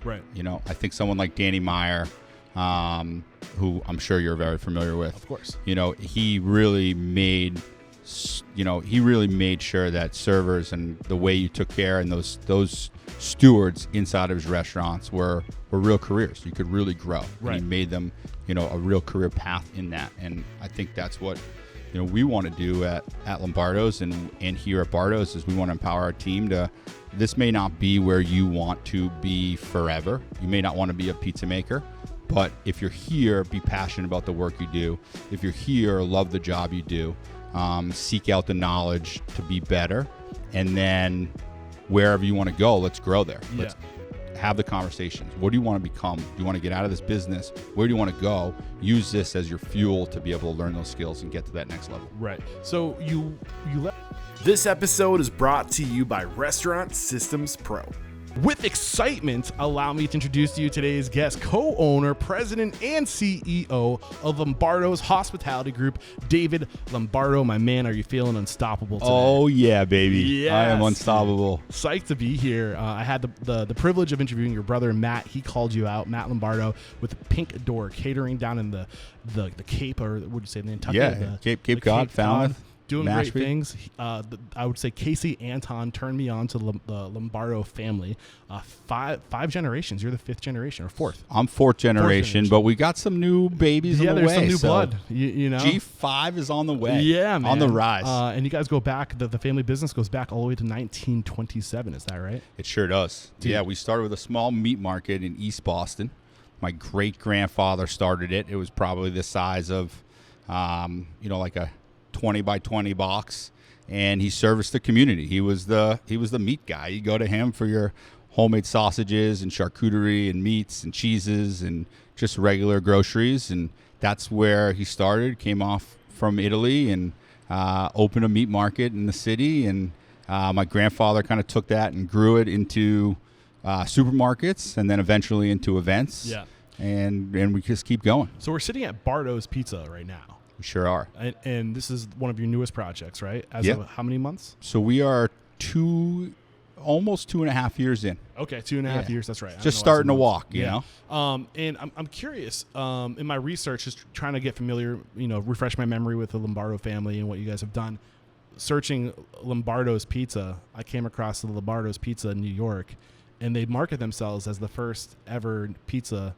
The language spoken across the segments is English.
Right. I think someone like Danny Meyer, who I'm sure you're very familiar with. Of course. He really made sure that servers and the way you took care and those stewards inside of his restaurants were real careers. You could really grow. Right. And he made them, a real career path in that. And I think that's what, we want to do at Lombardo's and here at Bardo's is we want to empower our team to, this may not be where you want to be forever. You may not want to be a pizza maker, but if you're here, be passionate about the work you do. If you're here, love the job you do. Seek out the knowledge to be better, and then wherever you want to go, let's grow there. Yeah. Let's have the conversations. What do you want to become? Do you want to get out of this business? Where do you want to go? Use this as your fuel to be able to learn those skills and get to that next level. Right. So you This episode is brought to you by Restaurant Systems Pro. With excitement, allow me to introduce to you today's guest, co-owner, president, and CEO of Lombardo's Hospitality Group, David Lombardo. My man, are you feeling unstoppable today? Oh, yeah, baby. Yes. I am unstoppable. Psyched to be here. I had the privilege of interviewing your brother, Matt. He called you out, Matt Lombardo, with Pink Door Catering down in the Cape, or what would you say, the Nantucket? Yeah, Cape Cod, Falmouth. Doing Mashpee. Great things. I would say Casey Anton turned me on to the Lombardo family. Five generations. You're the fifth generation or fourth. I'm fourth generation, but we got some new babies on the way. Yeah, there's some new blood. You know, G5 is on the way. Yeah, man. On the rise. And you guys go back. The family business goes back all the way to 1927. Is that right? It sure does. Dude. Yeah, we started with a small meat market in East Boston. My great grandfather started it. It was probably the size of, like a 20 by 20 box, and he serviced the community. He was the meat guy. You go to him for your homemade sausages and charcuterie and meats and cheeses and just regular groceries, and that's where he started. Came off from Italy and opened a meat market in the city, and my grandfather kind of took that and grew it into supermarkets and then eventually into events. Yeah. And we just keep going. So we're sitting at Bardo's Pizza right now. We sure are. And this is one of your newest projects, right? As Yep. of how many months? So we are almost 2.5 years in. Okay, 2.5 years. That's right. Just starting to walk, you know. And I'm curious. In my research, just trying to get familiar, refresh my memory with the Lombardo family and what you guys have done. Searching Lombardo's Pizza, I came across the Lombardo's Pizza in New York, and they market themselves as the first ever pizza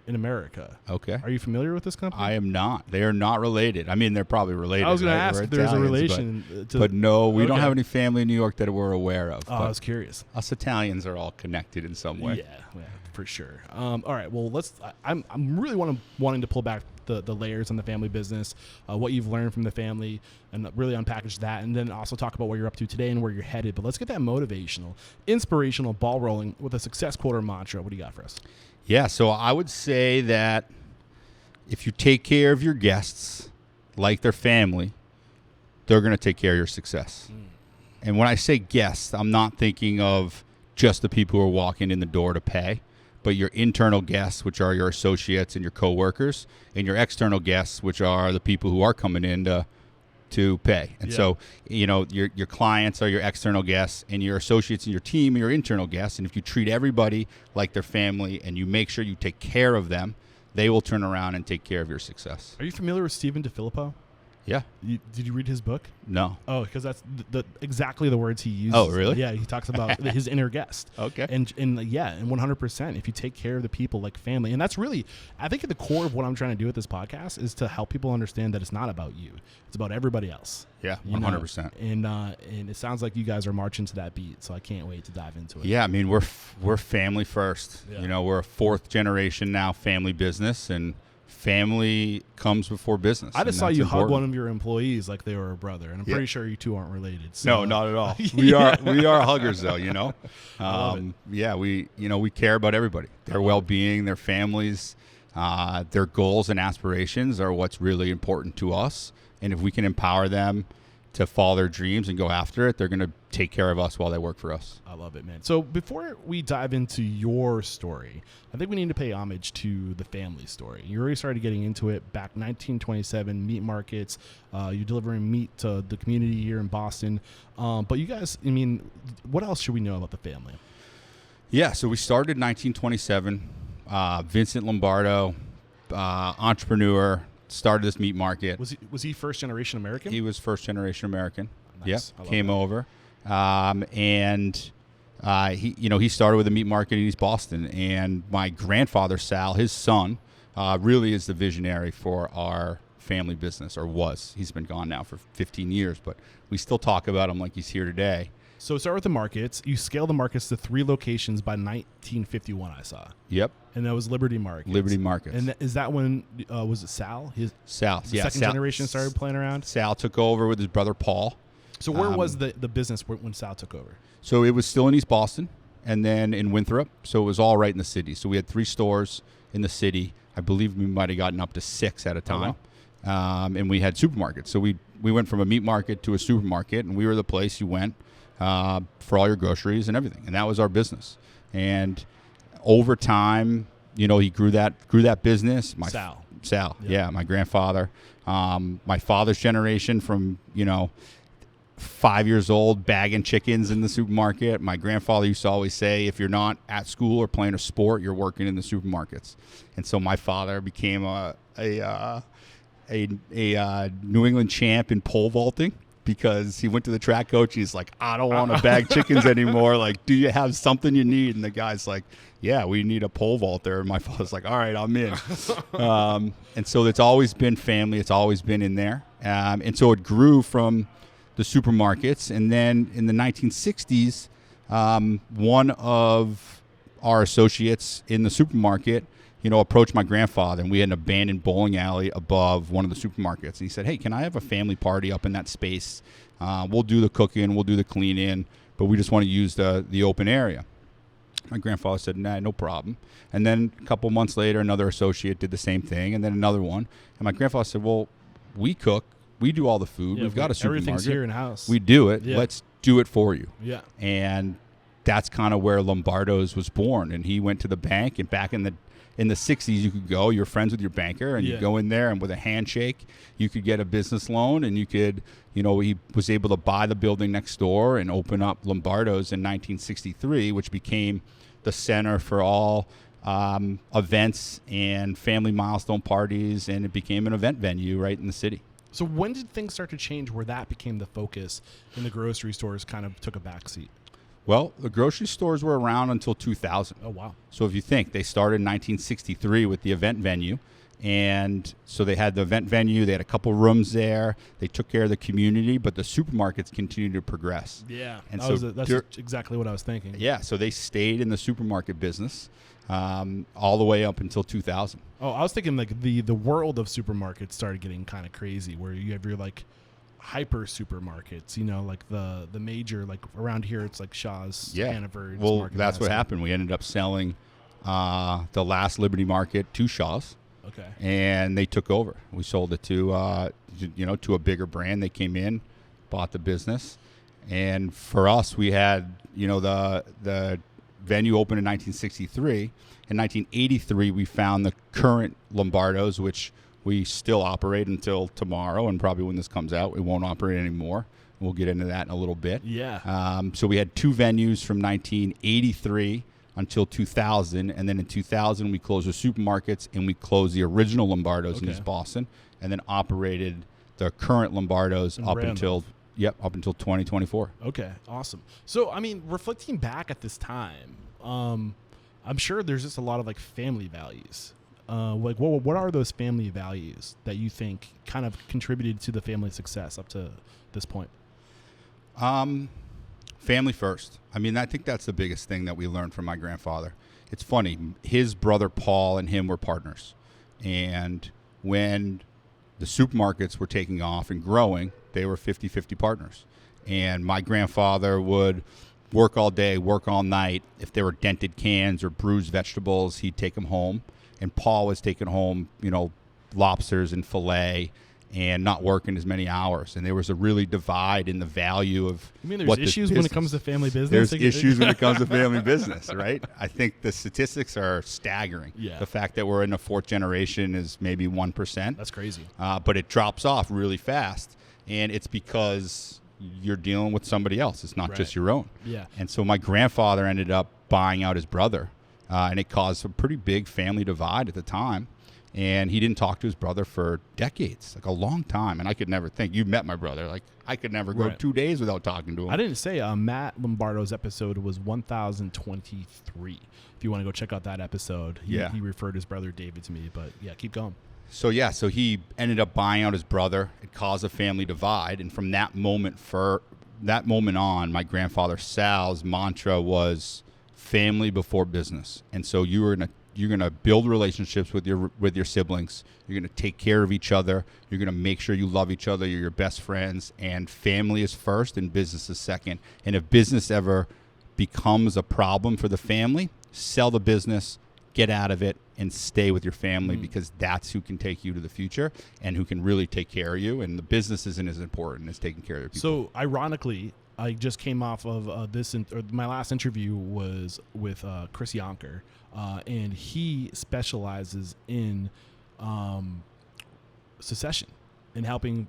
in America. Okay. Are you familiar with this company? I am not. They are not related. I mean, they're probably related. I was going right? to ask We're if there's a Italians, relation. But no, we don't Okay. have any family in New York that we're aware of. I was curious. Us Italians are all connected in some way. Yeah, for sure. All right. Well, I'm really wanting to pull back the layers on the family business, what you've learned from the family, and really unpackage that, and then also talk about what you're up to today and where you're headed. But let's get that motivational, inspirational ball rolling with a success quote or mantra. What do you got for us? Yeah, so I would say that if you take care of your guests like their family, they're going to take care of your success. And when I say guests, I'm not thinking of just the people who are walking in the door to pay, but your internal guests, which are your associates and your coworkers, and your external guests, which are the people who are coming in to pay. And so, your clients are your external guests, and your associates and your team are your internal guests. And if you treat everybody like their family and you make sure you take care of them, they will turn around and take care of your success. Are you familiar with Stephen DeFilippo? Yeah. Did you read his book? No. Oh, because that's exactly the words he uses. Oh, really? Yeah, he talks about his inner guest. Okay. And 100%, if you take care of the people like family, and that's really, I think at the core of what I'm trying to do with this podcast is to help people understand that it's not about you. It's about everybody else. Yeah, 100%. And it sounds like you guys are marching to that beat, so I can't wait to dive into it. Yeah, I mean, we're family first. Yeah. We're a fourth generation now family business, and family comes before business. I just saw you important. hug one of your employees like they were a brother, and I'm pretty sure you two aren't related. So. No, not at all. We are huggers though, I love it. Yeah, we care about everybody. Their well-being, their families, their goals and aspirations are what's really important to us. And if we can empower them to follow their dreams and go after it, they're going to take care of us while they work for us. I love it, man. So before we dive into your story, I think we need to pay homage to the family story. You already started getting into it back 1927, meat markets. You're delivering meat to the community here in Boston. But you guys, what else should we know about the family? Yeah, so we started in 1927. Vincent Lombardo, entrepreneur, started this meat market. Was he first generation American? He was first generation American. Nice. Yep, came over, and he started with a meat market in East Boston. And my grandfather Sal, his son, really is the visionary for our family business, or was. He's been gone now for 15 years, but we still talk about him like he's here today. So start with the markets. You scale the markets to 3 locations by 1951, I saw. Yep. And that was Liberty Markets. Liberty Markets. And is that when, was it Sal? Sal, yeah. Second generation started playing around? Sal took over with his brother Paul. So where was the business when Sal took over? So it was still in East Boston and then in Winthrop. So it was all right in the city. So we had 3 stores in the city. I believe we might have gotten up to 6 at a time. Oh, wow. And we had supermarkets. So we went from a meat market to a supermarket, and we were the place you went for all your groceries and everything. And that was our business. And over time, he grew that business. Sal, yeah, my grandfather. My father's generation from, 5 years old, bagging chickens in the supermarket. My grandfather used to always say, if you're not at school or playing a sport, you're working in the supermarkets. And so my father became a New England champ in pole vaulting, because he went to the track coach. He's like, I don't want to bag chickens anymore. Like, do you have something you need? And the guy's like, yeah, we need a pole vaulter. And my father's like, all right, I'm in. And so it's always been family. It's always been in there. And so it grew from the supermarkets. And then in the 1960s, one of our associates in the supermarket, approached my grandfather, and we had an abandoned bowling alley above one of the supermarkets. And he said, hey, can I have a family party up in that space? We'll do the cooking, we'll do the cleaning, but we just want to use the open area. My grandfather said, nah, no problem. And then a couple months later, another associate did the same thing, and then another one. And my grandfather said, well, we cook, we do all the food, we've got a supermarket. Everything's here in house. We do it. Yeah. Let's do it for you. Yeah. And that's kind of where Lombardo's was born. And he went to the bank, and back in the 60s, you could go, you're friends with your banker, and you go in there, and with a handshake, you could get a business loan, and you could, he was able to buy the building next door and open up Lombardo's in 1963, which became the center for all events and family milestone parties, and it became an event venue right in the city. So when did things start to change where that became the focus and the grocery stores kind of took a backseat? Well, the grocery stores were around until 2000. Oh, wow. So if you think, they started in 1963 with the event venue. And so they had the event venue. They had a couple rooms there. They took care of the community, but the supermarkets continued to progress. Yeah, and that's exactly what I was thinking. Yeah, so they stayed in the supermarket business all the way up until 2000. Oh, I was thinking like the world of supermarkets started getting kind of crazy, where you have your like hyper supermarkets, like the major, like around here it's like Shaw's, Hannaford's. Well, that's what happened. We ended up selling the last Liberty Market to Shaw's. Okay. And they took over. We sold it to to a bigger brand. They came in, bought the business, and for us, we had the venue opened in 1963. In 1983, we found the current Lombardo's, which we still operate until tomorrow, and probably when this comes out, we won't operate anymore. We'll get into that in a little bit. Yeah. So we had 2 venues from 1983 until 2000, and then in 2000 we closed the supermarkets, and we closed the original Lombardo's in East Boston, and then operated the current Lombardo's up until 2024. Okay, awesome. So I mean, reflecting back at this time, I'm sure there's just a lot of like family values. Like what are those family values that you think kind of contributed to the family success up to this point? Family first. I mean, I think that's the biggest thing that we learned from my grandfather. It's funny, his brother Paul and him were partners, and when the supermarkets were taking off and growing, they were 50-50 partners. And my grandfather would work all day, work all night. If there were dented cans or bruised vegetables, he'd take them home. And Paul was taking home, lobsters and filet, and not working as many hours. And there was a really divide in the value of. You mean there's issues when it comes to family business? There's issues when it comes to family business, right? I think the statistics are staggering. Yeah. The fact that we're in a 4th generation is maybe 1%. That's crazy. But it drops off really fast. And it's because you're dealing with somebody else. It's not just your own. Yeah. And so my grandfather ended up buying out his brother, and it caused a pretty big family divide at the time. And he didn't talk to his brother for decades, like a long time. And I could never think. You met my brother. Like, I could never go 2 days without talking to him. I didn't say Matt Lombardo's episode was 1023. If you want to go check out that episode, he referred his brother David to me. But yeah, keep going. So he ended up buying out his brother. It caused a family divide. And from that moment on, my grandfather Sal's mantra was family before business. And so you're gonna build relationships with your siblings. You're gonna take care of each other. You're gonna make sure you love each other. You're your best friends, and family is first and business is second. And if business ever becomes a problem for the family, sell the business, get out of it, and stay with your family, because that's who can take you to the future and who can really take care of you. And the business isn't as important as taking care of people. So ironically, I just came off of my last interview was with Chris Yonker, and he specializes in succession and helping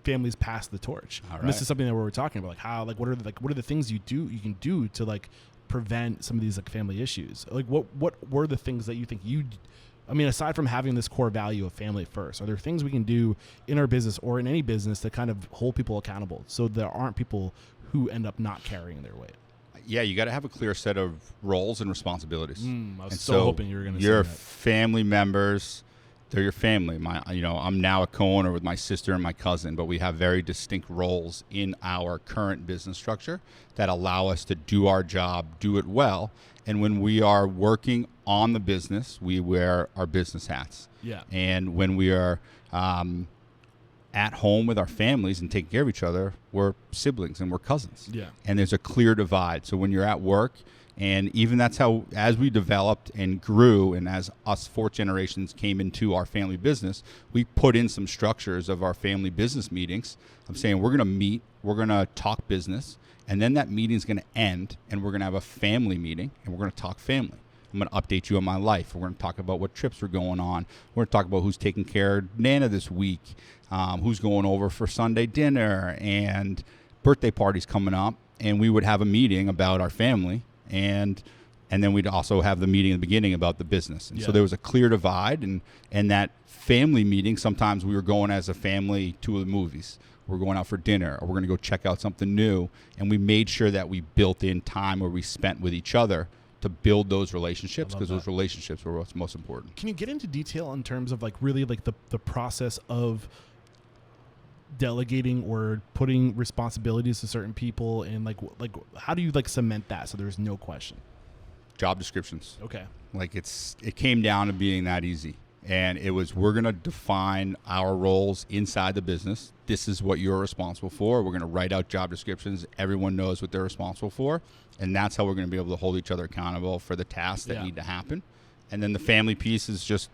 families pass the torch. All right. And this is something that we were talking about, like how, like what are the things you can do to like prevent some of these like family issues? Like what were the things that you think aside from having this core value of family first, are there things we can do in our business or in any business to kind of hold people accountable so there aren't people who end up not carrying their weight? Yeah, you got to have a clear set of roles and responsibilities. I was so hoping you were going to say that. Your family members, they're your family. I'm now a co-owner with my sister and my cousin, but we have very distinct roles in our current business structure that allow us to do our job, do it well. And when we are working on the business, we wear our business hats. Yeah. And when we are at home with our families and taking care of each other, we're siblings and we're cousins. Yeah. And there's a clear divide. So when you're at work, and even that's how, as we developed and grew, and as us fourth generations came into our family business, we put in some structures of our family business meetings. I'm saying we're going to meet, we're going to talk business, and then that meeting's going to end, and we're going to have a family meeting, and we're going to talk family. I'm going to update you on my life. We're going to talk about what trips are going on. We're going to talk about who's taking care of Nana this week, who's going over for Sunday dinner, and birthday parties coming up. And we would have a meeting about our family, and then we'd also have the meeting in the beginning about the business. And so there was a clear divide, and that family meeting, sometimes we were going as a family to the movies. We're going out for dinner, or we're going to go check out something new. And we made sure that we built in time where we spent with each other to build those relationships, because those relationships were what's most important. Can you get into detail in terms of like really like the process of delegating or putting responsibilities to certain people, and like how do you like cement that so there's no question? Job descriptions. Okay. Like it came down to being that easy. And it was, we're going to define our roles inside the business. This is what you're responsible for. We're going to write out job descriptions. Everyone knows what they're responsible for. And that's how we're going to be able to hold each other accountable for the tasks that need to happen. And then the family piece is just,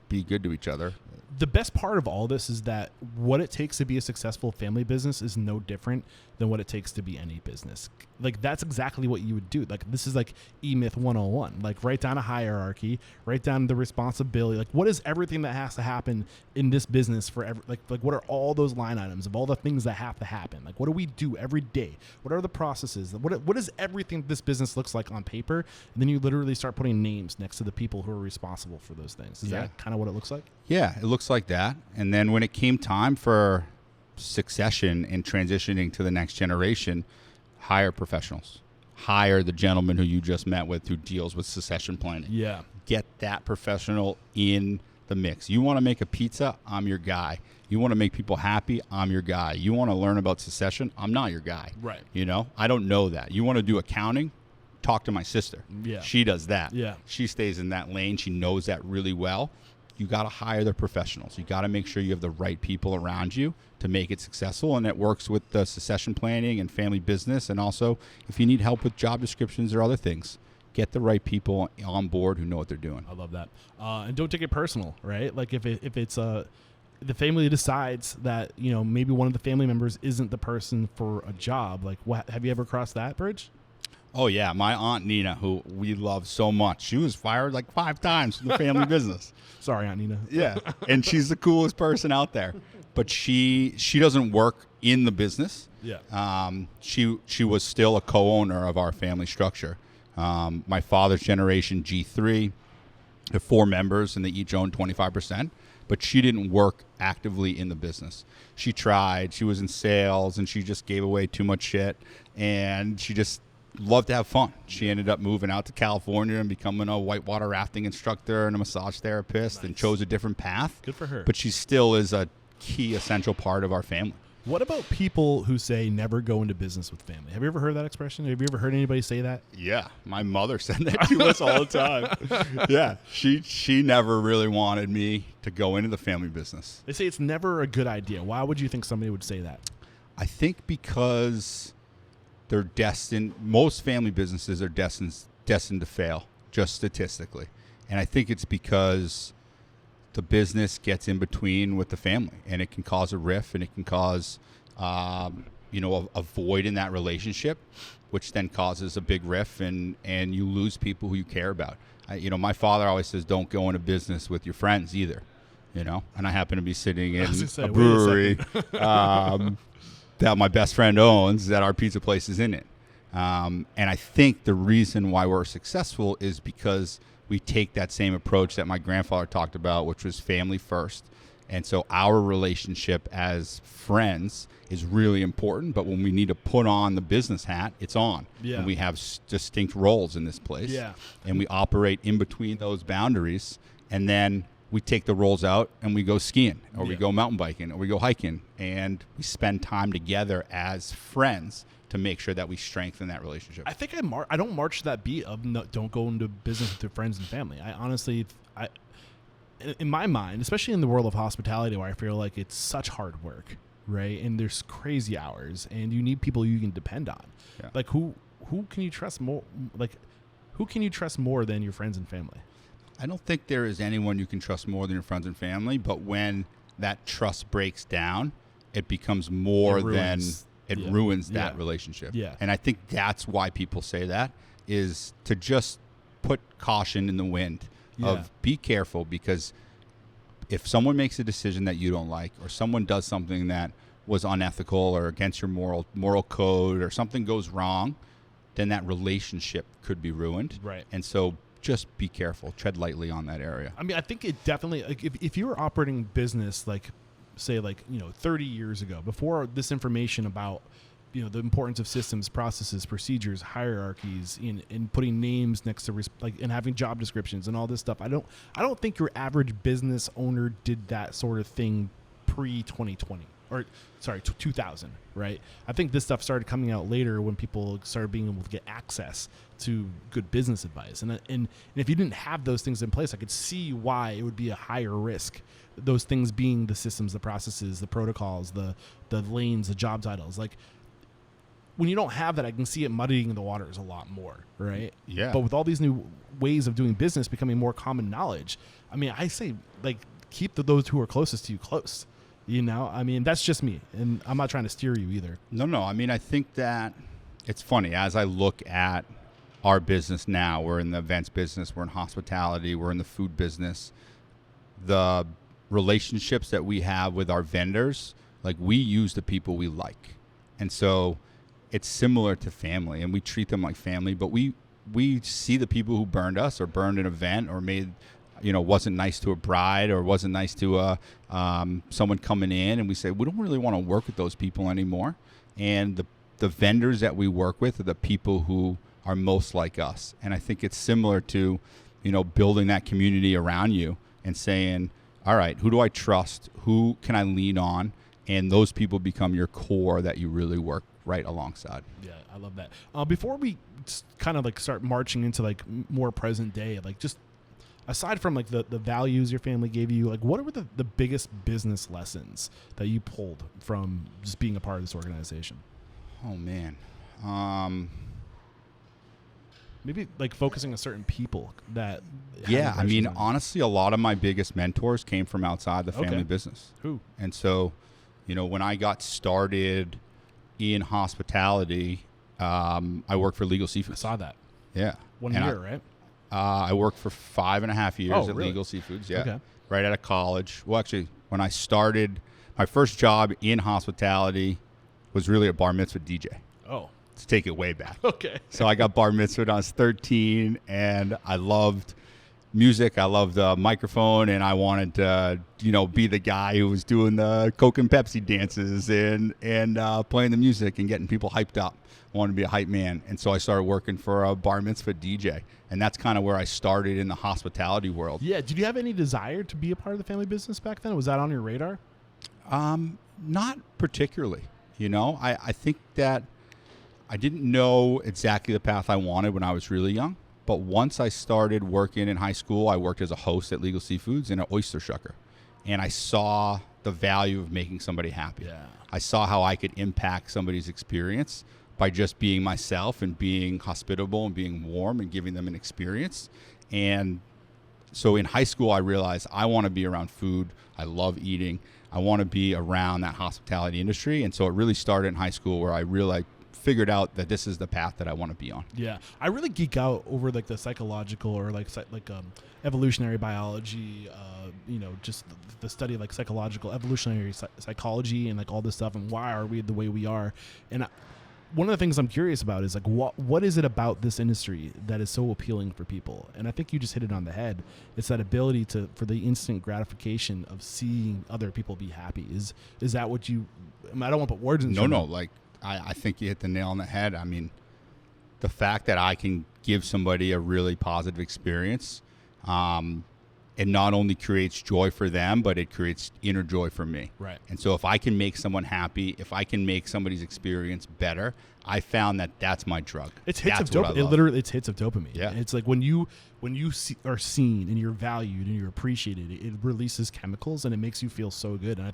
be good to each other. The best part of all this is that what it takes to be a successful family business is no different than what it takes to be any business. Like that's exactly what you would do. Like this is like E-Myth 101. Like write down a hierarchy, write down the responsibility. Like what is everything that has to happen in this business for like what are all those line items of all the things that have to happen? Like what do we do every day? What are the processes? What is everything this business looks like on paper? And then you literally start putting names next to the people who are responsible for those things. Is that kind of what it looks like? Yeah, it looks like that. And then when it came time for succession and transitioning to the next generation, hire professionals. Hire the gentleman who you just met with who deals with succession planning. Yeah. Get that professional in the mix. You want to make a pizza? I'm your guy. You want to make people happy? I'm your guy. You want to learn about succession? I'm not your guy. Right. I don't know that. You want to do accounting? Talk to my sister. Yeah. She does that. Yeah. She stays in that lane. She knows that really well. You got to hire the professionals. You got to make sure you have the right people around you to make it successful. And it works with the succession planning and family business. And also, if you need help with job descriptions or other things, get the right people on board who know what they're doing. I love that. And don't take it personal, right? Like if it's the family decides that, maybe one of the family members isn't the person for a job, like have you ever crossed that bridge? Oh, yeah. My Aunt Nina, who we love so much, she was fired like 5 times from the family business. Sorry, Aunt Nina. Yeah. And she's the coolest person out there. But she doesn't work in the business. Yeah. She was still a co-owner of our family structure. My father's generation, G3, have 4 members, and they each own 25%. But she didn't work actively in the business. She tried. She was in sales, and she just gave away too much shit. And she just loved to have fun. She ended up moving out to California and becoming a whitewater rafting instructor and a massage therapist, and chose a different path. Good for her. But she still is a key, essential part of our family. What about people who say never go into business with family? Have you ever heard that expression? Have you ever heard anybody say that? Yeah, my mother said that to us all the time. Yeah, she never really wanted me to go into the family business. They say it's never a good idea. Why would you think somebody would say that? I think because they're destined. Most family businesses are destined to fail, just statistically, and I think it's because the business gets in between with the family, and it can cause a rift, and it can cause, a void in that relationship, which then causes a big rift, and you lose people who you care about. My father always says, "Don't go into business with your friends either," and I happen to be sitting in a brewery that my best friend owns, that our pizza place is in it, and I think the reason why we're successful is because we take that same approach that my grandfather talked about, which was family first. And so our relationship as friends is really important, but when we need to put on the business hat, it's on. Yeah. And we have distinct roles in this place. Yeah. And we operate in between those boundaries, and then we take the roles out and we go skiing, or we go mountain biking, or we go hiking, and we spend time together as friends to make sure that we strengthen that relationship. I think I don't march that beat of don't go into business with your friends and family. I honestly, in my mind, especially in the world of hospitality, where I feel like it's such hard work, right? And there's crazy hours, and you need people you can depend on. Yeah. Like who can you trust more? Like who can you trust more than your friends and family? I don't think there is anyone you can trust more than your friends and family, but when that trust breaks down, it becomes more than... It ruins that relationship. Yeah. And I think that's why people say that, is to just put caution in the wind of be careful, because if someone makes a decision that you don't like, or someone does something that was unethical or against your moral code, or something goes wrong, then that relationship could be ruined. Right. And so just be careful. Tread lightly on that area. I mean, I think it definitely, like, if you were operating business say 30 years ago, before this information about the importance of systems, processes, procedures, hierarchies, in putting names next to and having job descriptions and all this stuff, I don't think your average business owner did that sort of thing pre 2020, or sorry, 2000, right? I think this stuff started coming out later when people started being able to get access to good business advice, and if you didn't have those things in place, I could see why it would be a higher risk. Those things being the systems, the processes, the protocols, the lanes, the job titles. Like, when you don't have that, I can see it muddying the waters a lot more, right? Yeah. But with all these new ways of doing business becoming more common knowledge, I mean, I say, keep those who are closest to you close. I mean, that's just me, and I'm not trying to steer you either. No. I mean, I think that it's funny. As I look at our business now, we're in the events business, we're in hospitality, we're in the food business. The relationships that we have with our vendors, we use the people we like. And so it's similar to family, and we treat them like family, but we see the people who burned us, or burned an event, or made, wasn't nice to a bride, or wasn't nice to someone coming in, and we say, we don't really want to work with those people anymore. And the vendors that we work with are the people who are most like us. And I think it's similar to, building that community around you and saying, all right, who do I trust? Who can I lean on? And those people become your core that you really work right alongside. Yeah, I love that. Before we kind of start marching into more present day, just aside from the values your family gave you, what were the biggest business lessons that you pulled from just being a part of this organization? Oh, man. Maybe focusing on certain people that. Yeah, I mean, honestly, a lot of my biggest mentors came from outside the family business. Who? And so, when I got started in hospitality, I worked for Legal I Seafoods. saw that. Yeah. One And year, right? I worked for 5.5 years Oh, at really? Legal Seafoods. Yeah. Okay. Right out of college. Well, actually, when I started, my first job in hospitality was really a bar mitzvah DJ. Oh, To take it way back. okay. So I got bar mitzvah when I was 13, and I loved music. I loved the microphone, and I wanted to, be the guy who was doing the Coke and Pepsi dances and playing the music and getting people hyped up. I wanted to be a hype man, and so I started working for a bar mitzvah DJ, and that's kind of where I started in the hospitality world. Yeah. Did you have any desire to be a part of the family business back then? Was that on your radar? Not particularly. I think that I didn't know exactly the path I wanted when I was really young. But once I started working in high school, I worked as a host at Legal Seafoods and an oyster shucker. And I saw the value of making somebody happy. Yeah. I saw how I could impact somebody's experience by just being myself and being hospitable and being warm and giving them an experience. And so in high school, I realized I want to be around food. I love eating. I want to be around that hospitality industry. And so it really started in high school where I really figured out that this is the path that I want to be on. Yeah, I really geek out over the psychological or evolutionary biology. Just the study of psychological evolutionary psychology and all this stuff and why are we the way we are. And one of the things I'm curious about is what is it about this industry that is so appealing for people? And I think you just hit it on the head. It's that ability for the instant gratification of seeing other people be happy. Is that what you? I don't want to put words in. No. I think you hit the nail on the head. I mean, the fact that I can give somebody a really positive experience, it not only creates joy for them, but it creates inner joy for me. Right. And so if I can make someone happy, if I can make somebody's experience better, I found that that's my drug. It's hits that's of dopamine. It's hits of dopamine. Yeah. It's like when you are seen and you're valued and you're appreciated, it releases chemicals and it makes you feel so good. And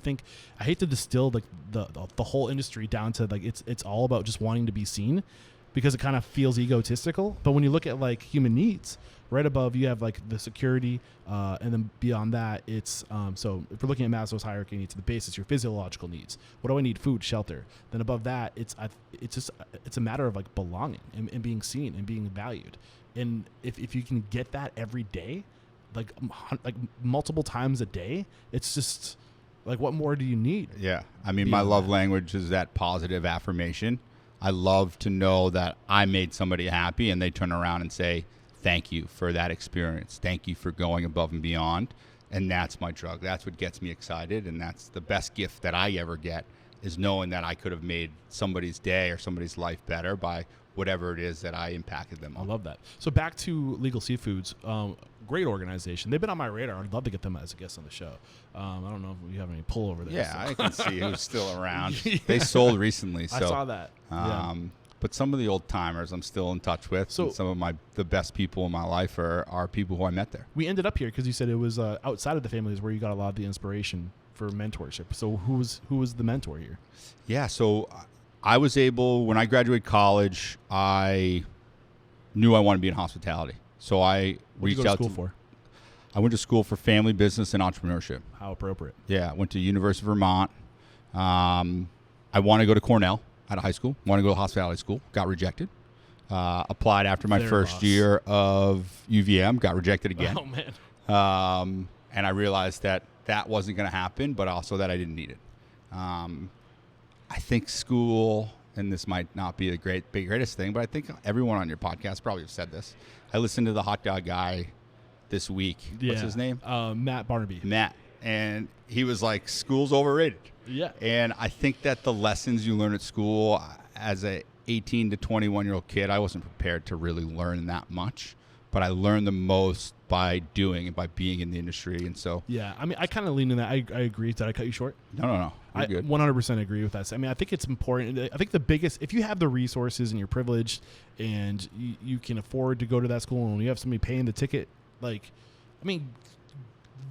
I hate to distill the whole industry down to it's all about just wanting to be seen, because it kind of feels egotistical. But when you look at human needs, right above you have the security, and then beyond that it's so if we're looking at Maslow's hierarchy needs, the base is your physiological needs. What do I need? Food, shelter. Then above that it's a matter of belonging and being seen and being valued. And if you can get that every day, multiple times a day, it's just what more do you need? Yeah. I mean, my love language is that positive affirmation. I love to know that I made somebody happy and they turn around and say, thank you for that experience. Thank you for going above and beyond. And that's my drug. That's what gets me excited. And that's the best gift that I ever get, is knowing that I could have made somebody's day or somebody's life better by whatever it is that I impacted them on. I love that. So back to Legal Seafoods, great organization. They've been on my radar. I'd love to get them as a guest on the show. I don't know if you have any pull over there. Yeah, so. I can see who's still around. Yeah. They sold recently. So, I saw that. But some of the old timers I'm still in touch with. So, and some of the best people in my life are people who I met there. We ended up here because you said it was outside of the families where you got a lot of the inspiration for mentorship. So who was the mentor here? Yeah, so I was able, when I graduated college, I knew I wanted to be in hospitality. So I reached out to school for. I went to school for family business and entrepreneurship. How appropriate. Yeah, I went to University of Vermont. I wanted to go to Cornell out of high school. Wanted to go to hospitality school. Got rejected. Applied after my first year of UVM. Got rejected again. Oh, man. And I realized that wasn't going to happen, but also that I didn't need it. I think school, and this might not be the greatest thing, but I think everyone on your podcast probably have said this. I listened to the hot dog guy this week. Yeah. What's his name? Matt Barnaby. Matt. And he was like, school's overrated. Yeah. And I think that the lessons you learn at school as a 18 to 21-year-old kid, I wasn't prepared to really learn that much. But I learned the most by doing and by being in the industry. And so, yeah, I mean, I kind of lean in that. I agree. Did I cut you short? No. I good. 100% agree with that. I mean, I think it's important. I think the biggest, if you have the resources and you're privileged and you can afford to go to that school and you have somebody paying the ticket,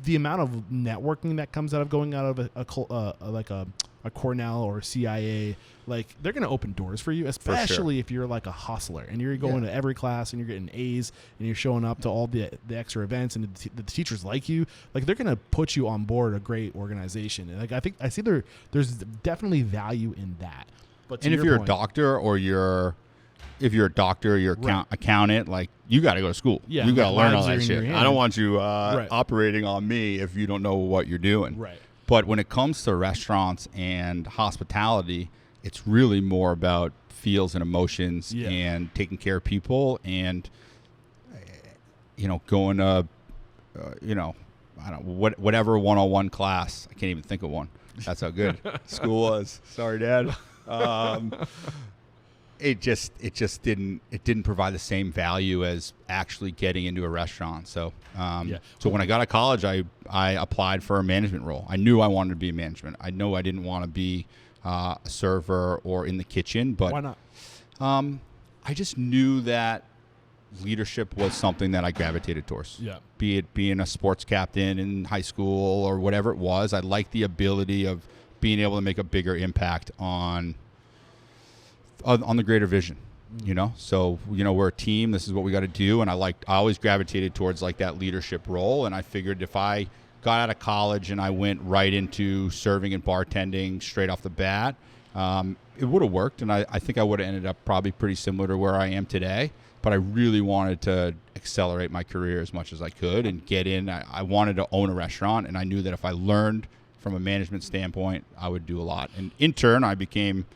the amount of networking that comes out of going out of a Cornell or CIA, they're going to open doors for you, especially if you're a hustler and you're going to every class and you're getting A's and you're showing up to all the extra events and the teachers like you. They're going to put you on board a great organization. And I see there's definitely value in that. But and if you're a doctor or you're if you're a doctor, you're accountant, like you got to go to school. Yeah, you got to learn all lives are that in shit. your I don't hand. want you operating on me if you don't know what you're doing. Right. But when it comes to restaurants and hospitality, it's really more about feels and emotions and taking care of people and, going to, I don't know, whatever 101 class. I can't even think of one. That's how good school was. Sorry, Dad. It didn't provide the same value as actually getting into a restaurant. So so when I got to college, I applied for a management role. I knew I wanted to be in management. I know I didn't want to be a server or in the kitchen, but why not? I just knew that leadership was something that I gravitated towards. Yeah. Be it being a sports captain in high school or whatever it was, I liked the ability of being able to make a bigger impact on the greater vision, So, we're a team. This is what we got to do. And I always gravitated towards like that leadership role. And I figured if I got out of college and I went right into serving and bartending straight off the bat, it would have worked. And I think I would have ended up probably pretty similar to where I am today. But I really wanted to accelerate my career as much as I could and get in. I wanted to own a restaurant. And I knew that if I learned from a management standpoint, I would do a lot. And in turn, I became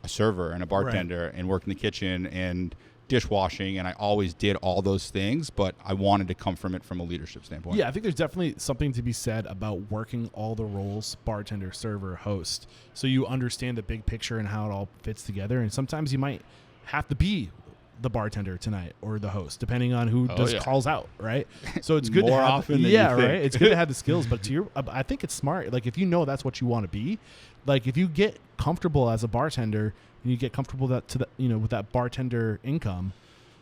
a server and a bartender and worked in the kitchen and dishwashing, and I always did all those things, but I wanted to come from it from a leadership standpoint. Yeah, I think there's definitely something to be said about working all the roles, bartender, server, host, so you understand the big picture and how it all fits together. And sometimes you might have to be the bartender tonight or the host, depending on who calls out, right? So it's good more to have, often than you think. Right. It's good to have the skills, but I think it's smart. Like if you know that's what you want to be, like if you get comfortable as a bartender and you get comfortable with that bartender income,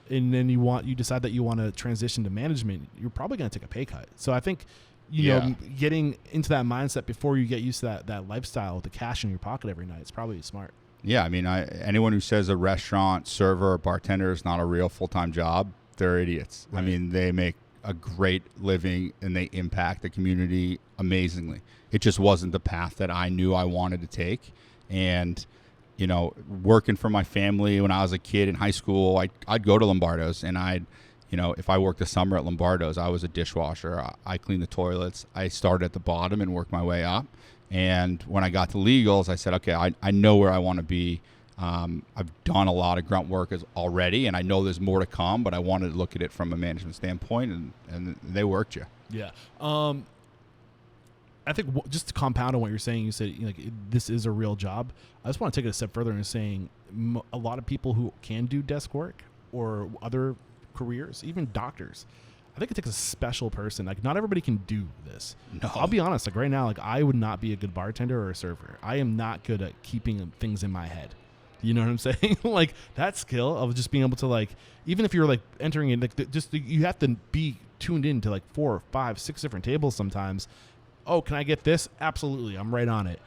and then you decide that you want to transition to management, you're probably going to take a pay cut. So I think getting into that mindset before you get used to that lifestyle with the cash in your pocket every night is probably smart. Yeah, I mean, anyone who says a restaurant server or bartender is not a real full-time job, they're idiots. Right. I mean, they make a great living and they impact the community amazingly. It just wasn't the path that I knew I wanted to take. And, working for my family when I was a kid in high school, I'd go to Lombardo's and if I worked the summer at Lombardo's, I was a dishwasher. I cleaned the toilets. I started at the bottom and worked my way up. And when I got to legals, I said, okay, I know where I want to be. I've done a lot of grunt work already, and I know there's more to come, but I wanted to look at it from a management standpoint, and they worked you. Yeah. I think just to compound on what you're saying, you said this is a real job. I just want to take it a step further and saying a lot of people who can do desk work or other careers, even doctors, I think it takes a special person. Like not everybody can do this. No. I'll be honest. Like right now, I would not be a good bartender or a server. I am not good at keeping things in my head. You know what I'm saying? Like that skill of just being able to even if you're entering in, you have to be tuned in to 4, 5, 6 different tables sometimes. Oh, can I get this? Absolutely. I'm right on it.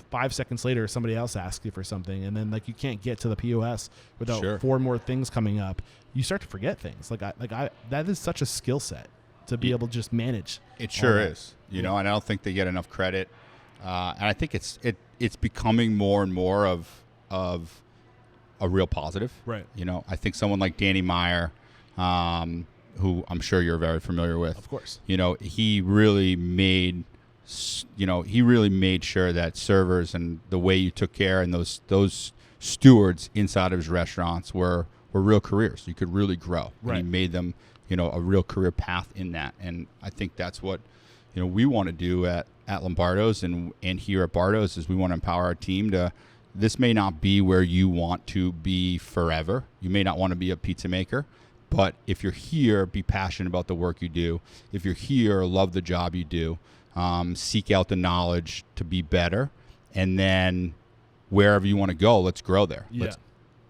5 seconds later, somebody else asks you for something, and then you can't get to the POS without 4 more things coming up. You start to forget things. That is such a skill set to be able to just manage. It sure is. And I don't think they get enough credit. And I think it's becoming more and more of a real positive. Right. I think someone like Danny Meyer, who I'm sure you're very familiar with. Of course. He really made sure that servers and the way you took care and those stewards inside of his restaurants were real careers. You could really grow. Right. And he made them, a real career path in that. And I think that's what, we want to do at Lombardo's and here at Bardo's is we want to empower our team to, this may not be where you want to be forever. You may not want to be a pizza maker. But if you're here, be passionate about the work you do. If you're here, love the job you do. Seek out the knowledge to be better. And then wherever you want to go, let's grow there. Yeah. Let's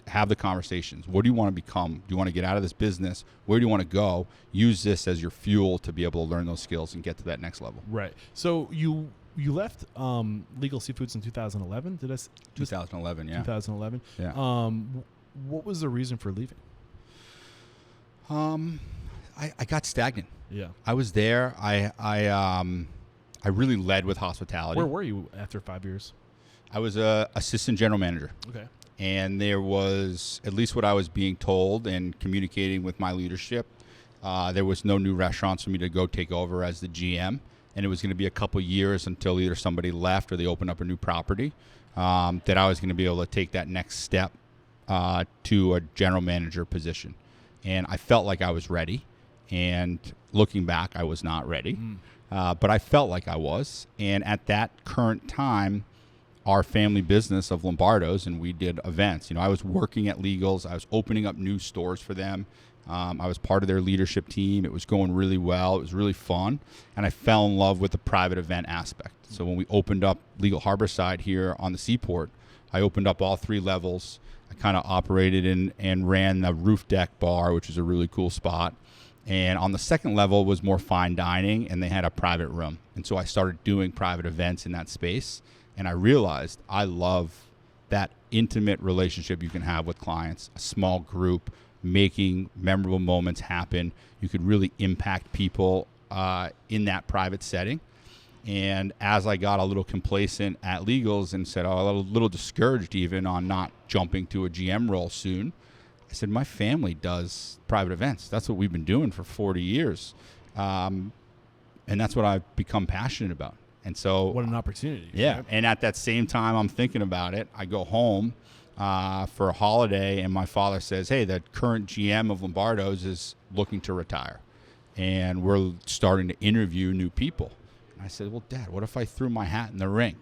have the conversations. What do you want to become? Do you want to get out of this business? Where do you want to go? Use this as your fuel to be able to learn those skills and get to that next level. Right. So you left Legal Seafoods in 2011? 2011, yeah. 2011. Yeah. What was the reason for leaving? I got stagnant. Yeah. I was there. I really led with hospitality. Where were you after 5 years? I was a assistant general manager. Okay. And there was, at least what I was being told and communicating with my leadership, there was no new restaurants for me to go take over as the GM. And it was going to be a couple years until either somebody left or they opened up a new property, that I was going to be able to take that next step to a general manager position. And I felt like I was ready. And looking back, I was not ready. But I felt like I was. And at that current time, our family business of Lombardo's, and we did events. You know, I was working at Legals. I was opening up new stores for them. I was part of their leadership team. It was going really well. It was really fun. And I fell in love with the private event aspect. So when we opened up Legal Harborside here on the seaport, I opened up all 3 levels. I kind of operated and ran the roof deck bar, which is a really cool spot. And on the second level was more fine dining, and they had a private room. And so I started doing private events in that space. And I realized I love that intimate relationship you can have with clients, a small group, making memorable moments happen. You could really impact people in that private setting. And as I got a little complacent at Legals and said, a little discouraged even on not jumping to a GM role soon, I said, my family does private events. That's what we've been doing for 40 years. And that's what I've become passionate about. And so, what an opportunity. Yeah. Right? And at that same time, I'm thinking about it. I go home for a holiday, and my father says, hey, the current GM of Lombardo's is looking to retire. And we're starting to interview new people. And I said, well, Dad, what if I threw my hat in the ring?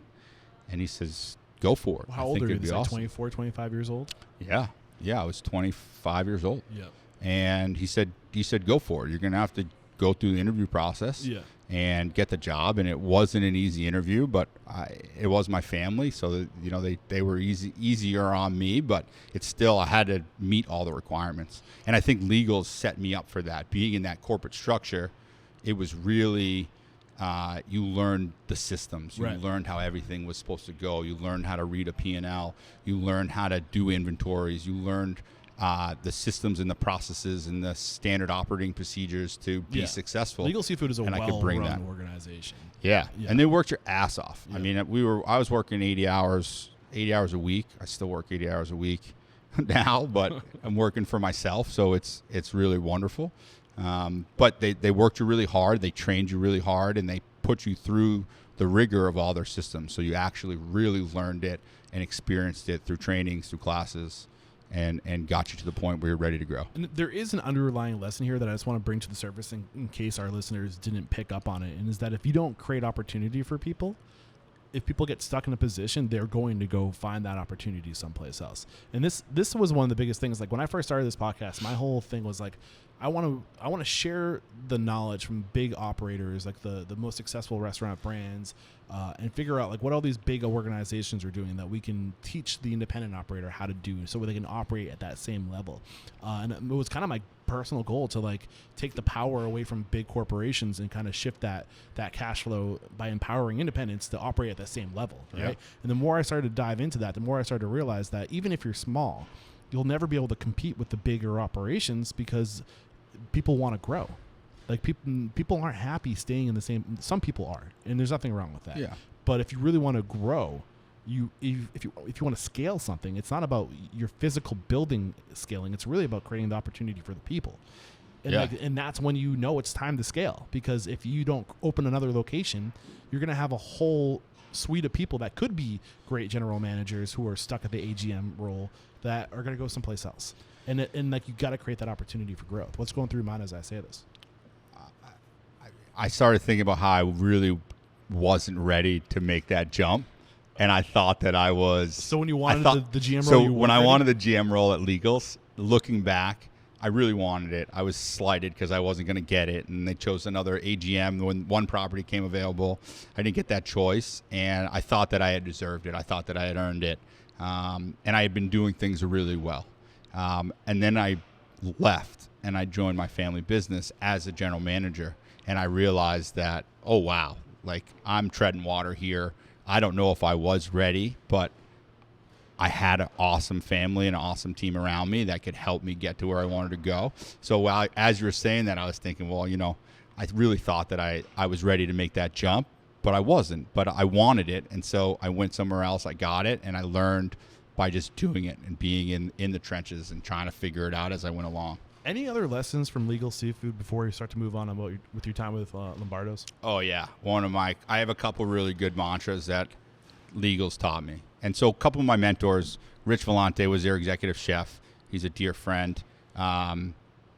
And he says, go for it. Well, how old are you? Like 24, 25 years old? Yeah. Yeah, I was 25 years old. Yeah. And he said, go for it. You're going to have to go through the interview process. Yeah. And get the job. And it wasn't an easy interview, but it was my family, so you know they were easier on me. But it's still, I had to meet all the requirements, and I think Legals set me up for that. Being in that corporate structure, it was really you learned the systems, you learned how everything was supposed to go, you learned how to read a P&L, you learned how to do inventories, you learned the systems and the processes and the standard operating procedures to be successful. Legal Seafood is a well-run organization. Yeah, and they worked your ass off. Yeah. I mean, I was working 80 hours a week. I still work 80 hours a week now, but I'm working for myself, so it's really wonderful. But they worked you really hard. They trained you really hard, and they put you through the rigor of all their systems. So you actually really learned it and experienced it through trainings, through classes. And got you to the point where you're ready to grow. And there is an underlying lesson here that I just want to bring to the surface in case our listeners didn't pick up on it, and is that if you don't create opportunity for people, if people get stuck in a position, they're going to go find that opportunity someplace else. And this was one of the biggest things. Like when I first started this podcast, my whole thing was like, I want to share the knowledge from big operators, like the most successful restaurant brands, and figure out like what all these big organizations are doing that we can teach the independent operator how to do, so they can operate at that same level. And it was kind of my personal goal to like take the power away from big corporations and kind of shift that cash flow by empowering independents to operate at that same level, right? Yeah. And the more I started to dive into that, the more I started to realize that even if you're small, you'll never be able to compete with the bigger operations because people want to grow. Like people aren't happy staying in the same. Some people are, and there's nothing wrong with that. Yeah. But if you really want to grow, if you want to scale something, it's not about your physical building scaling. It's really about creating the opportunity for the people. And and that's when you know it's time to scale, because if you don't open another location, you're going to have a whole suite of people that could be great general managers who are stuck at the AGM role that are going to go someplace else. And like you got to create that opportunity for growth. What's going through your mind as I say this? I started thinking about how I really wasn't ready to make that jump, and I thought that I was. So when you wanted the GM role, so when I wanted the GM role at Legals, looking back, I really wanted it. I was slighted because I wasn't going to get it, and they chose another AGM when one property came available. I didn't get that choice, and I thought that I had deserved it. I thought that I had earned it, and I had been doing things really well. And then I left, and I joined my family business as a general manager, and I realized that, oh, wow, like I'm treading water here. I don't know if I was ready, but I had an awesome family and an awesome team around me that could help me get to where I wanted to go. So as you were saying that, I was thinking, well, you know, I really thought that I was ready to make that jump, but I wasn't. But I wanted it, and so I went somewhere else. I got it, and I learned by just doing it and being in the trenches and trying to figure it out as I went along. Any other lessons from Legal Seafood before you start to move on about with your time with Lombardo's? Oh yeah, I have a couple really good mantras that Legals taught me, and so a couple of my mentors, Rich Vellante was their executive chef. He's a dear friend.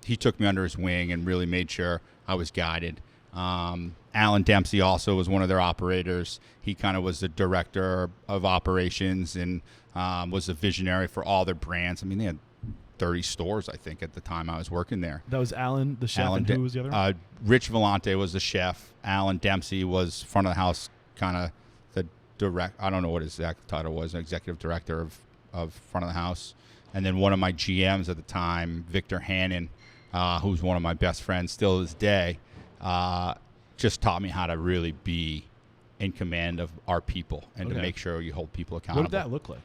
He took me under his wing and really made sure I was guided. Alan Dempsey also was one of their operators. He kind of was the director of operations and was a visionary for all their brands. I mean, they had 30 stores, I think, at the time I was working there. That was Alan, the chef, and who was the other one? Rich Vellante was the chef. Alan Dempsey was front of the house, kind of the I don't know what his exact title was, an executive director of front of the house. And then one of my GMs at the time, Victor Hannon, who's one of my best friends still to this day, just taught me how to really be in command of our people and to make sure you hold people accountable. What did that look like?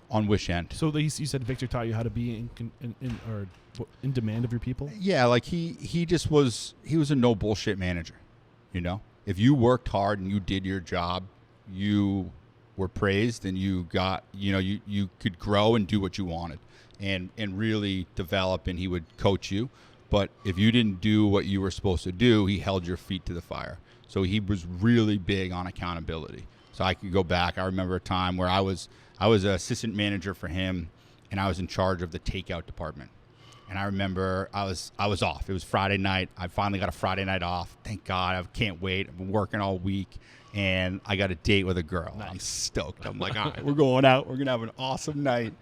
On which end? So you said Victor taught you how to be in demand of your people? Yeah, like he was a no bullshit manager. You know, if you worked hard and you did your job, you were praised and you got, you could grow and do what you wanted and really develop, and he would coach you. But if you didn't do what you were supposed to do, he held your feet to the fire. So he was really big on accountability. So I could go back. I remember a time where I was an assistant manager for him, and I was in charge of the takeout department. And I remember I was off. It was Friday night. I finally got a Friday night off. Thank God. I can't wait. I've been working all week, and I got a date with a girl. Nice. I'm stoked. I'm like, all right, we're going out. We're going to have an awesome night.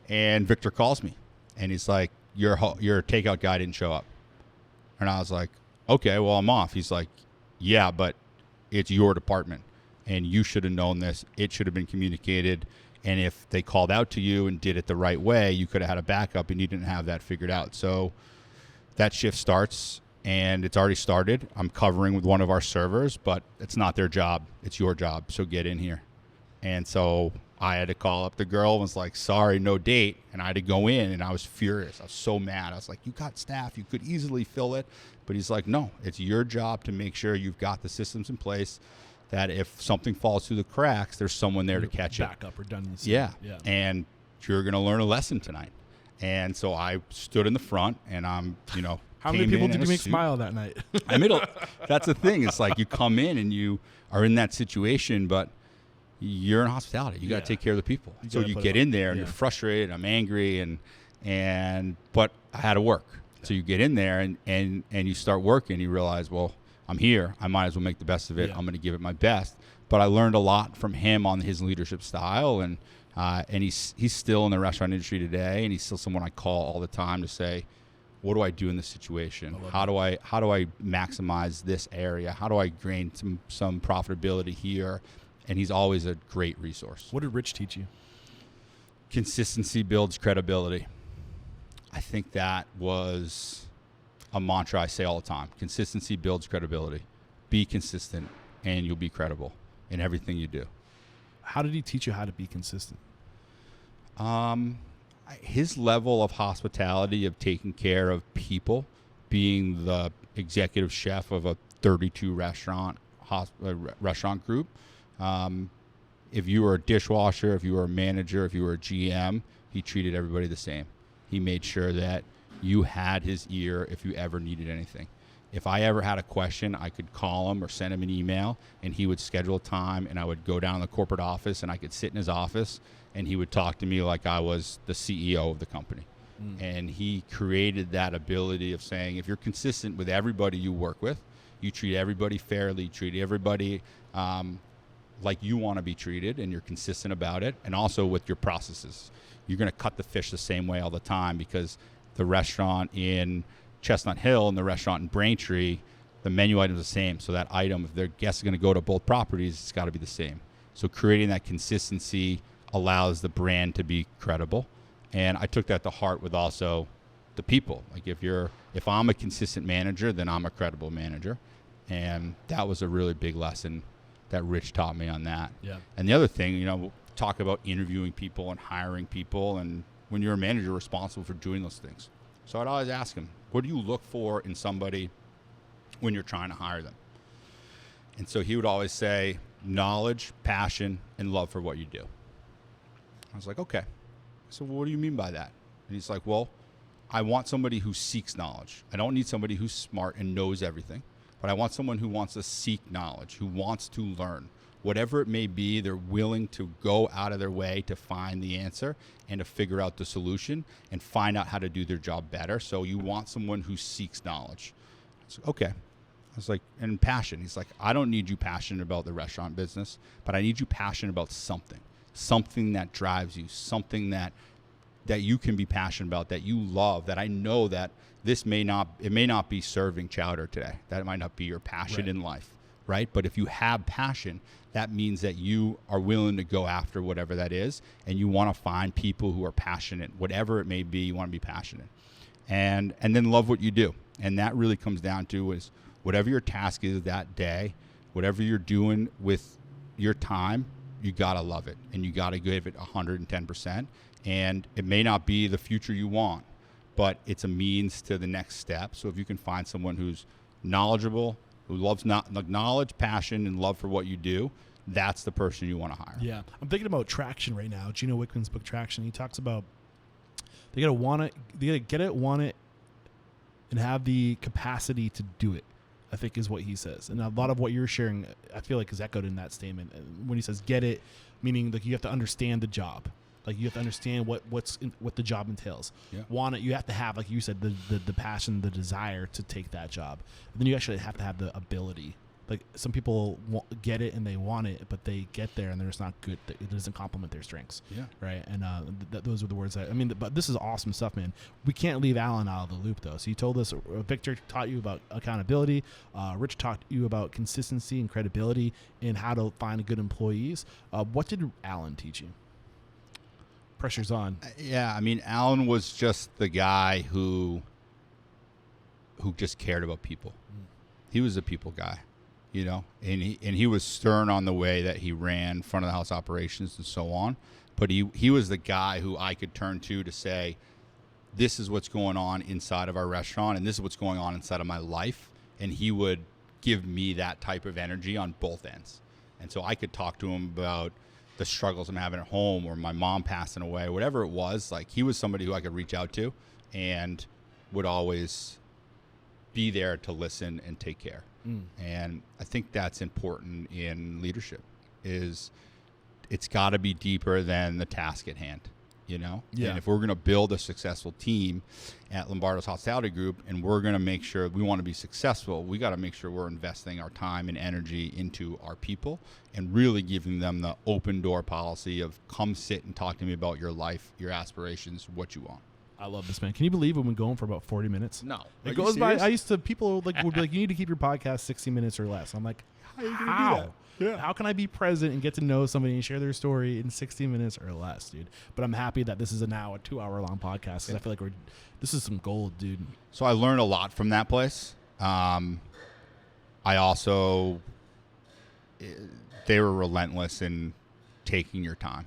And Victor calls me, and he's like, your takeout guy didn't show up. And I was like, okay, well, I'm off. He's like, yeah, but it's your department, and you should have known this. It should have been communicated. And if they called out to you and did it the right way, you could have had a backup, and you didn't have that figured out. So that shift starts, and it's already started. I'm covering with one of our servers, but it's not their job. It's your job, so get in here. And so I had to call up the girl and was like, sorry, no date. And I had to go in, and I was furious. I was so mad. I was like, you got staff. You could easily fill it. But he's like, no, it's your job to make sure you've got the systems in place that if something falls through the cracks, there's someone there to catch it. Backup redundancy. Yeah. And you're going to learn a lesson tonight. And so I stood in the front, and I'm, How many people did you make smile that night? That's the thing. It's like you come in and you are in that situation, but you're in hospitality. You got to take care of the people. So you get in there and you're frustrated. I'm angry, but I had to work. So you get in there and you start working. You realize, well, I'm here. I might as well make the best of it. I'm going to give it my best. But I learned a lot from him on his leadership style, and he's still in the restaurant industry today, and he's still someone I call all the time to say, what do I do in this situation? How do I maximize this area? How do I gain some profitability here? And he's always a great resource. What did Rich teach you? Consistency builds credibility. I think that was a mantra I say all the time. Consistency builds credibility. Be consistent, and you'll be credible in everything you do. How did he teach you how to be consistent? His level of hospitality, of taking care of people, being the executive chef of a 32 restaurant group. If you were a dishwasher, if you were a manager, if you were a GM, he treated everybody the same. He made sure that you had his ear if you ever needed anything. If I ever had a question, I could call him or send him an email, and he would schedule a time, and I would go down to the corporate office, and I could sit in his office, and he would talk to me like I was the CEO of the company. And he created that ability of saying, if you're consistent with everybody you work with, you treat everybody fairly, treat everybody like you want to be treated, and you're consistent about it, and also with your processes. You're going to cut the fish the same way all the time, because the restaurant in Chestnut Hill and the restaurant in Braintree, the menu item is the same. So that item, if their guests are going to go to both properties, it's got to be the same. So creating that consistency allows the brand to be credible. And I took that to heart with also the people. Like if I'm a consistent manager, then I'm a credible manager. And that was a really big lesson that Rich taught me on that. Yeah. And the other thing, we'll talk about interviewing people and hiring people. And when you're a manager, you're responsible for doing those things. So I'd always ask him, what do you look for in somebody when you're trying to hire them? And so he would always say, knowledge, passion, and love for what you do. I was like, okay. So what do you mean by that? And he's like, well, I want somebody who seeks knowledge. I don't need somebody who's smart and knows everything, but I want someone who wants to seek knowledge, who wants to learn. Whatever it may be, they're willing to go out of their way to find the answer and to figure out the solution and find out how to do their job better. So you want someone who seeks knowledge. I was like, okay. I was like, and passion. He's like, I don't need you passionate about the restaurant business, but I need you passionate about something that drives you, something that you can be passionate about, that you love, that I know that it may not be serving chowder today. That might not be your passion in life, right? But if you have passion, that means that you are willing to go after whatever that is, and you want to find people who are passionate, whatever it may be, you want to be passionate. And then love what you do. And that really comes down to is whatever your task is that day, whatever you're doing with your time, you got to love it, and you got to give it 110%. And it may not be the future you want, but it's a means to the next step. So if you can find someone who's knowledgeable, who loves knowledge, passion, and love for what you do, that's the person you want to hire. Yeah. I'm thinking about Traction right now. Gino Wickman's book Traction. He talks about they gotta want it, they gotta get it, want it, and have the capacity to do it, I think is what he says. And a lot of what you're sharing, I feel like, is echoed in that statement. And when he says get it, meaning like you have to understand the job. Like you have to understand what the job entails. Yeah. Want it, you have to have, like you said, the passion, the desire to take that job. And then you actually have to have the ability. Like some people get it and they want it, but they get there and they're just not good. It doesn't complement their strengths. Yeah. Right. And those are the words but this is awesome stuff, man. We can't leave Alan out of the loop though. So you told us, Victor taught you about accountability. Rich taught you about consistency and credibility and how to find good employees. What did Alan teach you? Pressure's on. Yeah, I mean, Alan was just the guy who just cared about people. He was a people guy, you know, and he was stern on the way that he ran front of the house operations and so on. But he was the guy who I could turn to say, this is what's going on inside of our restaurant, and this is what's going on inside of my life. And he would give me that type of energy on both ends. And so I could talk to him about the struggles I'm having at home or my mom passing away, whatever it was. Like, he was somebody who I could reach out to and would always be there to listen and take care. And I think that's important in leadership, is it's got to be deeper than the task at hand, you know? Yeah. And if we're going to build a successful team at Lombardo's Hospitality Group, and we're going to make sure we want to be successful, we got to make sure we're investing our time and energy into our people and really giving them the open door policy of come sit and talk to me about your life, your aspirations, what you want. I love this, man. Can you believe we've been going for about 40 minutes? No. It goes by. People would be like, you need to keep your podcast 60 minutes or less. I'm like, How are you gonna how? do that? Yeah. How can I be present and get to know somebody and share their story in 60 minutes or less, dude? But I'm happy that this is now a 2-hour-long podcast because I feel like this is some gold, dude. So I learned a lot from that place. I also, they were relentless in taking your time.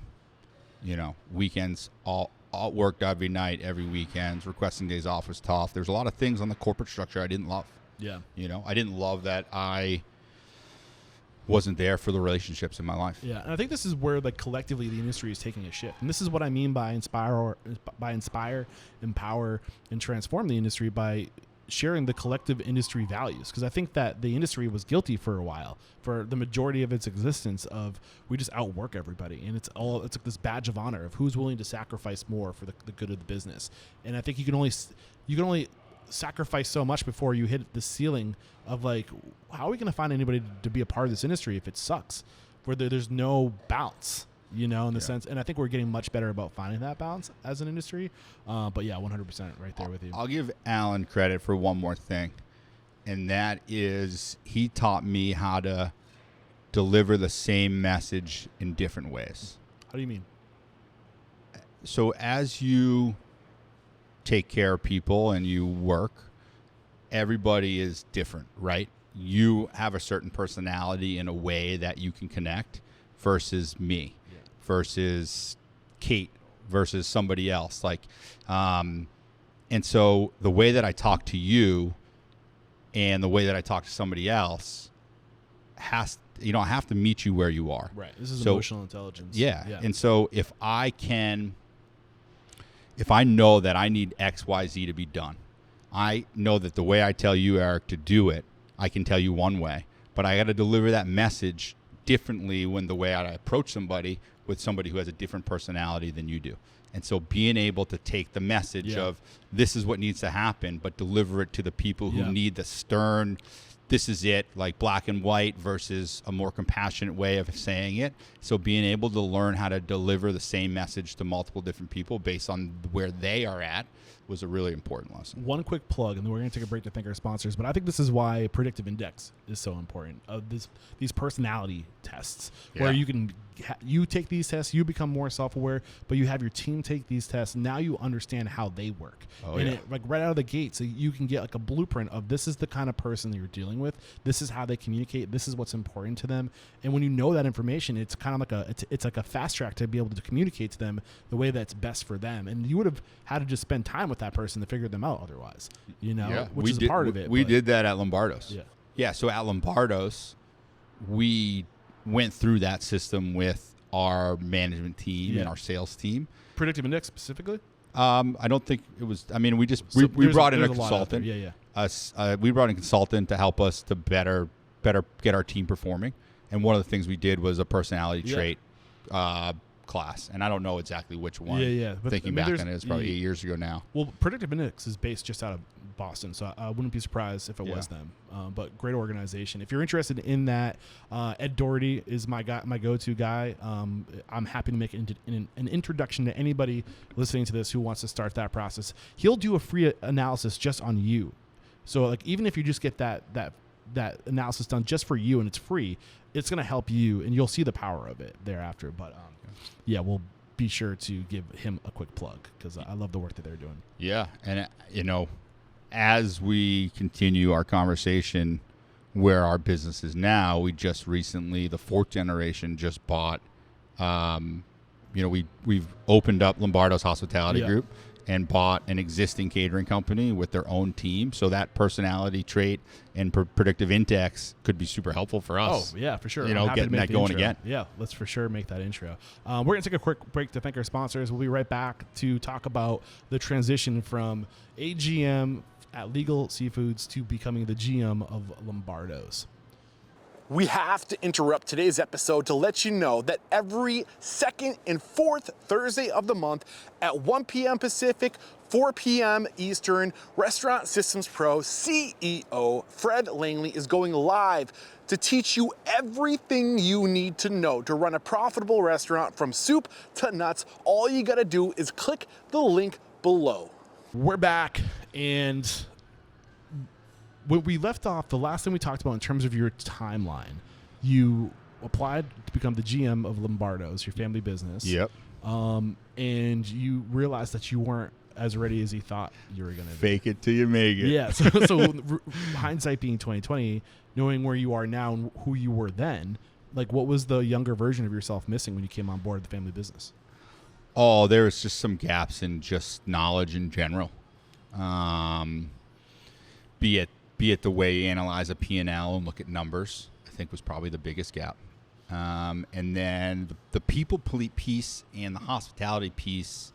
You know, weekends, all worked every night, every weekend. Requesting days off was tough. There's a lot of things on the corporate structure I didn't love. Yeah. You know, I didn't love that I wasn't there for the relationships in my life. Yeah, and I think this is where, like, collectively the industry is taking a shift. And this is what I mean by inspire, empower, and transform the industry by sharing the collective industry values. Because I think that the industry was guilty for a while, for the majority of its existence, of we just outwork everybody. And it's like this badge of honor of who's willing to sacrifice more for the good of the business. And I think you can only sacrifice so much before you hit the ceiling of, like, how are we going to find anybody to be a part of this industry if it sucks, where there's no bounce, you know, in the sense. And I think we're getting much better about finding that balance as an industry. But yeah, 100% right there with you. I'll give Alan credit for one more thing, and that is he taught me how to deliver the same message in different ways. How do you mean? So as you take care of people and you work, everybody is different, right? You have a certain personality in a way that you can connect versus me, versus Kate, versus somebody else. Like, and so the way that I talk to you and the way that I talk to somebody else I have to meet you where you are. Right. This is So, emotional intelligence. Yeah. And so if I know that I need X, Y, Z to be done, I know that the way I tell you, Eric, to do it, I can tell you one way, but I got to deliver that message differently when the way I approach somebody with somebody who has a different personality than you do. And so being able to take the message of this is what needs to happen, but deliver it to the people who need the stern, this is it, like black and white, versus a more compassionate way of saying it. So being able to learn how to deliver the same message to multiple different people based on where they are at was a really important lesson. One quick plug, and then we're going to take a break to thank our sponsors. But I think this is why predictive index is so important. These personality tests, where you can you take these tests, you become more self-aware, but you have your team take these tests. Now you understand how they work, it, like right out of the gate, so you can get like a blueprint of this is the kind of person that you're dealing with. This is how they communicate. This is what's important to them. And when you know that information, it's kind of like it's like a fast track to be able to communicate to them the way that's best for them. And you would have had to just spend time with that person to figure them out otherwise, which is part of it. We did that at Lombardo's. Yeah. So at Lombardo's, we went through that system with our management team and our sales team. Predictive index specifically? I don't think it was. I mean, we brought in a consultant. We brought in a consultant to help us to better get our team performing. And one of the things we did was a personality trait class, and I don't know exactly which one. But thinking back on it, it's probably 8 years ago now. Well, predictive index is based just out of Boston, so I wouldn't be surprised if it was them. But great organization. If you're interested in that, Ed Doherty is my go-to guy. I'm happy to make an introduction to anybody listening to this who wants to start that process. He'll do a free analysis just on you. So like even if you just get that analysis done just for you and it's free, it's going to help you and you'll see the power of it thereafter. But we'll be sure to give him a quick plug because I love the work that they're doing. Yeah, and as we continue our conversation where our business is now, we just recently, the fourth generation just bought, we've opened up Lombardo's Hospitality Group and bought an existing catering company with their own team. So that personality trait and predictive index could be super helpful for us. Oh, yeah, for sure. Getting that going again. Yeah, let's for sure make that intro. We're going to take a quick break to thank our sponsors. We'll be right back to talk about the transition from AGM at Legal Seafoods to becoming the GM of Lombardo's. We have to interrupt today's episode to let you know that every second and fourth Thursday of the month at 1 p.m. Pacific, 4 p.m. Eastern, Restaurant Systems Pro CEO Fred Langley is going live to teach you everything you need to know to run a profitable restaurant from soup to nuts. All you got to do is click the link below. We're back, and when we left off, the last thing we talked about in terms of your timeline, you applied to become the GM of Lombardo's, your family business. Yep. And you realized that you weren't as ready as you thought you were going to be. Fake it till you make it. Yeah. So hindsight being 2020, knowing where you are now and who you were then, like what was the younger version of yourself missing when you came on board the family business? Oh, there was just some gaps in just knowledge in general. Be it the way you analyze a P&L and look at numbers, I think was probably the biggest gap. And then the people piece and the hospitality piece,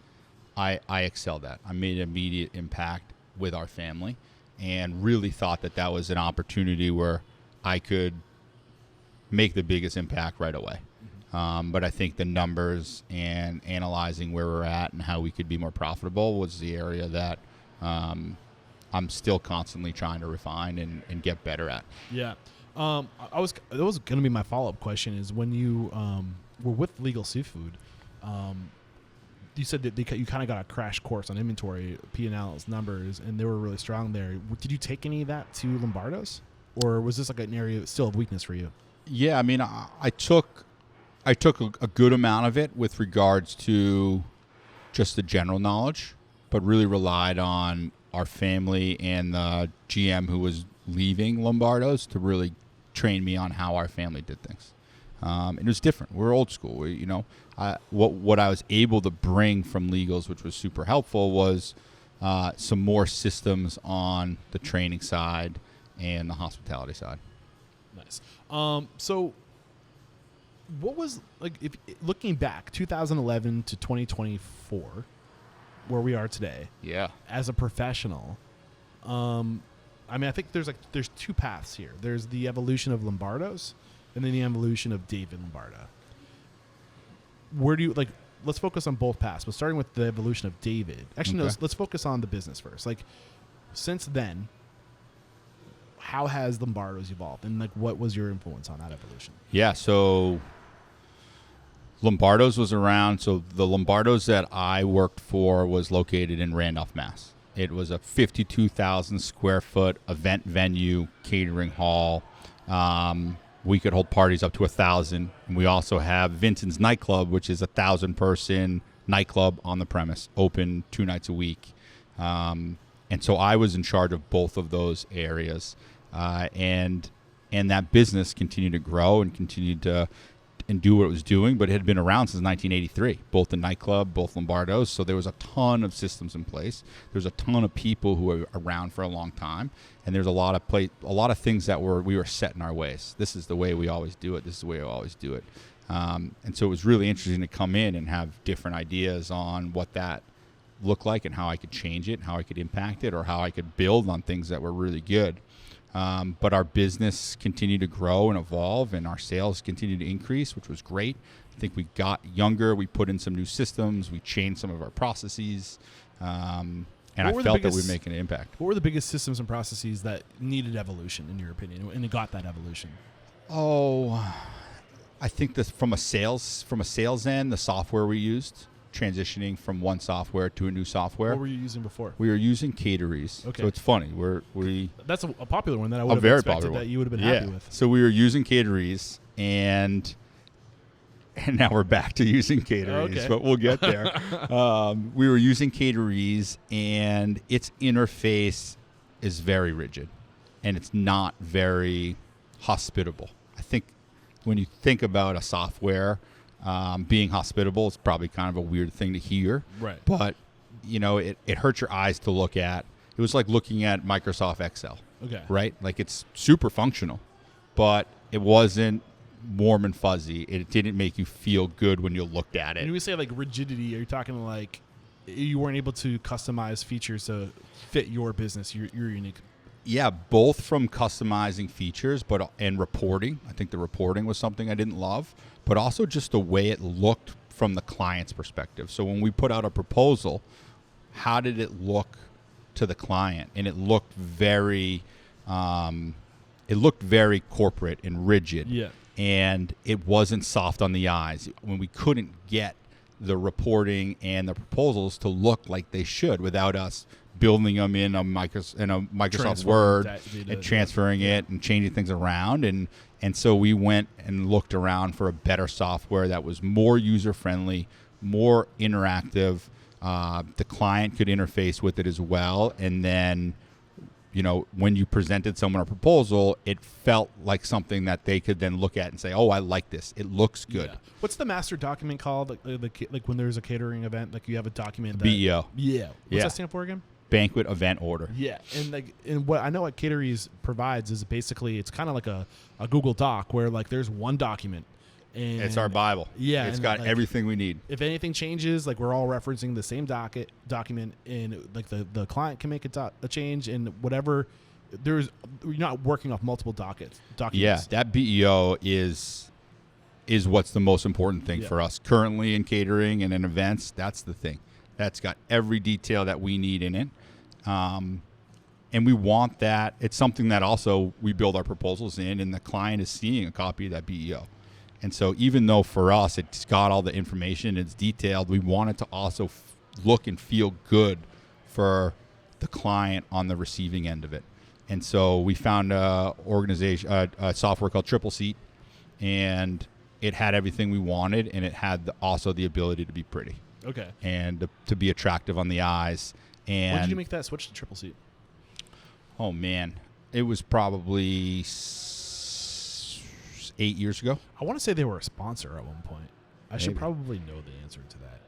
I excelled at. I made an immediate impact with our family and really thought that was an opportunity where I could make the biggest impact right away. But I think the numbers and analyzing where we're at and how we could be more profitable was the area that I'm still constantly trying to refine and get better at. Yeah. That was going to be my follow-up question is when you were with Legal Seafood, you said that you kind of got a crash course on inventory, P&Ls, numbers, and they were really strong there. Did you take any of that to Lombardo's? Or was this like an area still of weakness for you? Yeah, I mean, I took a good amount of it with regards to just the general knowledge, but really relied on our family and the GM who was leaving Lombardo's to really train me on how our family did things. And it was different. We're old school. What I was able to bring from Legals, which was super helpful, was some more systems on the training side and the hospitality side. Nice. So what was like if looking back 2011 to 2024, where we are today? Yeah. As a professional, I mean, I think there's two paths here. There's the evolution of Lombardo's, and then the evolution of David Lombardo. Where do you like? Let's focus on both paths. But starting with the evolution of David. Actually, no. Let's focus on the business first. Like, since then, how has Lombardo's evolved, and like, what was your influence on that evolution? Yeah. So Lombardo's was around. So the Lombardo's that I worked for was located in Randolph, Mass. It was a 52,000 square foot event venue, catering hall. We could hold parties up to 1,000. And we also have Vinton's nightclub, which is 1,000-person nightclub on the premise, open 2 nights a week. And so I was in charge of both of those areas. And that business continued to grow and continued to and do what it was doing, but it had been around since 1983, both the nightclub, both Lombardo's. So there was a ton of systems in place. There's a ton of people who were around for a long time, and there's a lot of things that we were set in our ways. This is the way we always do it. This is the way we always do it. And so it was really interesting to come in and have different ideas on what that looked like and how I could change it, and how I could impact it, or how I could build on things that were really good. But our business continued to grow and evolve, and our sales continued to increase, which was great. I think we got younger. We put in some new systems. We changed some of our processes. And I felt that we were making an impact. What were the biggest systems and processes that needed evolution, in your opinion, and it got that evolution? Oh, I think that from a sales end, the software we used, transitioning from one software to a new software. What were you using before? We were using Cateries. Okay. So it's funny. That's a popular one that I would have expected that you would have been happy with. So we were using Cateries, and now we're back to using Cateries, but we'll get there. We were using Cateries, and its interface is very rigid, and it's not very hospitable. I think when you think about a software being hospitable, it's probably kind of a weird thing to hear. Right. But, it hurts your eyes to look at. It was like looking at Microsoft Excel. Okay. Right? Like, it's super functional, but it wasn't warm and fuzzy. It didn't make you feel good when you looked at it. When we say, like, rigidity, are you talking like you weren't able to customize features to fit your business, your unique? Yeah, both from customizing features and reporting. I think the reporting was something I didn't love, but also just the way it looked from the client's perspective. So when we put out a proposal, how did it look to the client? And it looked very corporate and rigid. Yeah. And it wasn't soft on the eyes. When we couldn't get the reporting and the proposals to look like they should without us building them in a Microsoft Word and transferring it and changing things around. And so we went and looked around for a better software that was more user-friendly, more interactive. The client could interface with it as well. And then, when you presented someone a proposal, it felt like something that they could then look at and say, oh, I like this. It looks good. Yeah. What's the master document called? Like when there's a catering event, like you have a document. BEO. Yeah. What's that stand for again? Banquet Event Order. Yeah, and what I know what Cateries provides is basically it's kind of like a Google Doc where like there's one document. And it's our Bible. Yeah, it's got everything we need. If anything changes, like we're all referencing the same document, and like the client can make a change, and whatever. You're not working off multiple documents. Yeah, that BEO is what's the most important thing for us currently in catering and in events. That's the thing. That's got every detail that we need in it. And we want that. It's something that also we build our proposals in, and the client is seeing a copy of that BEO. And so even though for us it's got all the information, it's detailed, we want it to also look and feel good for the client on the receiving end of it. And so we found a software called Triple Seat, and it had everything we wanted, and it had also the ability to be pretty. Okay. And to be attractive on the eyes. And when did you make that switch to Triple Seat? Oh, man. It was probably 8 years ago. I want to say they were a sponsor at one point. I should probably know the answer to that.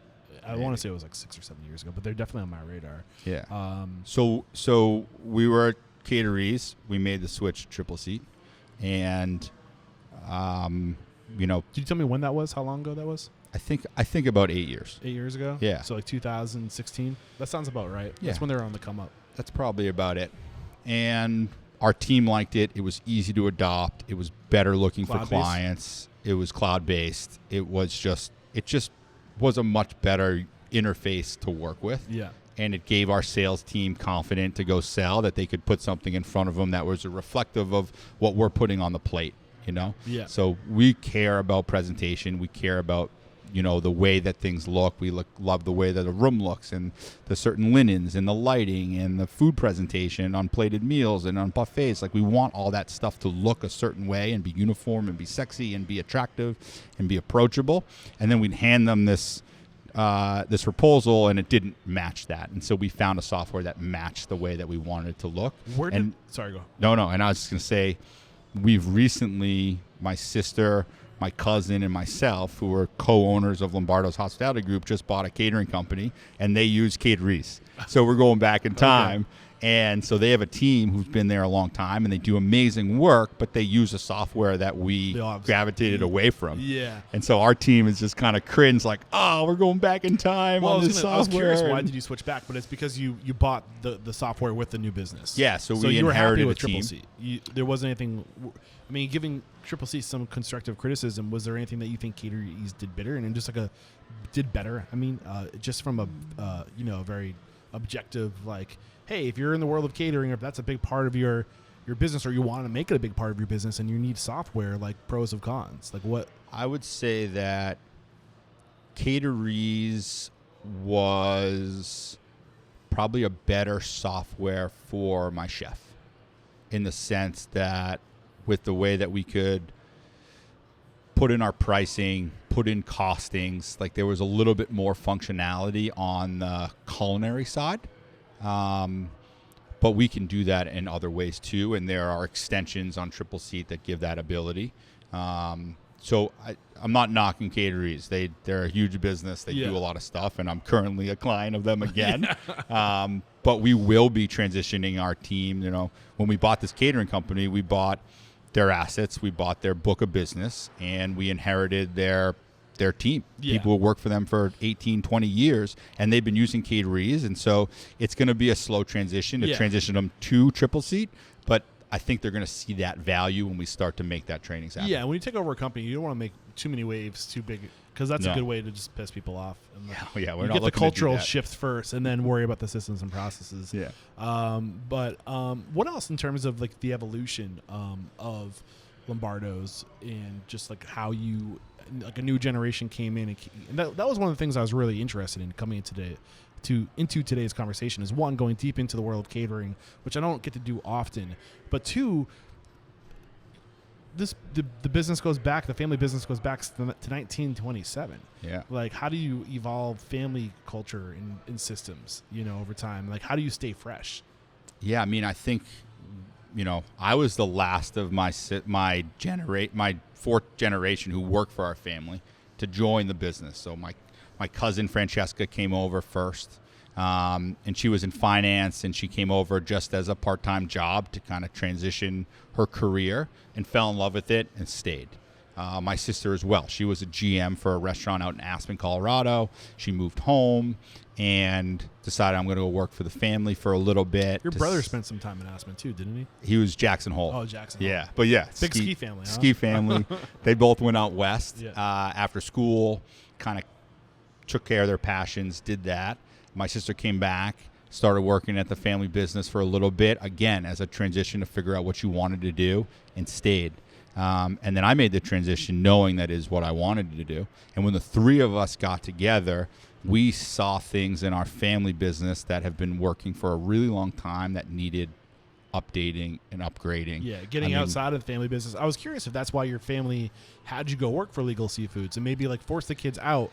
I want to say it was like 6 or 7 years ago, but they're definitely on my radar. Yeah. So we were at Cateries. We made the switch to Triple Seat. And, you know, Did you tell me when that was? How long ago that was? I think about 8 years. 8 years ago? Yeah. So like 2016? That sounds about right. Yeah. That's when they were on the come up. That's probably about it. And our team liked it. It was easy to adopt. It was better looking for Cloud-based? clients. It was cloud-based. It just was a much better interface to work with. Yeah. And it gave our sales team confidence to go sell, that they could put something in front of them that was reflective of what we're putting on the plate, you know? Yeah. So we care about presentation. We care about, you know, the way that things look. We love the way that the room looks, and the certain linens and the lighting and the food presentation on plated meals and on buffets. Like, we want all that stuff to look a certain way and be uniform and be sexy and be attractive and be approachable. And then we'd hand them this proposal, and it didn't match that. And so we found a software that matched the way that we wanted it to look. Sorry, go. No. And I was just going to say, we've recently, my sister, my cousin, and myself, who are co-owners of Lombardo's Hospitality Group, just bought a catering company, and they use Caterese. So we're going back in time. Okay. And so they have a team who's been there a long time, and they do amazing work, but they use a software that we gravitated away from. Yeah. And so our team is just kind of cringe, like, oh, we're going back in time on this software. I was curious, why did you switch back? But it's because you bought the software with the new business. Yeah, so we you were happy inherited with a team. Triple C. There wasn't anything. I mean, giving Triple C some constructive criticism, was there anything that you think Caterese did better, and just did better? I mean, just from a very objective, like, hey, if you're in the world of catering, or if that's a big part of your business, or you want to make it a big part of your business, and you need software, like, pros and cons, like what? I would say that Caterese was probably a better software for my chef, in the sense that with the way that we could put in our pricing, put in costings, like, there was a little bit more functionality on the culinary side. But we can do that in other ways too, and there are extensions on Triple Seat that give that ability. So I'm not knocking Caterese. They're a huge business. They do a lot of stuff, and I'm currently a client of them again. But we will be transitioning our team. You know, when we bought this catering company, we bought their assets, we bought their book of business, and we inherited their team. Yeah. People who work for them for 18, 20 years, and they've been using Caterese, and so it's going to be a slow transition to transition them to Triple Seat, but I think they're going to see that value when we start to make that training happen. Yeah, when you take over a company, you don't want to make too many waves too big, because that's a good way to just piss people off. And we're not get the cultural to do that. shift first, and then worry about the systems and processes. Yeah. But what else in terms of, like, the evolution of Lombardo's, and just like how you, like, a new generation came in, and that was one of the things I was really interested in coming into today's conversation, is one, going deep into the world of catering, which I don't get to do often, but two, the business goes back, the family business goes back to 1927. Yeah. Like, how do you evolve family culture in systems, over time? Like, how do you stay fresh? Yeah, I mean, I think, I was the last of my fourth generation who worked for our family to join the business. So my cousin Francesca came over first, and she was in finance, and she came over just as a part-time job to kind of transition her career, and fell in love with it and stayed. My sister as well. She was a GM for a restaurant out in Aspen, Colorado. She moved home and decided, I'm going to go work for the family for a little bit. Your brother spent some time in Aspen too, didn't he? He was Jackson Hole. Oh, Jackson Hole. Yeah, but yeah. Big ski family, huh? Ski family. They both went out west after school, kind of took care of their passions, did that. My sister came back, started working at the family business for a little bit, again, as a transition to figure out what you wanted to do, and stayed. And then I made the transition knowing that is what I wanted to do. And when the three of us got together, we saw things in our family business that have been working for a really long time that needed updating and upgrading. Yeah, getting outside of the family business. I was curious if that's why your family had you go work for Legal Seafoods, and maybe, like, force the kids out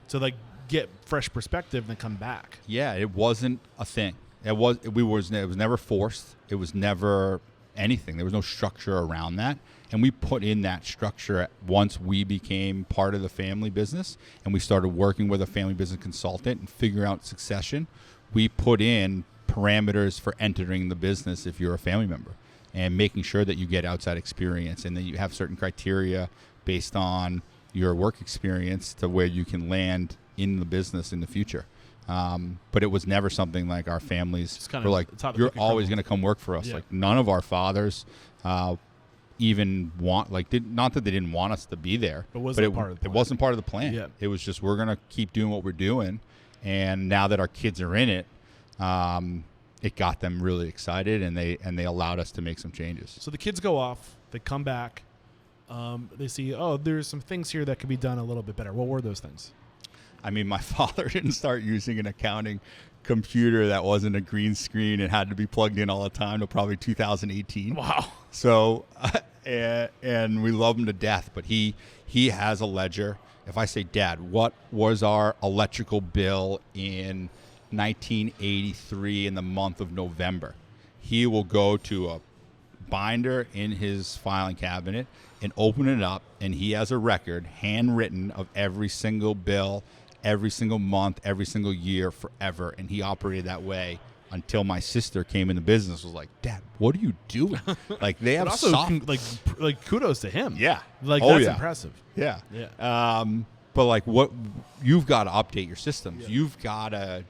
to, like, get fresh perspective and then come back. Yeah, it wasn't a thing. It was never forced. It was never anything. There was no structure around that. And we put in that structure once we became part of the family business, and we started working with a family business consultant and figure out succession. We put in parameters for entering the business if you're a family member. and making sure that you get outside experience and that you have certain criteria based on your work experience to where you can land in the business in the future. But it was never something like our families were like, you're always going to come work for us. Yeah. Like none of our fathers even want, like, not that they didn't want us to be there, but wasn't part of the plan. It wasn't part of the plan. Yeah. It was just, we're going to keep doing what we're doing. And now that our kids are in it, it got them really excited, and they allowed us to make some changes. So the kids go off, they come back, they see, oh, there's some things here that could be done a little bit better. What were those things? I mean, my father didn't start using an accounting computer that wasn't a green screen and had to be plugged in all the time until probably 2018. Wow. So, and we love him to death, but he has a ledger. If I say, Dad, what was our electrical bill in 1983 in the month of November? He will go to a binder in his filing cabinet and open it up, and he has a record handwritten of every single bill, every single month, every single year, forever. And he operated that way until my sister came in the business. Was like, Dad, what are you doing? Like, they have But also, soft, like kudos to him. yeah, Like, oh, that's yeah. impressive. Yeah. Yeah. But like, what you've got to update your systems. Yeah. You've got to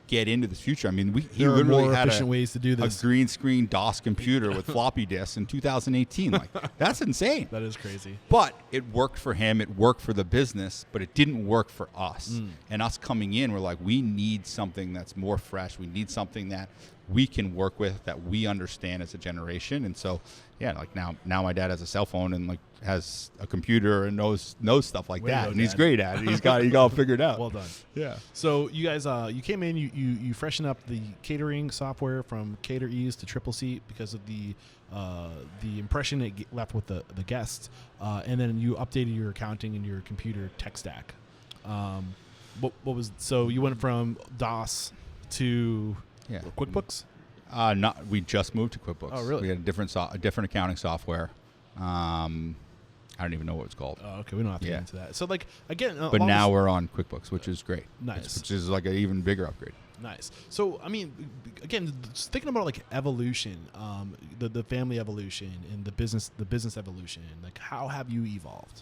get into this future. I mean, he There are literally more had efficient ways to do a this. green screen DOS computer with floppy disks in 2018. Like, that's insane. That is crazy. But it worked for him. It worked for the business, but it didn't work for us. And us coming in, we're like, we need something that's more fresh. We need something that we can work with, that we understand as a generation. And so, yeah, like now my dad has a cell phone and like has a computer and knows stuff like Way to that. go, And he's Dad. great at it. He got it figured out. Well done. Yeah. So you guys, you came in, you freshened up the catering software from Cater Ease to Triple Seat because of the impression it left with the guests, and then you updated your accounting and your computer tech stack. What was, so you went from DOS to QuickBooks? We just moved to QuickBooks. Oh, really? We had a different accounting software. I don't even know what it's called. Oh, okay, we don't have to get into that. So, like, again, But now we're on QuickBooks, which is great. Nice. Which is like an even bigger upgrade. Nice. So, I mean, again, just thinking about like evolution, the family evolution and the business evolution. Like, how have you evolved?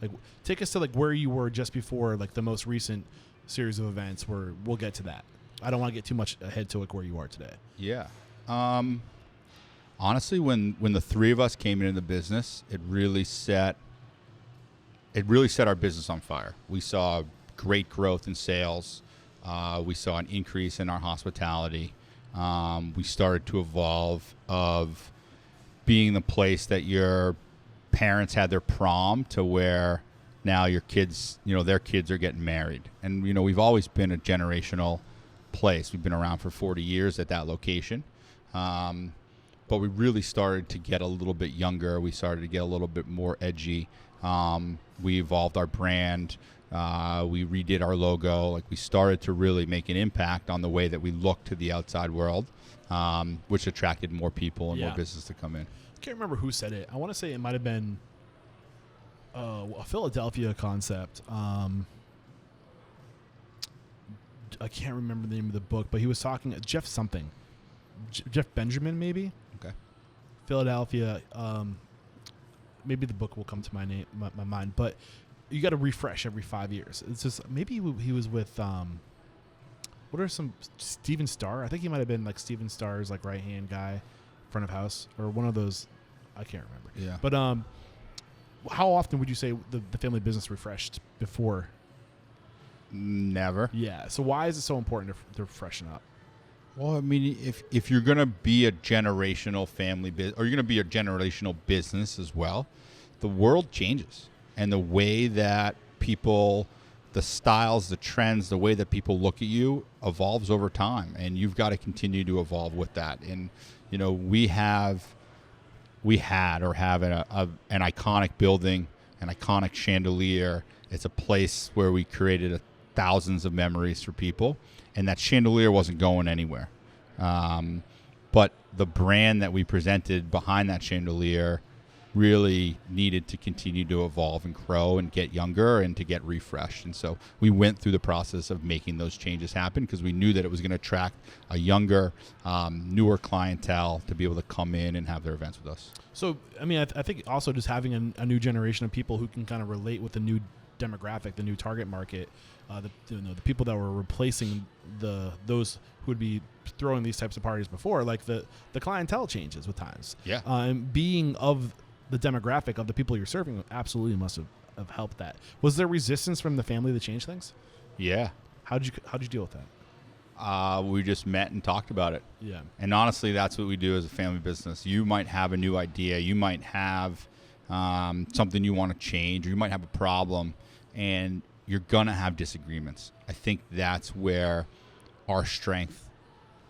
Like, take us to like where you were just before like the most recent series of events. Where we'll get to that. I don't want to get too much ahead to like where you are today. Yeah. Honestly, when the three of us came into the business, it really set our business on fire. We saw great growth in sales. We saw an increase in our hospitality. We started to evolve of being the place that your parents had their prom to where now your kids, their kids are getting married. And, we've always been a generational place. We've been around for 40 years at that location. But we really started to get a little bit younger. We started to get a little bit more edgy. We evolved our brand. We redid our logo. Like, we started to really make an impact on the way that we look to the outside world, which attracted more people and more business to come in. I can't remember who said it. I want to say it might have been a Philadelphia concept. I can't remember the name of the book, but he was talking Jeff something. Jeff Benjamin, maybe. Okay. Philadelphia. Maybe the book will come to my mind, but you got to refresh every 5 years. It's just maybe he was with what are some Steven Starr? I think he might have been like Steven Starr's like right hand guy, front of house, or one of those. I can't remember. Yeah. But how often would you say the family business refreshed before? Never. Yeah. So why is it so important to freshen up? Well, I mean, if you're going to be a generational family business, or you're going to be a generational business as well, the world changes. And the way that people, the styles, the trends, the way that people look at you evolves over time. And you've got to continue to evolve with that. And, we had an iconic building, an iconic chandelier. It's a place where we created thousands of memories for people. And that chandelier wasn't going anywhere. But the brand that we presented behind that chandelier really needed to continue to evolve and grow and get younger and to get refreshed. And so we went through the process of making those changes happen because we knew that it was going to attract a younger, newer clientele to be able to come in and have their events with us. So, I mean, I think also just having a new generation of people who can kind of relate with the new demographic, the new target market, the people that were replacing those who would be throwing these types of parties before, like the clientele changes with times. Yeah. And being of the demographic of the people you're serving absolutely must have helped that. Was there resistance from the family to change things? Yeah. How'd you deal with that? We just met and talked about it. Yeah. And honestly, that's what we do as a family business. You might have a new idea. You might have something you want to change, or you might have a problem, and you're going to have disagreements. I think that's where our strength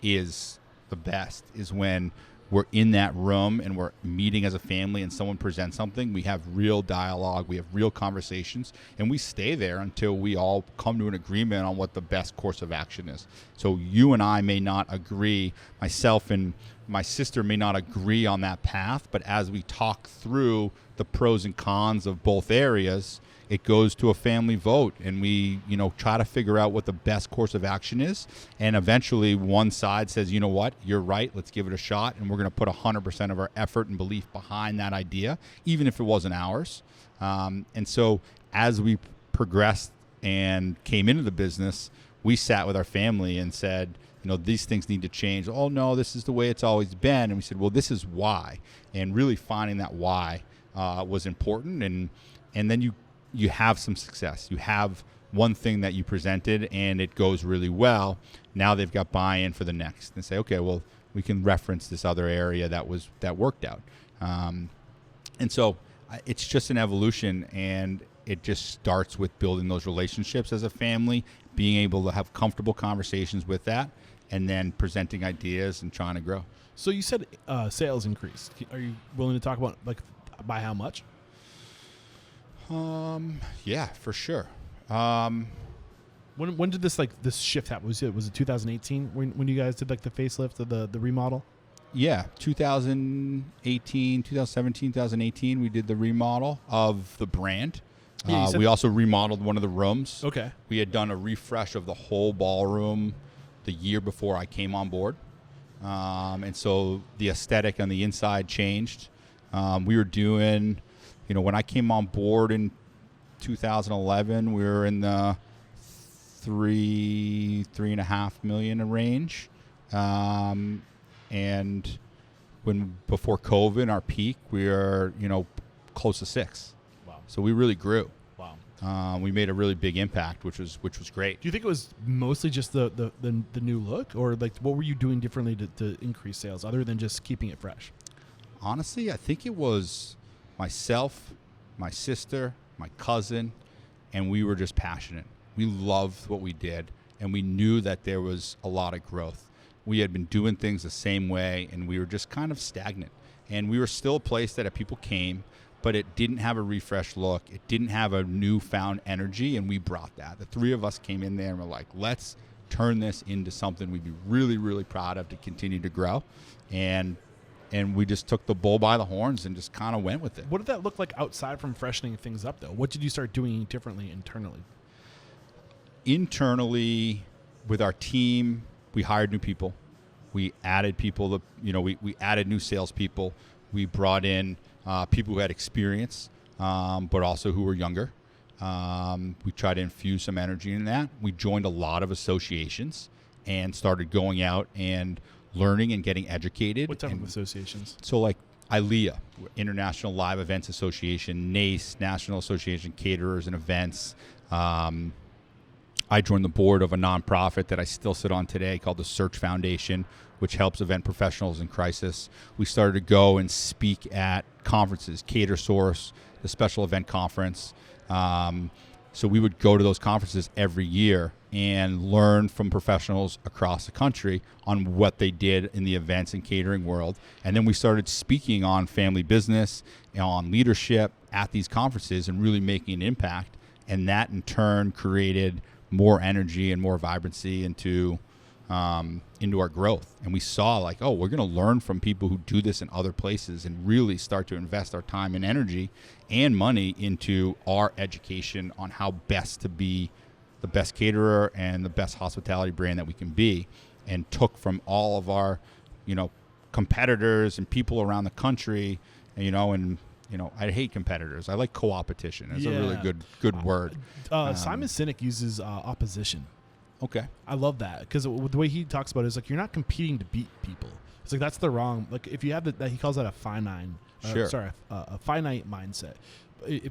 is the best, is when we're in that room and we're meeting as a family and someone presents something. We have real dialogue, we have real conversations, and we stay there until we all come to an agreement on what the best course of action is. So you and I may not agree, myself and my sister may not agree on that path, but as we talk through the pros and cons of both areas, it goes to a family vote, and we, try to figure out what the best course of action is. And eventually one side says, you know what, you're right, let's give it a shot. And we're going to put 100% of our effort and belief behind that idea, even if it wasn't ours. And so as we progressed and came into the business, we sat with our family and said, these things need to change. Oh, no, this is the way it's always been. And we said, well, this is why. And really finding that why was important. And then you have some success. You have one thing that you presented and it goes really well. Now they've got buy-in for the next and say, okay, well, we can reference this other area that worked out. And so it's just an evolution, and it just starts with building those relationships as a family, being able to have comfortable conversations with that, and then presenting ideas and trying to grow. So you said sales increased. Are you willing to talk about by how much? Yeah, for sure. When did this shift happen? Was it 2018 when you guys did the facelift of the remodel? Yeah, 2017, 2018, we did the remodel of the brand. Yeah, we also remodeled one of the rooms. Okay. We had done a refresh of the whole ballroom the year before I came on board. And so the aesthetic on the inside changed. We were doing, when I came on board in 2011, we were in the $3.5 million range. And before COVID, our peak, we were, close to 6. Wow. So we really grew. Wow. We made a really big impact, which was great. Do you think it was mostly just the new look, or what were you doing differently to increase sales other than just keeping it fresh? Honestly, I think it was myself, my sister, my cousin, and we were just passionate. We loved what we did, and we knew that there was a lot of growth. We had been doing things the same way, and we were just kind of stagnant. And we were still a place that people came, but it didn't have a refreshed look. It didn't have a newfound energy, and we brought that. The three of us came in there and were like, let's turn this into something we'd be really, really proud of to continue to grow. And we just took the bull by the horns and just kind of went with it. What did that look like outside from freshening things up, though? What did you start doing differently internally? Internally, with our team, we hired new people. We added people. We added new salespeople. We brought in people who had experience, but also who were younger. We tried to infuse some energy in that. We joined a lot of associations and started going out and learning and getting educated. What type of associations? So like ILEA, International Live Events Association, NACE, National Association Caterers and Events. I joined the board of a nonprofit that I still sit on today called the Search Foundation, which helps event professionals in crisis. We started to go and speak at conferences, Cater Source, the special event conference. So we would go to those conferences every year and learn from professionals across the country on what they did in the events and catering world. And then we started speaking on family business, on leadership at these conferences and really making an impact. And that in turn created more energy and more vibrancy into into our growth. And we saw like, oh, we're going to learn from people who do this in other places and really start to invest our time and energy and money into our education on how best to be the best caterer and the best hospitality brand that we can be, and took from all of our, competitors and people around the country, and I hate competitors. I like co-opetition. It's a really good word. Simon Sinek uses opposition. Okay. I love that because the way he talks about it is like you're not competing to beat people. It's like that's the wrong, like if you have that he calls that a finite, a finite mindset.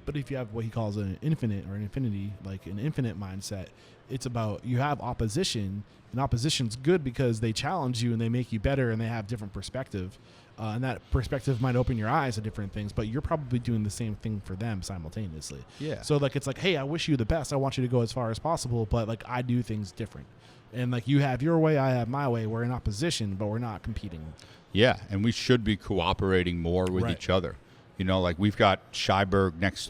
But if you have what he calls an infinite or an infinity, like an infinite mindset, it's about you have opposition, and opposition's good because they challenge you and they make you better and they have different perspective. And that perspective might open your eyes to different things, but you're probably doing the same thing for them simultaneously. Yeah. So like it's like, hey, I wish you the best. I want you to go as far as possible, but like I do things different. And like you have your way, I have my way. We're in opposition, but we're not competing. Yeah, and we should be cooperating more with each other. Like we've got Shyberg next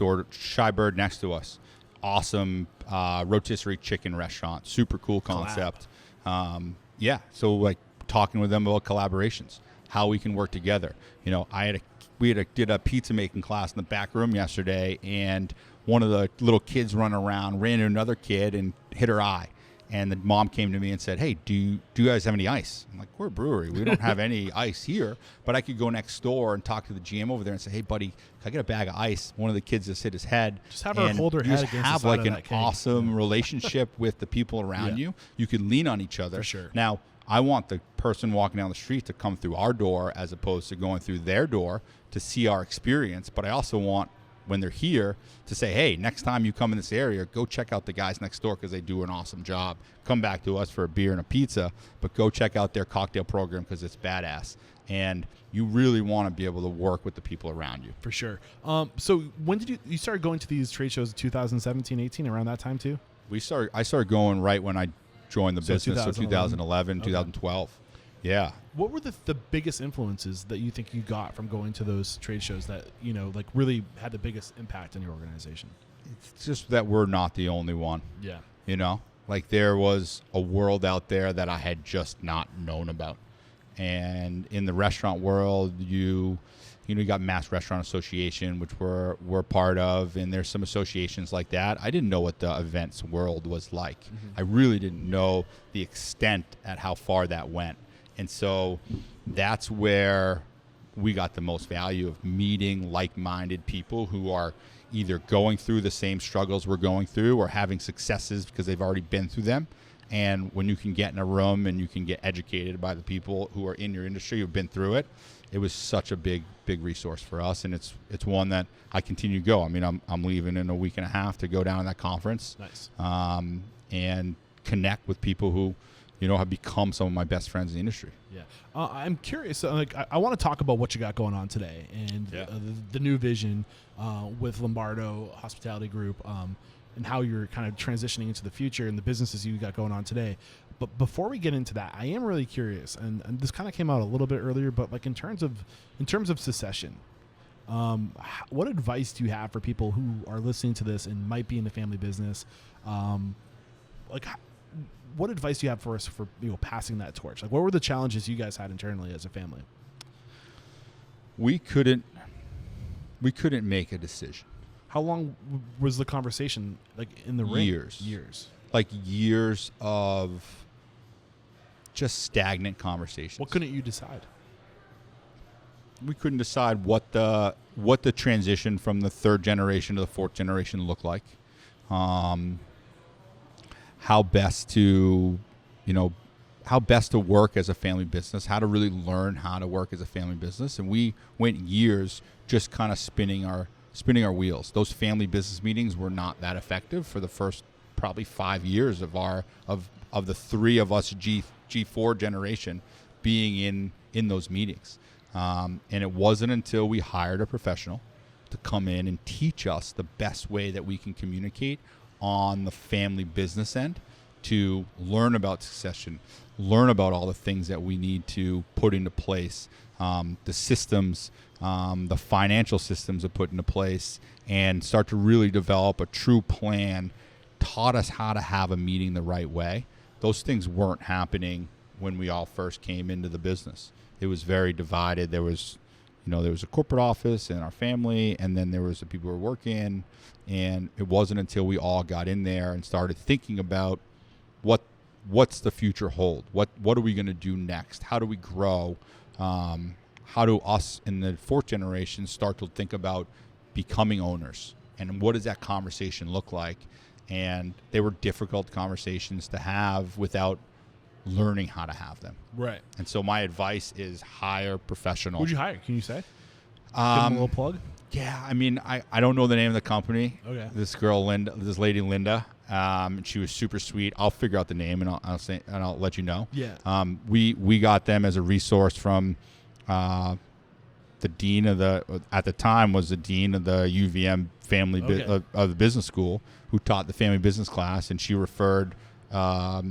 to us. Awesome rotisserie chicken restaurant. Super cool concept. So like talking with them about collaborations, how we can work together. We did a pizza making class in the back room yesterday, and one of the little kids running around ran into another kid and hit her eye. And the mom came to me and said, hey, do you guys have any ice? I'm like, we're a brewery. We don't have any ice here. But I could go next door and talk to the GM over there and say, hey, buddy, can I get a bag of ice? One of the kids just hit his head. Just have her hold her head against the side have like of an that cake. awesome relationship with the people around you. You could lean on each other. For sure. Now, I want the person walking down the street to come through our door as opposed to going through their door to see our experience. But I also want, when they're here, to say, hey, next time you come in this area, go check out the guys next door because they do an awesome job. Come back to us for a beer and a pizza, but go check out their cocktail program because it's badass. And you really want to be able to work with the people around you. For sure. So when did you started going to these trade shows in 2017, 18, around that time too? I started going right when I joined the business, so 2011, Okay. 2012. Yeah. What were the biggest influences that you think you got from going to those trade shows that, like really had the biggest impact on your organization? It's just that we're not the only one. Yeah. Like there was a world out there that I had just not known about. And in the restaurant world, you got Mass Restaurant Association, which we're part of, and there's some associations like that. I didn't know what the events world was like. Mm-hmm. I really didn't know the extent at how far that went. And so that's where we got the most value of meeting like-minded people who are either going through the same struggles we're going through or having successes because they've already been through them. And when you can get in a room and you can get educated by the people who are in your industry who've been through it, it was such a big resource for us. And it's one that I continue to go. I mean, I'm leaving in a week and a half to go down to that conference. Nice. And connect with people who, have become some of my best friends in the industry. Yeah. I'm curious. I want to talk about what you got going on today and the new vision with Lombardo Hospitality Group and how you're kind of transitioning into the future and the businesses you got going on today. But before we get into that, I am really curious, and this kind of came out a little bit earlier, but like in terms of succession, what advice do you have for people who are listening to this and might be in the family business? What advice do you have for us for passing that torch? Like, what were the challenges you guys had internally as a family? We couldn't make a decision. How long was the conversation like in the ring? Years. Like years of just stagnant conversations. What couldn't you decide? We couldn't decide what the transition from the third generation to the fourth generation looked like. How best to work as a family business, how to really learn how to work as a family business. And we went years just kind of spinning our wheels. Those family business meetings were not that effective for the first probably 5 years of the three of us G4 generation being in those meetings. And it wasn't until we hired a professional to come in and teach us the best way that we can communicate on the family business end to learn about succession, learn about all the things that we need to put into place, the systems, the financial systems to put into place, and start to really develop a true plan, taught us how to have a meeting the right way. Those things weren't happening when we all first came into the business. It was very divided. There was a corporate office and our family, and then there was the people who were working. And it wasn't until we all got in there and started thinking about what's the future hold? What are we going to do next? How do we grow? How do us in the fourth generation start to think about becoming owners? And what does that conversation look like? And they were difficult conversations to have without learning how to have them. Right. And so my advice is hire professional. Who'd you hire? Can you say? Give them a little plug. Yeah, I mean, I don't know the name of the company. Okay. This lady Linda, she was super sweet. I'll figure out the name and I'll let you know. Yeah. We got them as a resource from the dean of at the time was the dean of the UVM family of the business school, who taught the family business class, and she referred a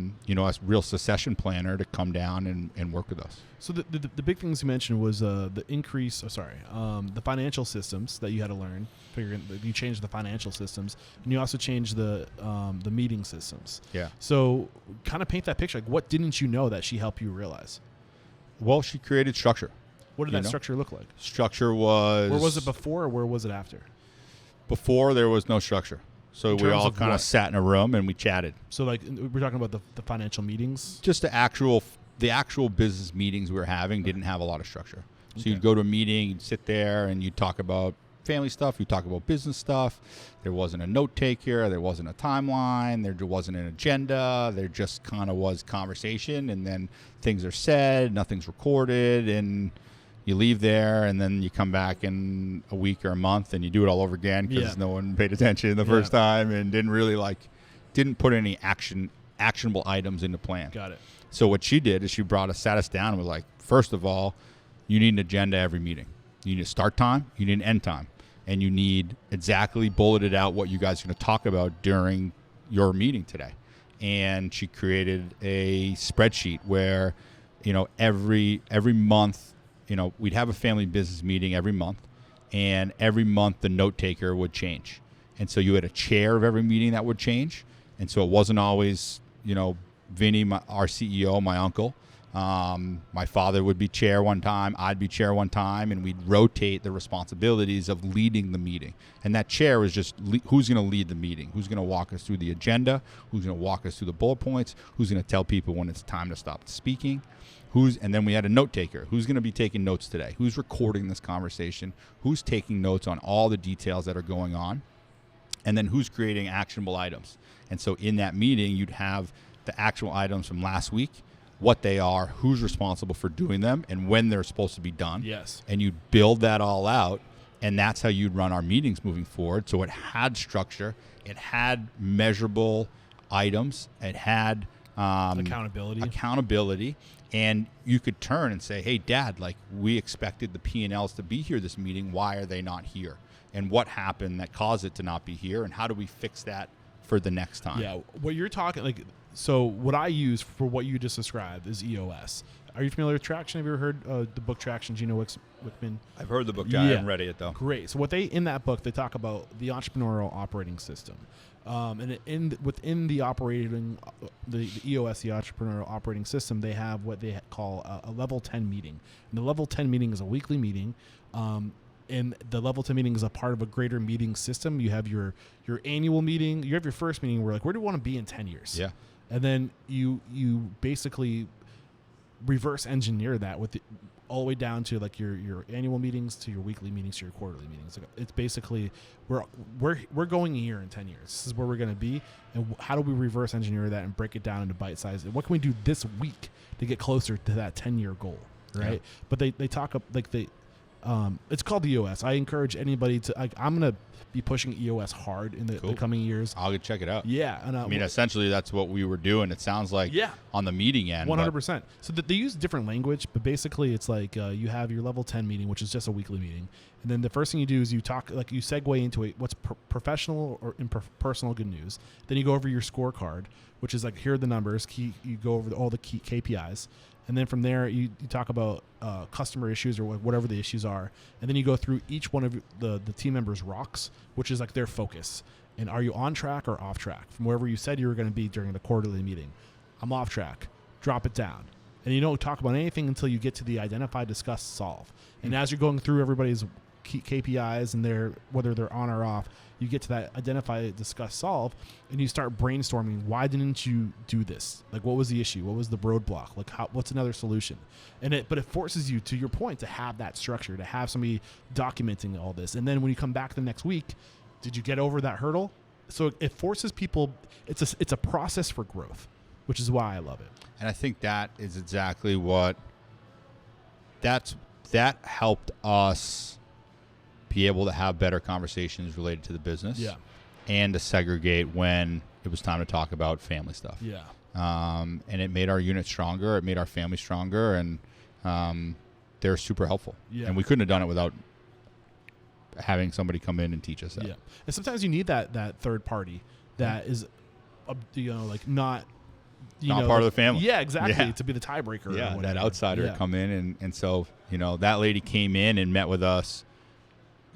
real succession planner to come down and work with us. So the big things you mentioned was the increase. The financial systems that you had to learn. You changed the financial systems, and you also changed the meeting systems. Yeah. So kind of paint that picture. Like, what didn't you know that she helped you realize? Well, she created structure. What did that structure look like? Structure was... Where was it before, or where was it after? Before, there was no structure. So we all kind of sat in a room and we chatted. So like, we're talking about the financial meetings? Just the actual business meetings we were having didn't have a lot of structure. So you'd go to a meeting, you'd sit there, and you'd talk about family stuff, you'd talk about business stuff. There wasn't a note taker, there wasn't a timeline, there wasn't an agenda, there just kind of was conversation, and then things are said, nothing's recorded, and you leave there, and then you come back in a week or a month, and you do it all over again because no one paid attention the first time and didn't put any actionable items into plan. Got it. So what she did is she sat us down and was like, first of all, you need an agenda every meeting. You need a start time, you need an end time, and you need exactly bulleted out what you guys are going to talk about during your meeting today. And she created a spreadsheet where, every month, we'd have a family business meeting every month, and every month the note taker would change. And so you had a chair of every meeting that would change. And so it wasn't always, Vinny, our CEO, my uncle. My father would be chair one time, I'd be chair one time, and we'd rotate the responsibilities of leading the meeting. And that chair was just who's going to lead the meeting, who's going to walk us through the agenda, who's going to walk us through the bullet points, who's going to tell people when it's time to stop speaking. And then we had a note taker. Who's going to be taking notes today? Who's recording this conversation? Who's taking notes on all the details that are going on? And then who's creating actionable items? And so in that meeting, you'd have the actual items from last week, what they are, who's responsible for doing them, and when they're supposed to be done. Yes. And you'd build that all out, and that's how you'd run our meetings moving forward. So it had structure. It had measurable items. It had accountability. And you could turn and say, hey, Dad, we expected the P&Ls to be here this meeting. Why are they not here? And what happened that caused it to not be here? And how do we fix that for the next time? Yeah, what you're talking, so what I use for what you just described is EOS. Are you familiar with Traction? Have you ever heard the book Traction, Gino Wickman? I've heard the book. I haven't read it yet, though. Great. So in that book, they talk about the entrepreneurial operating system. And within the operating, the EOS, the entrepreneurial operating system, they have what they call a level 10 meeting. And the level 10 meeting is a weekly meeting. And the level 10 meeting is a part of a greater meeting system. You have your annual meeting. You have your first meeting where where do you want to be in 10 years? Yeah. And then you basically reverse engineer that all the way down to your annual meetings, to your weekly meetings, to your quarterly meetings. It's basically we're going here in 10 years. This is where we're going to be, and how do we reverse engineer that and break it down into bite size? And what can we do this week to get closer to that 10-year goal, right? Yeah. But they talk it's called EOS. I encourage anybody to. I'm gonna be pushing EOS hard in the coming years. I'll go check it out. Yeah, and essentially that's what we were doing. It sounds like on the meeting end, 100%. So they use different language, but basically it's you have your level 10 meeting, which is just a weekly meeting, and then the first thing you do is you talk, you segue into what's professional or personal good news. Then you go over your scorecard, which is here are the numbers. You go over all the key KPIs. And then from there, you talk about customer issues or whatever the issues are. And then you go through each one of the team members' rocks, which is their focus. And are you on track or off track from wherever you said you were going to be during the quarterly meeting? I'm off track. Drop it down. and you don't talk about anything until you get to the identify, discuss, solve. And as you're going through everybody's KPIs and whether they're on or off, you get to that identify, discuss, solve, and you start brainstorming. Why didn't you do this? Like, what was the issue? What was the roadblock? Like, what's another solution? But it forces you, to your point, to have that structure, to have somebody documenting all this. And then when you come back the next week, did you get over that hurdle? So it forces people. It's a process for growth, which is why I love it. And I think that is exactly what that helped us be able to have better conversations related to the business. Yeah. And to segregate when it was time to talk about family stuff. Yeah. And it made our unit stronger. It made our family stronger, and they're super helpful. Yeah. And we couldn't have done it without having somebody come in and teach us that. Yeah. And sometimes you need that third party that is, not part of the family. Yeah, exactly. Yeah. To be the tiebreaker. Yeah, or that whatever. outsider come in. And so, that lady came in and met with us.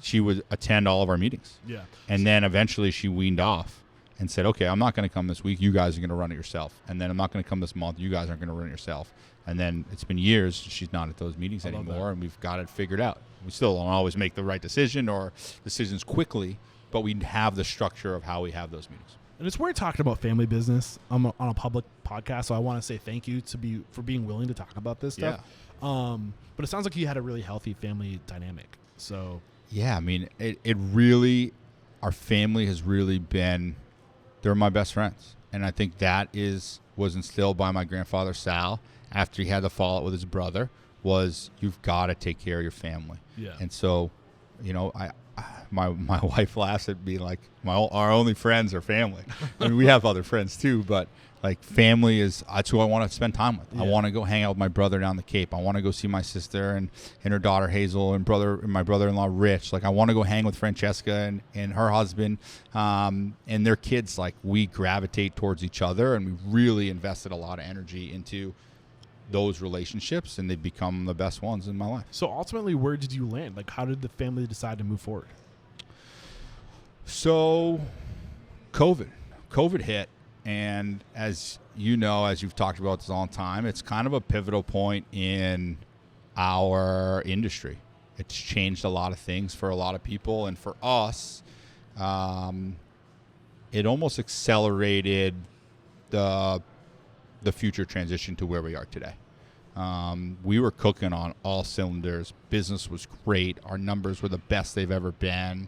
She would attend all of our meetings. Yeah. And then eventually she weaned off and said, okay, I'm not going to come this week. You guys are going to run it yourself. And then I'm not going to come this month. You guys aren't going to run it yourself. And then it's been years. She's not at those meetings anymore, and we've got it figured out. We still don't always make the right decision or decisions quickly, but we have the structure of how we have those meetings. And it's weird talking about family business on a public podcast, so I want to say thank you for being willing to talk about this stuff. Yeah. But it sounds like you had a really healthy family dynamic. So yeah, I mean, it really, our family has really been, they're my best friends. And I think that was instilled by my grandfather, Sal, after he had the fallout with his brother, was you've got to take care of your family. Yeah. And so, my wife laughs at me like our only friends are family. I mean, we have other friends too, but like family that's who I want to spend time with. Yeah. I want to go hang out with my brother down the Cape. I want to go see my sister and her daughter Hazel and my brother-in-law Rich. Like I want to go hang with Francesca and her husband and their kids. Like we gravitate towards each other, and we really invested a lot of energy into those relationships, and they've become the best ones in my life. So ultimately, where did you land? Like, how did the family decide to move forward? So COVID hit. And as you know, as you've talked about this all the time, it's kind of a pivotal point in our industry. It's changed a lot of things for a lot of people. And for us, it almost accelerated the future transition to where we are today. We were cooking on all cylinders. Business was great. Our numbers were the best they've ever been.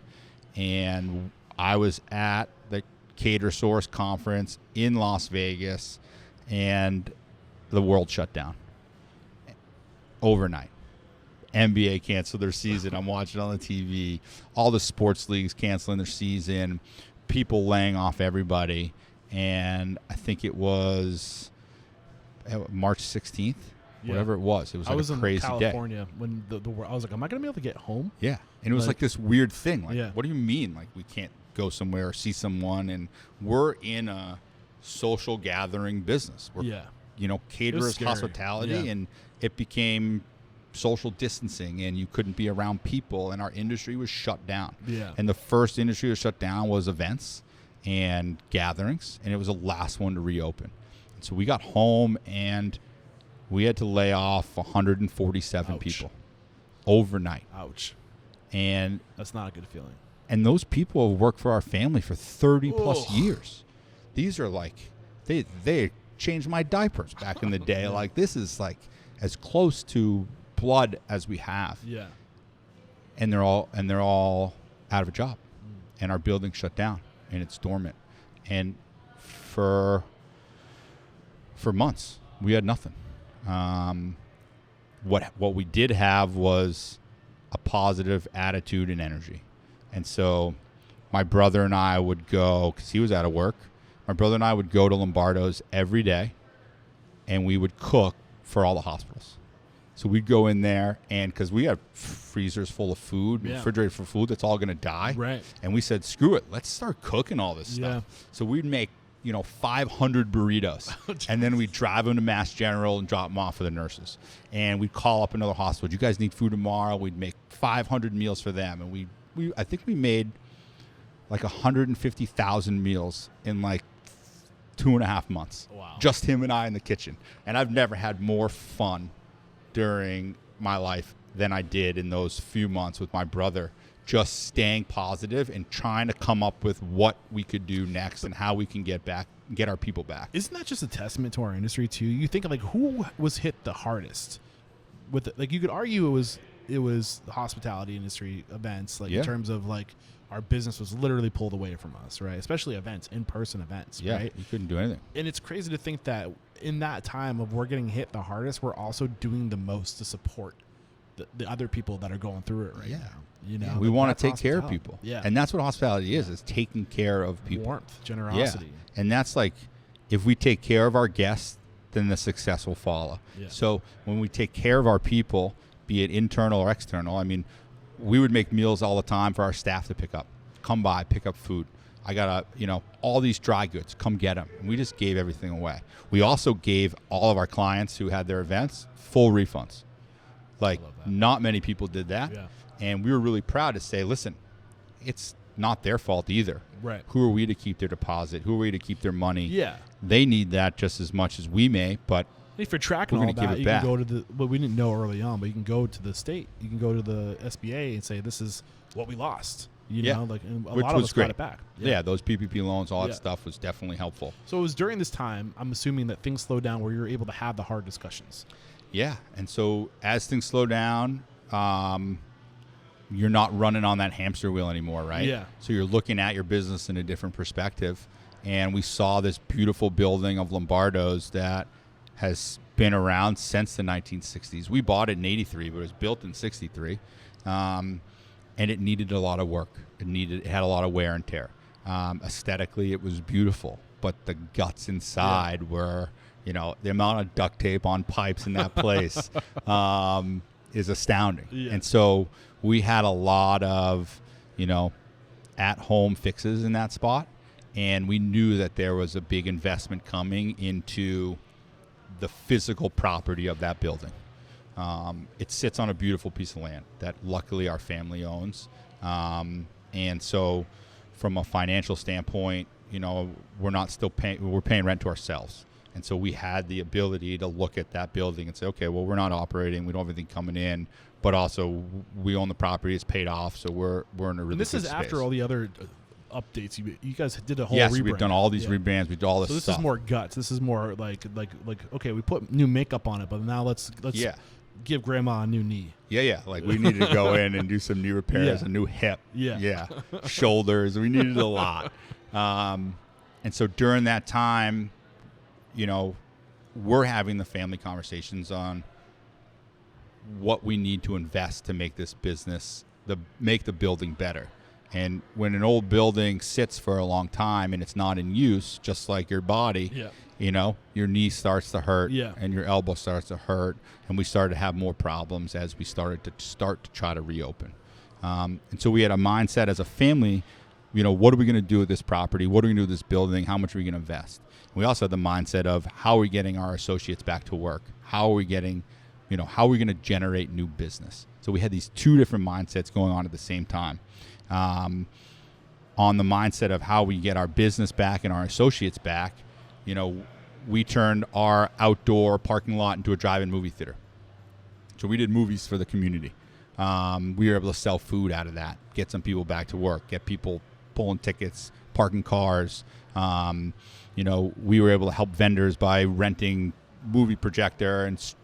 And I was at the Cater Source conference in Las Vegas, and the world shut down overnight. NBA canceled their season. I'm watching on the TV. All the sports leagues canceling their season. People laying off everybody. And I think it was March 16th, whatever it was. It was like a crazy day. I was in California when the I was like, am I going to be able to get home? Yeah. And it was like this weird thing. Like, yeah. What do you mean? Like, we can't go somewhere or see someone? And we're in a social gathering business. We're, caterers, hospitality, and it became social distancing, and you couldn't be around people, and our industry was shut down. Yeah. And the first industry to shut down was events and gatherings, and it was the last one to reopen. And so we got home, and we had to lay off 147 people overnight. Ouch. And that's not a good feeling. And those people have worked for our family for 30 plus years. These are like, they changed my diapers back in the day. Like, this is like as close to blood as we have. Yeah. And they're all out of a job. And our building shut down, and it's dormant. And for months we had nothing. What we did have was a positive attitude and energy. And so my brother and I would go, because he was out of work, my brother and I would go to Lombardo's every day, and we would cook for all the hospitals. So we'd go in there, and because we have freezers full of food, refrigerated for food that's all going to die. Right. And we said, screw it, let's start cooking all this stuff. So we'd make 500 burritos, and then we'd drive them to Mass General and drop them off for the nurses. And we'd call up another hospital. You guys need food tomorrow? We'd make 500 meals for them, and I think we made like 150,000 meals in like 2.5 months. Wow. Just him and I in the kitchen. And I've never had more fun during my life than I did in those few months with my brother, just staying positive and trying to come up with what we could do next and how we can get our people back. Isn't that just a testament to our industry too? You think of like who was hit the hardest with it? Like you could argue it was the hospitality industry events, like in terms of like our business was literally pulled away from us, right? Especially events, in-person events, right? You couldn't do anything. And it's crazy to think that in that time of we're getting hit the hardest, we're also doing the most to support the other people that are going through it now. You know, we want to take care of people. Yeah. And that's what hospitality is taking care of people. Warmth, generosity. Yeah. And that's like, if we take care of our guests, then the success will follow. Yeah. So when we take care of our people, be it internal or external, I mean, we would make meals all the time for our staff to pick up. Come by, pick up food. I got all these dry goods, come get them. And we just gave everything away. We also gave all of our clients who had their events full refunds. Like, not many people did that. Yeah. And we were really proud to say, listen, it's not their fault either. Right. Who are we to keep their deposit? Who are we to keep their money? Yeah. They need that just as much as we may, but if you're tracking we're all gonna give that, it you back. can go to we didn't know early on, but you can go to the state, you can go to the SBA and say, this is what we lost. You know, like, and a which lot of was us great. got it back. Yeah, those PPP loans, all that Yeah. stuff was definitely helpful. So it was during this time, I'm assuming that things slowed down where you were able to have the hard discussions. Yeah, and so as things slow down, you're not running on that hamster wheel anymore, right? Yeah. So you're looking at your business in a different perspective. And we saw this beautiful building of Lombardo's that has been around since the 1960s. We bought it in 83, but it was built in 63. And it needed a lot of work. It had a lot of wear and tear. Aesthetically, it was beautiful, but the guts inside were, the amount of duct tape on pipes in that place is astounding. Yeah. And so we had a lot of, at-home fixes in that spot, and we knew that there was a big investment coming into the physical property of that building. It sits on a beautiful piece of land that luckily our family owns. And so from a financial standpoint, we're paying rent to ourselves. And so we had the ability to look at that building and say, okay, well, we're not operating. We don't have anything coming in, but also we own the property. It's paid off. So we're in a really good space. And this is after all the other updates. You guys did a whole Yes, rebrand. we've done all these rebrands. We did all this So this stuff. is more guts. This is more like okay, we put new makeup on it, but now let's give grandma a new knee. Yeah. Like we needed to go in and do some new repairs, Yeah. a new hip. Yeah. Shoulders. We needed a lot. And so during that time, we're having the family conversations on what we need to invest to make this business, make the building better. And when an old building sits for a long time and it's not in use, just like your body, your knee starts to hurt and your elbow starts to hurt. And we started to have more problems as we started to try to reopen. And so we had a mindset as a family, what are we going to do with this property? What are we going to do with this building? How much are we going to invest? We also had the mindset of how are we getting our associates back to work? How are we getting, how are we going to generate new business? So we had these two different mindsets going on at the same time. On the mindset of how we get our business back and our associates back, we turned our outdoor parking lot into a drive-in movie theater. So we did movies for the community. We were able to sell food out of that, get some people back to work, get people pulling tickets, parking cars. We were able to help vendors by renting movie projector and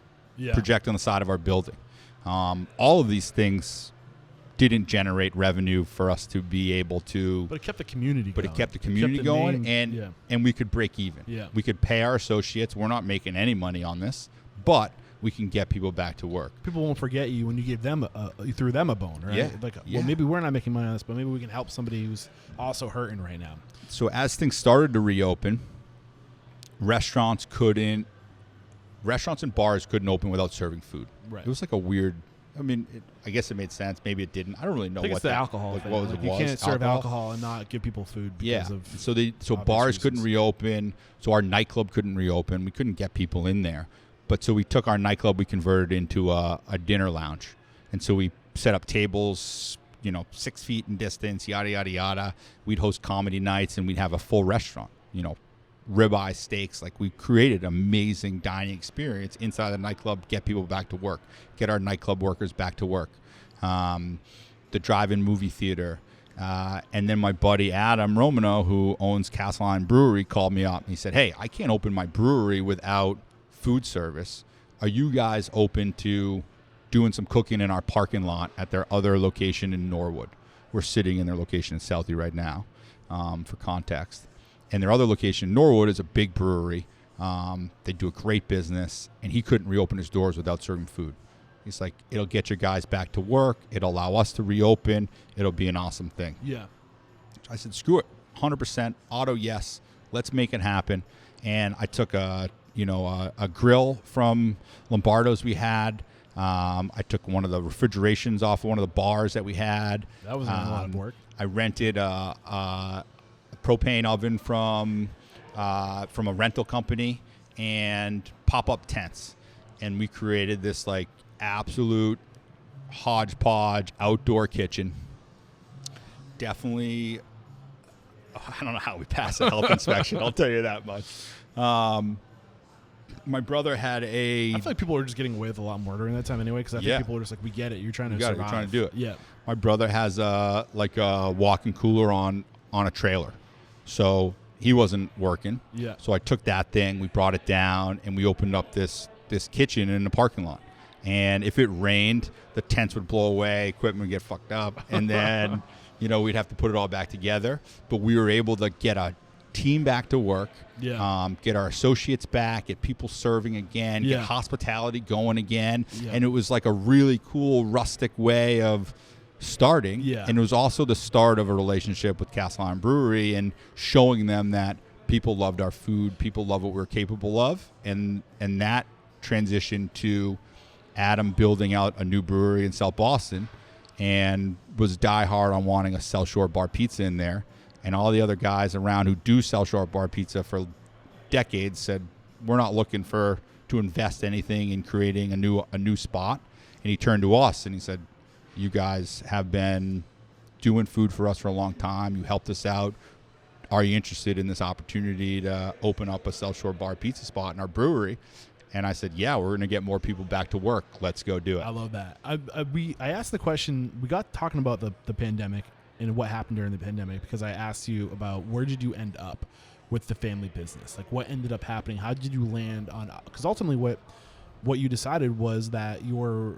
project on the side of our building. All of these things didn't generate revenue for us to be able to. But it kept the community going. But it kept the community going, and we could break even. Yeah. We could pay our associates. We're not making any money on this, but we can get people back to work. People won't forget you when you gave them you threw them a bone, right? Yeah. Well, maybe we're not making money on this, but maybe we can help somebody who's also hurting right now. So as things started to reopen, restaurants and bars couldn't open without serving food. Right. It was like a weird. I guess it made sense. Maybe it didn't. I don't really know I think what it's the that, alcohol like, thing. what was Like it you was. can't serve alcohol and not give people food because of So obvious bars couldn't reasons. reopen. So our nightclub couldn't reopen. We couldn't get people in there. But so we took our nightclub, we converted into a dinner lounge, and so we set up tables, 6 feet in distance, yada yada yada. We'd host comedy nights, and we'd have a full restaurant, ribeye steaks. Like, we created amazing dining experience inside the nightclub, get people back to work, get our nightclub workers back to work. The drive-in movie theater. And then my buddy Adam Romano, who owns Castle Island Brewery, called me up. And he said, hey, I can't open my brewery without food service. Are you guys open to doing some cooking in our parking lot at their other location in Norwood? We're sitting in their location in Southie right now, for context. And their other location in Norwood is a big brewery. They do a great business, and he couldn't reopen his doors without serving food. He's like, it'll get your guys back to work. It'll allow us to reopen. It'll be an awesome thing. Yeah. I said, screw it, 100%, auto yes. Let's make it happen. And I took a grill from Lombardo's we had. I took one of the refrigerations off one of the bars that we had. That was a lot of work. I rented a propane oven from a rental company and pop-up tents. And we created this like absolute hodgepodge outdoor kitchen. Definitely, I don't know how we passed the health inspection. I'll tell you that much. My brother had I feel like people were just getting away with a lot more during that time anyway, because I think people were just like, we get it. You're trying to survive. You're trying to do it. Yeah. My brother has a walk-in cooler on a trailer. So he wasn't working. Yeah. So I took that thing, we brought it down, and we opened up this kitchen in the parking lot. And if it rained, the tents would blow away, equipment would get fucked up, and then we'd have to put it all back together. But we were able to get a team back to work, get our associates back, get people serving again, get hospitality going again. Yeah. And it was like a really cool rustic way of starting. Yeah. And it was also the start of a relationship with Castle Island Brewery and showing them that people loved our food, people loved what we were capable of, and that transitioned to Adam building out a new brewery in South Boston and was diehard on wanting a South Shore bar pizza in there. And all the other guys around who do South Shore bar pizza for decades said, we're not looking to invest anything in creating a new spot. And he turned to us and he said, you guys have been doing food for us for a long time. You helped us out. Are you interested in this opportunity to open up a South Shore bar pizza spot in our brewery? And I said, yeah, we're going to get more people back to work. Let's go do it. I love that. I asked the question, we got talking about the pandemic and what happened during the pandemic, because I asked you about where did you end up with the family business? Like, what ended up happening? How did you land on, because ultimately what you decided was that your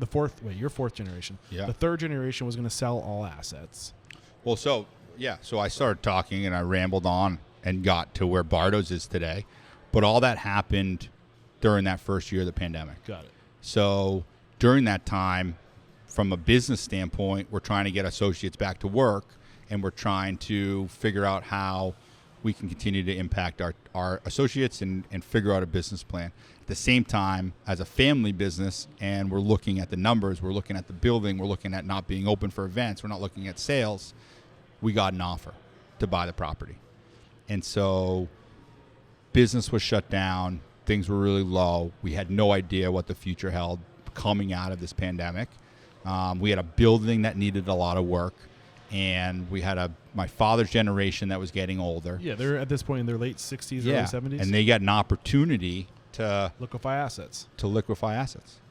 fourth generation, the third generation was going to sell all assets. Well, so I started talking and I rambled on and got to where Bardo's is today. But all that happened during that first year of the pandemic. Got it. So during that time, from a business standpoint, we're trying to get associates back to work, and we're trying to figure out how we can continue to impact our associates and figure out a business plan. At the same time, as a family business, and we're looking at the numbers, we're looking at the building, we're looking at not being open for events, we're not looking at sales, we got an offer to buy the property. And so business was shut down, things were really low, we had no idea what the future held coming out of this pandemic. We had a building that needed a lot of work, and we had my father's generation that was getting older. Yeah, they're at this point in their late 60s, early 70s. And they got an opportunity to liquefy assets,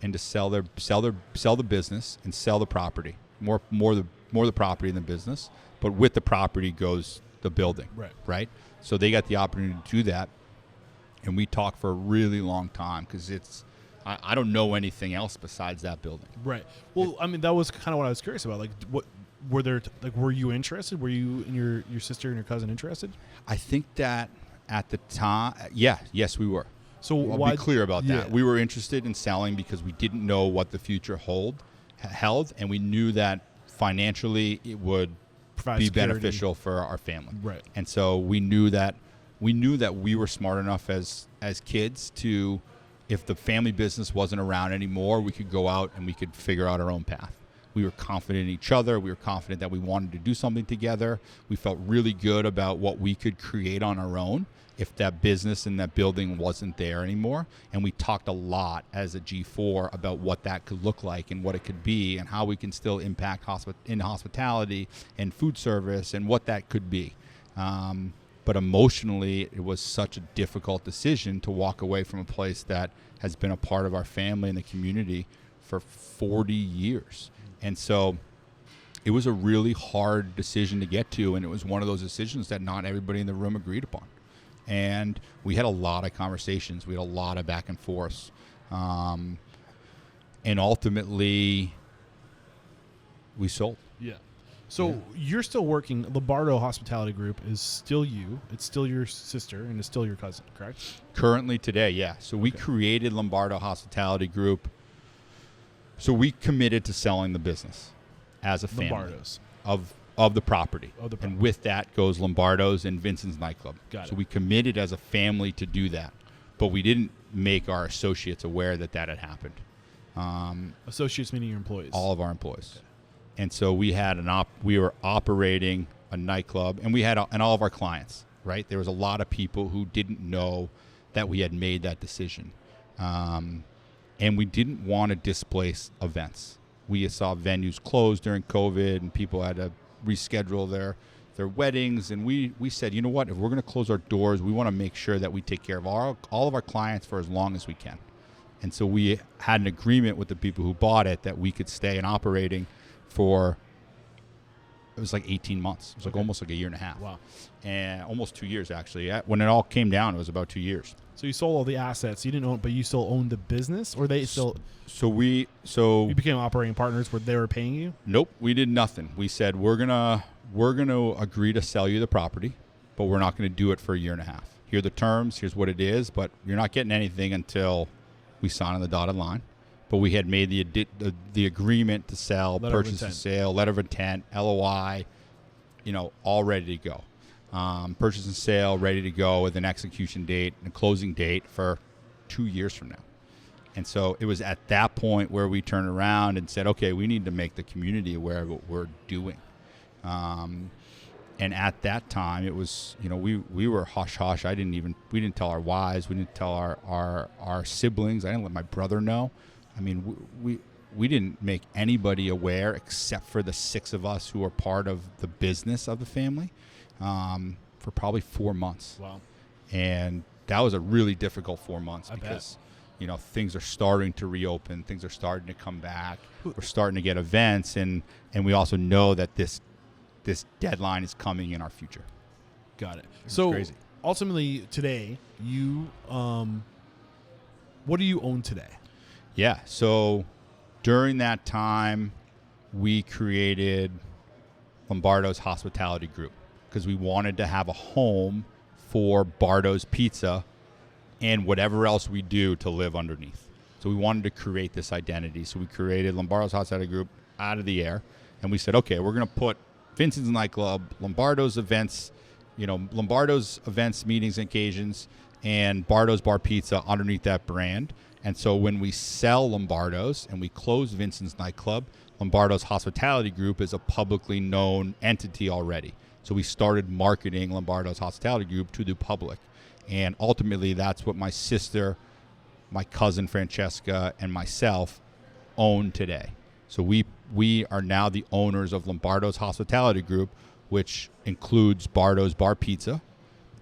and to sell the business and sell the property. More the property than the business, but with the property goes the building. Right. So they got the opportunity to do that, and we talked for a really long time because I don't know anything else besides that building. Right. Well, I mean, that was kind of what I was curious about. Like, what were there? Were you interested? Were you and your sister and your cousin interested? I think that at the time, yes, we were. So I'll be clear about that. We were interested in selling because we didn't know what the future held, and we knew that financially it would be beneficial for our family. Right. And so we knew that we were smart enough as kids to, if the family business wasn't around anymore, we could go out and we could figure out our own path. We were confident in each other. We were confident that we wanted to do something together. We felt really good about what we could create on our own if that business and that building wasn't there anymore. And we talked a lot as a G4 about what that could look like and what it could be and how we can still impact in hospitality and food service and what that could be. But emotionally, it was such a difficult decision to walk away from a place that has been a part of our family and the community for 40 years. And so it was a really hard decision to get to, and it was one of those decisions that not everybody in the room agreed upon. And we had a lot of conversations. We had a lot of back and forths. And ultimately, we sold. Yeah. So you're still working. Lombardo Hospitality Group is still you. It's still your sister, and it's still your cousin, correct? Currently today, yeah. So we created Lombardo Hospitality Group. So we committed to selling the business as a family. Lombardo's. Of the property. Of the property. And with that goes Lombardo's and Vincent's Nightclub. Got so it. we committed as a family to do that. But we didn't make our associates aware that that had happened. Associates meaning your employees. All of our employees. Okay. And so we had we were operating a nightclub, and we had and all of our clients, right? There was a lot of people who didn't know that we had made that decision. And we didn't want to displace events. We saw venues close during COVID, and people had to reschedule their weddings. And we said, you know what? If we're going to close our doors, we want to make sure that we take care of all of our clients for as long as we can. And so we had an agreement with the people who bought it that we could stay in operating for, it was like 18 months. It was like almost like a year and a half. Wow. And almost 2 years, actually. When it all came down, it was about 2 years. So you sold all the assets. You didn't own, but you still owned the business, or they still? You became operating partners where they were paying you. Nope, we did nothing. We said we're gonna agree to sell you the property, but we're not gonna do it for a year and a half. Here are the terms. Here's what it is, but you're not getting anything until we sign on the dotted line. But we had made the agreement to sell, purchase and sale, letter of intent, LOI, all ready to go. Purchase and sale ready to go with an execution date and a closing date for 2 years from now. And so it was at that point where we turned around and said, okay, we need to make the community aware of what we're doing. And at that time, it was, we were hush-hush. We didn't tell our wives. We didn't tell our siblings. I didn't let my brother know. I mean, we didn't make anybody aware except for the 6 of us who were part of the business of the family for probably 4 months. Wow. And that was a really difficult 4 months I because, things are starting to reopen. Things are starting to come back. We're starting to get events. And we also know that this deadline is coming in our future. Got it. It's so crazy. Ultimately today, you, what do you own today? Yeah. So during that time, we created Lombardo's Hospitality Group because we wanted to have a home for Bardo's Pizza and whatever else we do to live underneath. So we wanted to create this identity. So we created Lombardo's Hospitality Group out of the air. And we said, okay, we're going to put Vincent's Nightclub, Lombardo's events, Lombardo's events, meetings, and occasions, and Bardo's Bar Pizza underneath that brand. And so when we sell Lombardo's and we close Vincent's Nightclub, Lombardo's Hospitality Group is a publicly known entity already. So we started marketing Lombardo's Hospitality Group to the public. And ultimately, that's what my sister, my cousin Francesca, and myself own today. So we are now the owners of Lombardo's Hospitality Group, which includes Bardo's Bar Pizza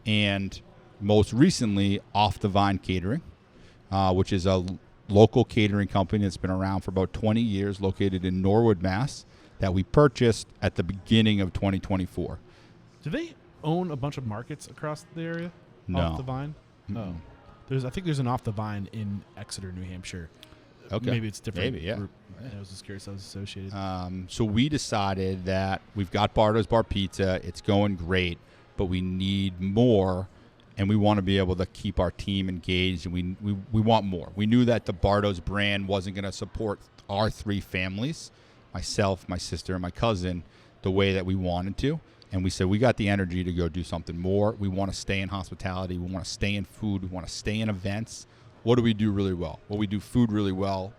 and most recently Off the Vine Catering, which is a local catering company that's been around for about 20 years, located in Norwood, Mass, that we purchased at the beginning of 2024. Do they own a bunch of markets across the area? No. Off the Vine? Mm-mm. Oh. I think there's an Off the Vine in Exeter, New Hampshire. Okay. Maybe it's different. Maybe, yeah. I was just curious how it was associated. So we decided that we've got Bardo's Bar Pizza. It's going great, but we need more, and we want to be able to keep our team engaged, and we want more. We knew that the Bardo's brand wasn't going to support our 3 families, myself, my sister, and my cousin, the way that we wanted to. And we said, we got the energy to go do something more. We want to stay in hospitality. We want to stay in food. We want to stay in events. What do we do really well? Well, we do food really well,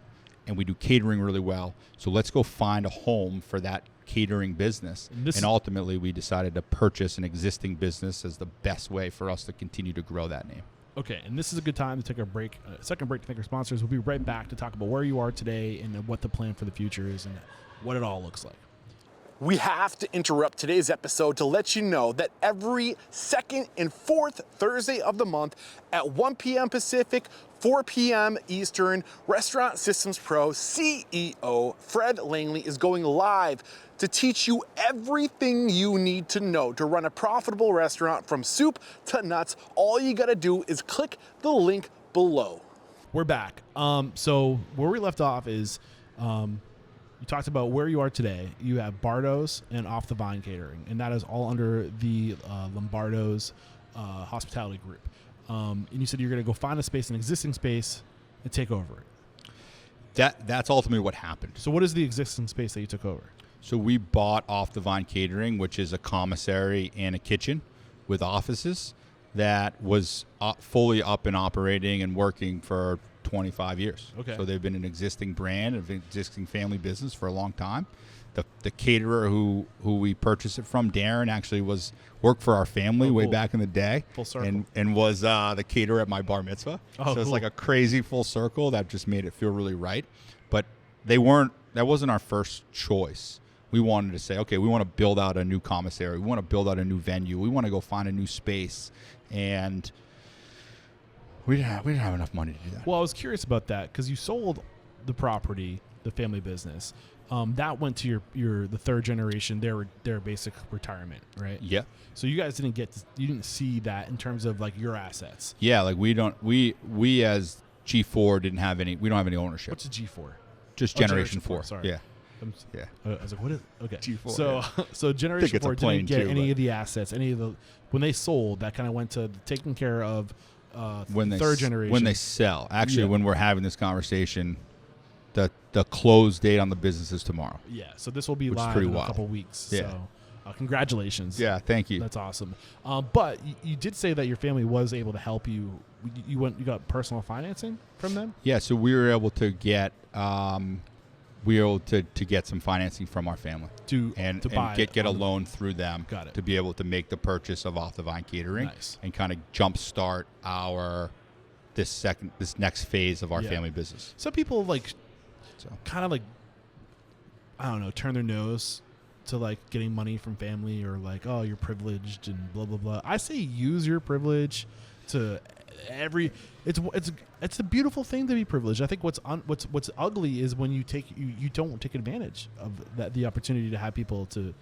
and we do catering really well. So let's go find a home for that catering business. And ultimately, we decided to purchase an existing business as the best way for us to continue to grow that name. Okay, and this is a good time to take a second break to thank our sponsors. We'll be right back to talk about where you are today and what the plan for the future is and what it all looks like. We have to interrupt today's episode to let you know that every second and fourth Thursday of the month at 1 p.m. Pacific, 4 p.m. Eastern, Restaurant Systems Pro CEO Fred Langley is going live to teach you everything you need to know to run a profitable restaurant from soup to nuts. All you gotta do is click the link below. We're back. So where we left off is you talked about where you are today. You have Bardo's and Off the Vine Catering, and that is all under the Lombardo's hospitality group. And you said you're going to go find a space, an existing space, and take over it. That's ultimately what happened. So what is the existing space that you took over? So we bought Off the Vine Catering, which is a commissary and a kitchen with offices that was fully up and operating and working for 25 years. Okay. So they've been an existing brand, an existing family business for a long time. The caterer who we purchased it from, Darren, actually worked for our family way back in the day. Full circle. And was the caterer at my bar mitzvah. Oh, so it's cool. like a crazy full circle that just made it feel really right. But that wasn't our first choice. We wanted to say, okay, we want to build out a new commissary. We want to build out a new venue. We want to go find a new space. And we didn't have enough money to do that. Well, I was curious about that because you sold the property, the family business. That went to the third generation, their basic retirement, right? Yeah. So you guys didn't see that in terms of like your assets. Yeah, like we as G4 we don't have any ownership. What's a G4? Just Generation 4. Sorry. Yeah. Yeah. I was like, what is okay? G4. So yeah. so Generation it's a 4 plane didn't get too, any but- of the assets, when they sold, that kind of went to taking care of third generation. When they sell. Actually, Yeah. when we're having this conversation, the close date on the business is tomorrow. Yeah. So this will be Which is live pretty in a wild. couple weeks. Yeah. So congratulations. Yeah, thank you. That's awesome. But you did say that your family was able to help you. You got personal financing from them? Yeah, so we were able to get to get some financing from our family To buy get it a on the- loan through them. Got it. To be able to make the purchase of Off the Vine Catering. Nice. And kind of jumpstart this next phase of our Yeah. family business. Some people So kind of I don't know, turn their nose to getting money from family or oh, you're privileged and blah blah blah. I say use your privilege to it's a beautiful thing to be privileged. I think what's ugly is when you don't take advantage of the opportunity to have people when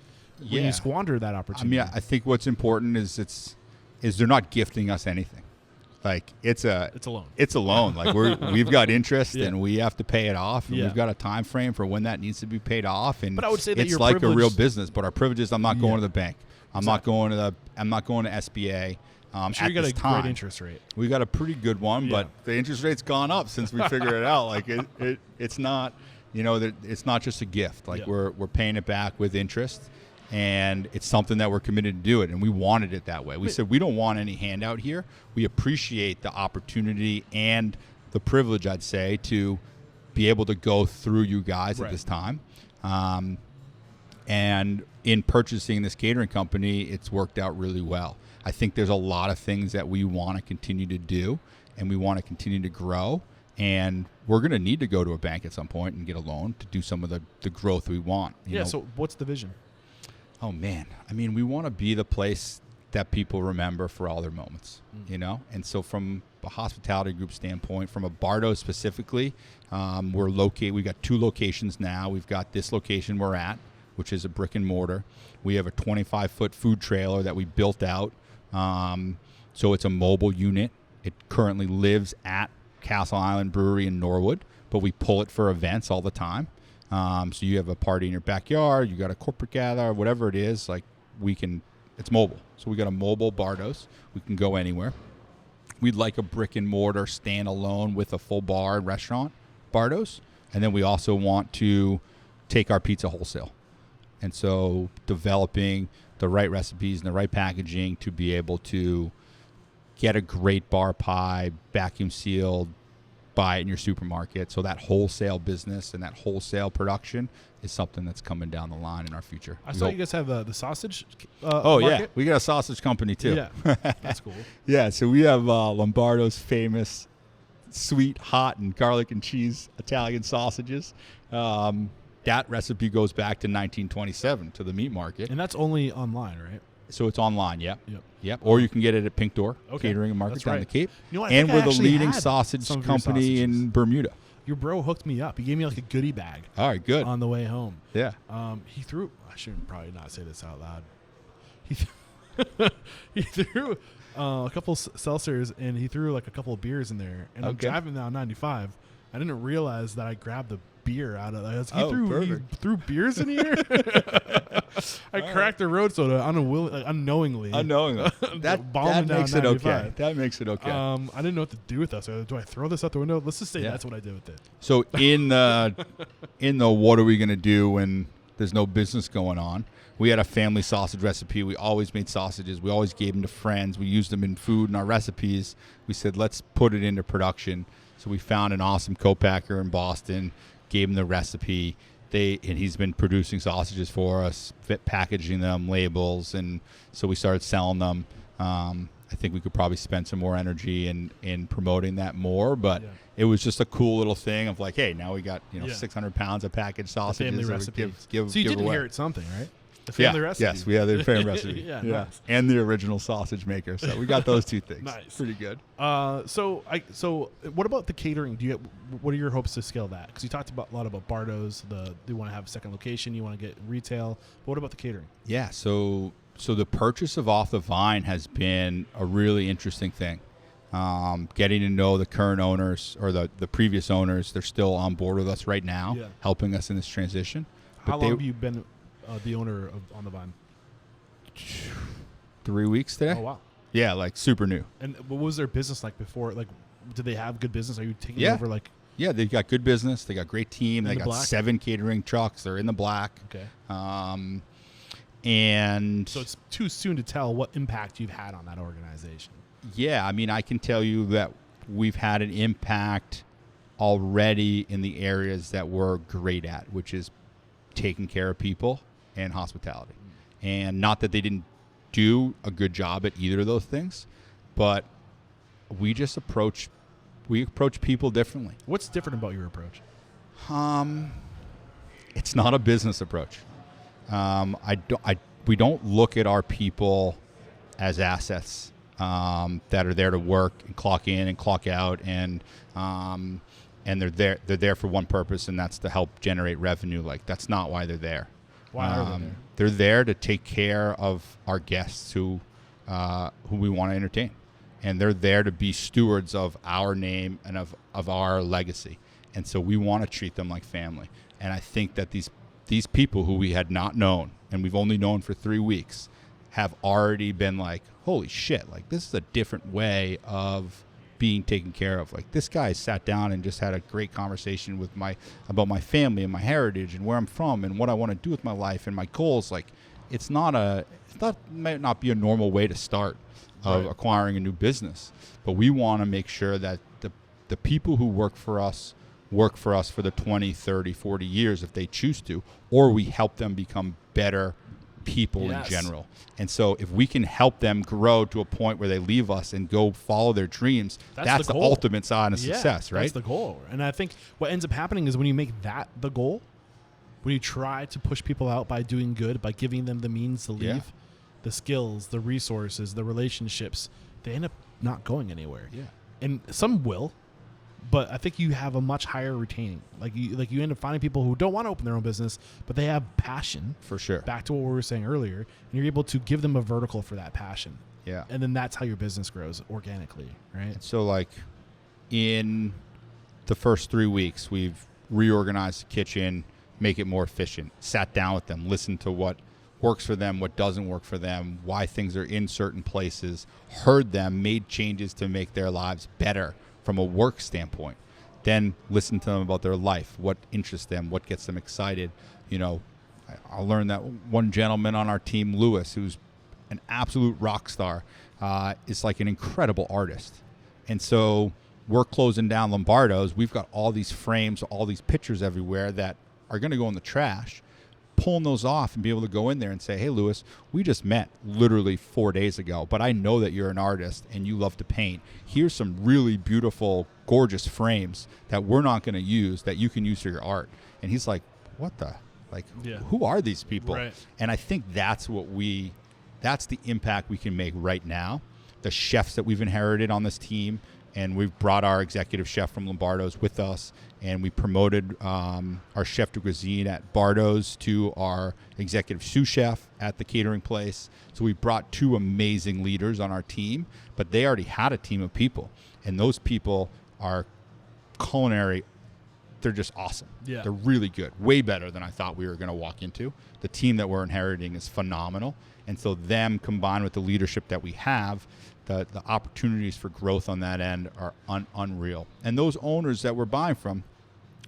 you squander that I opportunity. mean, I think what's important is they're not gifting us anything. Like it's a loan. It's a loan. Like we've got interest Yeah. and we have to pay it off, and Yeah. we've got a time frame for when that needs to be paid off. And But I would say that it's you're like a real privileged- business. But our privilege is I'm not going Yeah. to the bank. I'm not going to SBA. I'm sure at you got this a time. great interest rate. We got a pretty good one, Yeah. but the interest rate's gone up since we figured it out. Like it's not, it's not just a gift. Like Yeah. we're paying it back with interest, and it's something that we're committed to do it, and we wanted it that way. We said we don't want any handout here. We appreciate the opportunity and the privilege, I'd say, to be able to go through you guys Right. at this time. And in purchasing this catering company, it's worked out really well. I think there's a lot of things that we want to continue to do, and we want to continue to grow. And we're going to need to go to a bank at some point and get a loan to do some of the growth we want. You know? So what's the vision? Oh, man. I mean, we want to be the place that people remember for all their moments, And so from a hospitality group standpoint, from a Bardo specifically, we've got 2 locations now. We've got this location we're at, which is a brick and mortar. We have a 25-foot food trailer that we built out. So it's a mobile unit. It currently lives at Castle Island Brewery in Norwood, but we pull it for events all the time. So you have a party in your backyard, you got a corporate gather, whatever it is, it's mobile. So we got a mobile Bardo's. We can go anywhere. We'd like a brick and mortar standalone with a full bar and restaurant Bardo's. And then we also want to take our pizza wholesale. And so developing the right recipes and the right packaging to be able to get a great bar pie, vacuum sealed, buy it in your supermarket. So that wholesale business and that wholesale production is something that's coming down the line in our future. I saw you guys have the sausage. Oh, yeah. market. We got a sausage company, too. Yeah, that's cool. Yeah, so we have Lombardo's famous sweet, hot, and garlic and cheese Italian sausages. that recipe goes back to 1927 to the meat market. And that's only online, right? So it's online, yep. Yep. Yep. Or you can get it at Pink Door Okay. Catering and Market That's down right. the Cape. You know what, I And think I we're the actually leading had sausage some of your company in sausages. Bermuda. Your bro hooked me up. He gave me like a goodie bag All right, good. on the way home. Yeah. He threw. I shouldn't probably not say this out loud. He threw a couple seltzers and he threw like a couple of beers in there. And I'm Okay. driving down 95. I didn't realize that I grabbed the beer out of that. He perfect. threw beers in here. I cracked the road soda unknowingly. Unknowingly. that Bombing down makes it okay. 95. That makes it okay. I didn't know what to do with that. So do I throw this out the window? Let's just say Yeah. that's what I did with it. So in the what are we going to do when there's no business going on? We had a family sausage recipe. We always made sausages. We always gave them to friends. We used them in food and our recipes. We said, let's put it into production. So we found an awesome co-packer in Boston, gave him the recipe. And he's been producing sausages for us, packaging them, labels, and so we started selling them. I think we could probably spend some more energy in promoting that more, but it was just a cool little thing of like, hey, now we got 600 pounds of packaged sausages. Family that we recipe. give So you did away. inherit something, right? The family recipe. Yes, we have the family recipe. Yeah, nice. And the original sausage maker. So we got those two things. Nice. Pretty good. So what about the catering? What are your hopes to scale that? Because you talked a lot about Bardo's. They want to have a second location. You want to get retail. But what about the catering? Yeah. So the purchase of Off the Vine has been a really interesting thing. Getting to know the current owners or the previous owners. They're still on board with us right now, helping us in this transition. How long have you been the owner of On the Vine? 3 weeks today. Oh wow! Yeah, like super new. And what was their business like before? Like, did they have good business? Are you taking over like? Yeah, they've got good business. They got great team. They the got black? 7 catering trucks. They're in the black. Okay. And So it's too soon to tell what impact you've had on that organization. yeah, I mean, I can tell you that we've had an impact already in the areas that we're great at, which is taking care of people and hospitality. And not that they didn't do a good job at either of those things, but we just approach people differently. What's different about your approach? It's not a business approach. We don't look at our people as assets that are there to work and clock in and clock out, and they're there for one purpose, and that's to help generate revenue. Like, that's not why they're there. Why are they there? They're there to take care of our guests who we want to entertain, and they're there to be stewards of our name and of our legacy. And so we want to treat them like family. And I think that these people who we had not known, and we've only known for 3 weeks, have already been like, holy shit, like, this is a different way of being taken care of. Like, this guy sat down and just had a great conversation with about my family and my heritage and where I'm from and what I want to do with my life and my goals. Like, might not be a normal way to start of acquiring a new business, but we want to make sure that the people who work for us for the 20, 30, 40 years if they choose to, or we help them become better people in general. And so if we can help them grow to a point where they leave us and go follow their dreams, that's the ultimate sign of success, right? That's the goal. And I think what ends up happening is when you make that the goal, when you try to push people out by doing good, by giving them the means to leave, the skills, the resources, the relationships, they end up not going anywhere. Yeah. And some will, but I think you have a much higher retaining. Like you end up finding people who don't want to open their own business, but they have passion. For sure. Back to what we were saying earlier, and you're able to give them a vertical for that passion. Yeah. And then that's how your business grows organically, right? So, like, in the first 3 weeks, we've reorganized the kitchen, make it more efficient, sat down with them, listened to what works for them, what doesn't work for them, why things are in certain places, heard them, made changes to make their lives better from a work standpoint. Then listen to them about their life, what interests them, what gets them excited. You know, I learned that one gentleman on our team, Lewis, who's an absolute rock star, is like an incredible artist. And so we're closing down Lombardo's. We've got all these frames, all these pictures everywhere that are going to go in the trash. Pulling those off and be able to go in there and say, hey, Lewis, we just met literally 4 days ago, but I know that you're an artist and you love to paint. Here's some really beautiful, gorgeous frames that we're not going to use that you can use for your art. And he's like, what the, like, Yeah. who are these people? Right. And I think that's that's the impact we can make right now. The chefs that we've inherited on this team, and we've brought our executive chef from Lombardo's with us, and we promoted our chef de cuisine at Bardo's to our executive sous chef at the catering place. So we brought 2 amazing leaders on our team, but they already had a team of people, and those people are culinary. They're just awesome. Yeah. They're really good, way better than I thought we were going to walk into. The team that we're inheriting is phenomenal. And so them combined with the leadership that we have, the opportunities for growth on that end are unreal. And those owners that we're buying from,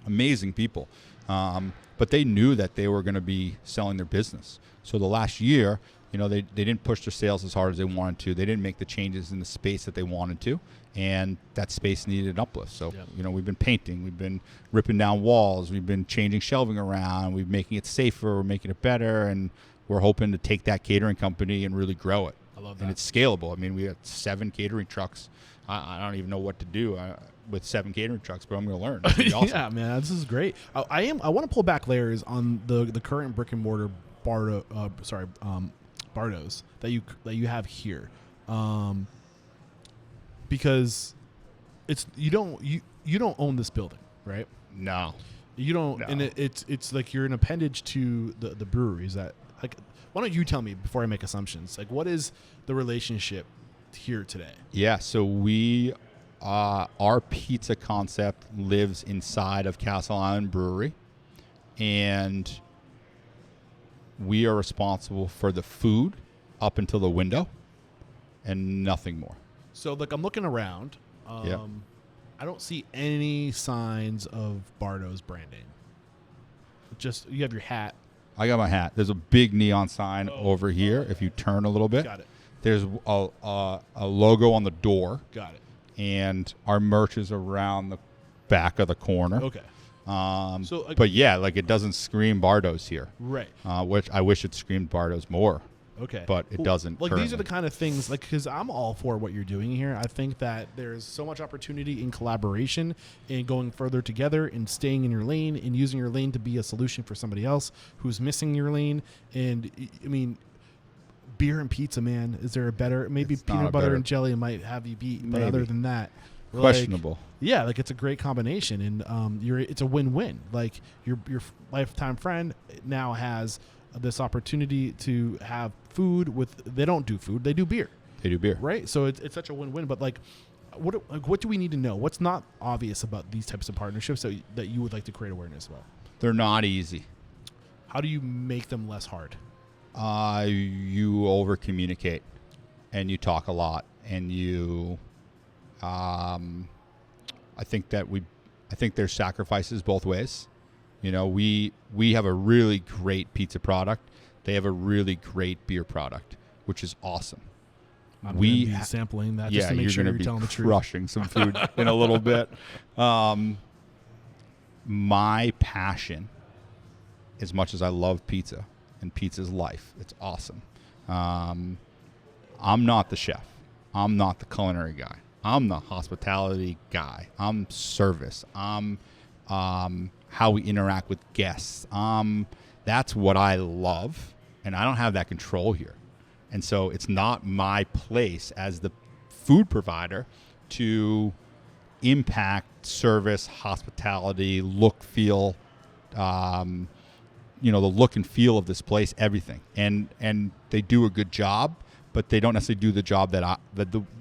amazing people. But they knew that they were going to be selling their business. So the last year, they didn't push their sales as hard as they wanted to. They didn't make the changes in the space that they wanted to. And that space needed an uplift. So, we've been painting. We've been ripping down walls. We've been changing shelving around. We're making it safer. We're making it better. And we're hoping to take that catering company and really grow it. I love that. And it's scalable. I mean, we have 7 catering trucks. I don't even know what to do with 7 catering trucks, but I'm going to learn. It's gonna be awesome. Yeah, man, this is great. I want to pull back layers on the current brick and mortar Bardo's that you have here, because it's you don't own this building, right? No. You don't, No. and it's like you're an appendage to the breweries. That, like, why don't you tell me before I make assumptions? Like, what is the relationship here today? Yeah, so we our pizza concept lives inside of Castle Island Brewery, and we are responsible for the food up until the window and nothing more. So, like, I'm looking around. Yeah. I don't see any signs of Bardo's branding. Just, you have your hat. I got my hat. There's a big neon sign over here. If you turn a little bit, Got it. there's a logo on the door, Got it. and our merch is around the back of the corner. Okay. So, like, But yeah, like, it doesn't scream Bardo's here, right. which I wish it screamed Bardo's more. Okay. But it doesn't Like, these are currently. the kind of things, like, because I'm all for what you're doing here. I think that there's so much opportunity in collaboration and going further together and staying in your lane and using your lane to be a solution for somebody else who's missing your lane. And, I mean, beer and pizza, man, is there a better? Maybe It's not peanut a butter better- and jelly might have you beat, but Maybe. other than that, Questionable. yeah, like, it's a great combination, and it's a win-win. Like, your lifetime friend now has this opportunity to have food with. They don't do food; they do beer, They do beer. right? So it's such a win-win. But, like, what do we need to know? What's not obvious about these types of partnerships that you would like to create awareness about? They're not easy. How do you make them less hard? You over communicate, and you talk a lot, and you. I think there's sacrifices both ways. We have a really great pizza product. They have a really great beer product, which is awesome. I'm gonna be sampling that just to make sure gonna you're be telling the truth. crushing some food in a little bit. My passion, as much as I love pizza, and pizza's life, it's awesome. I'm not the chef. I'm not the culinary guy. I'm the hospitality guy. I'm service. I'm how we interact with guests. That's what I love, and I don't have that control here. And so it's not my place as the food provider to impact service, hospitality, look, feel, the look and feel of this place, everything. And they do a good job, but they don't necessarily do the job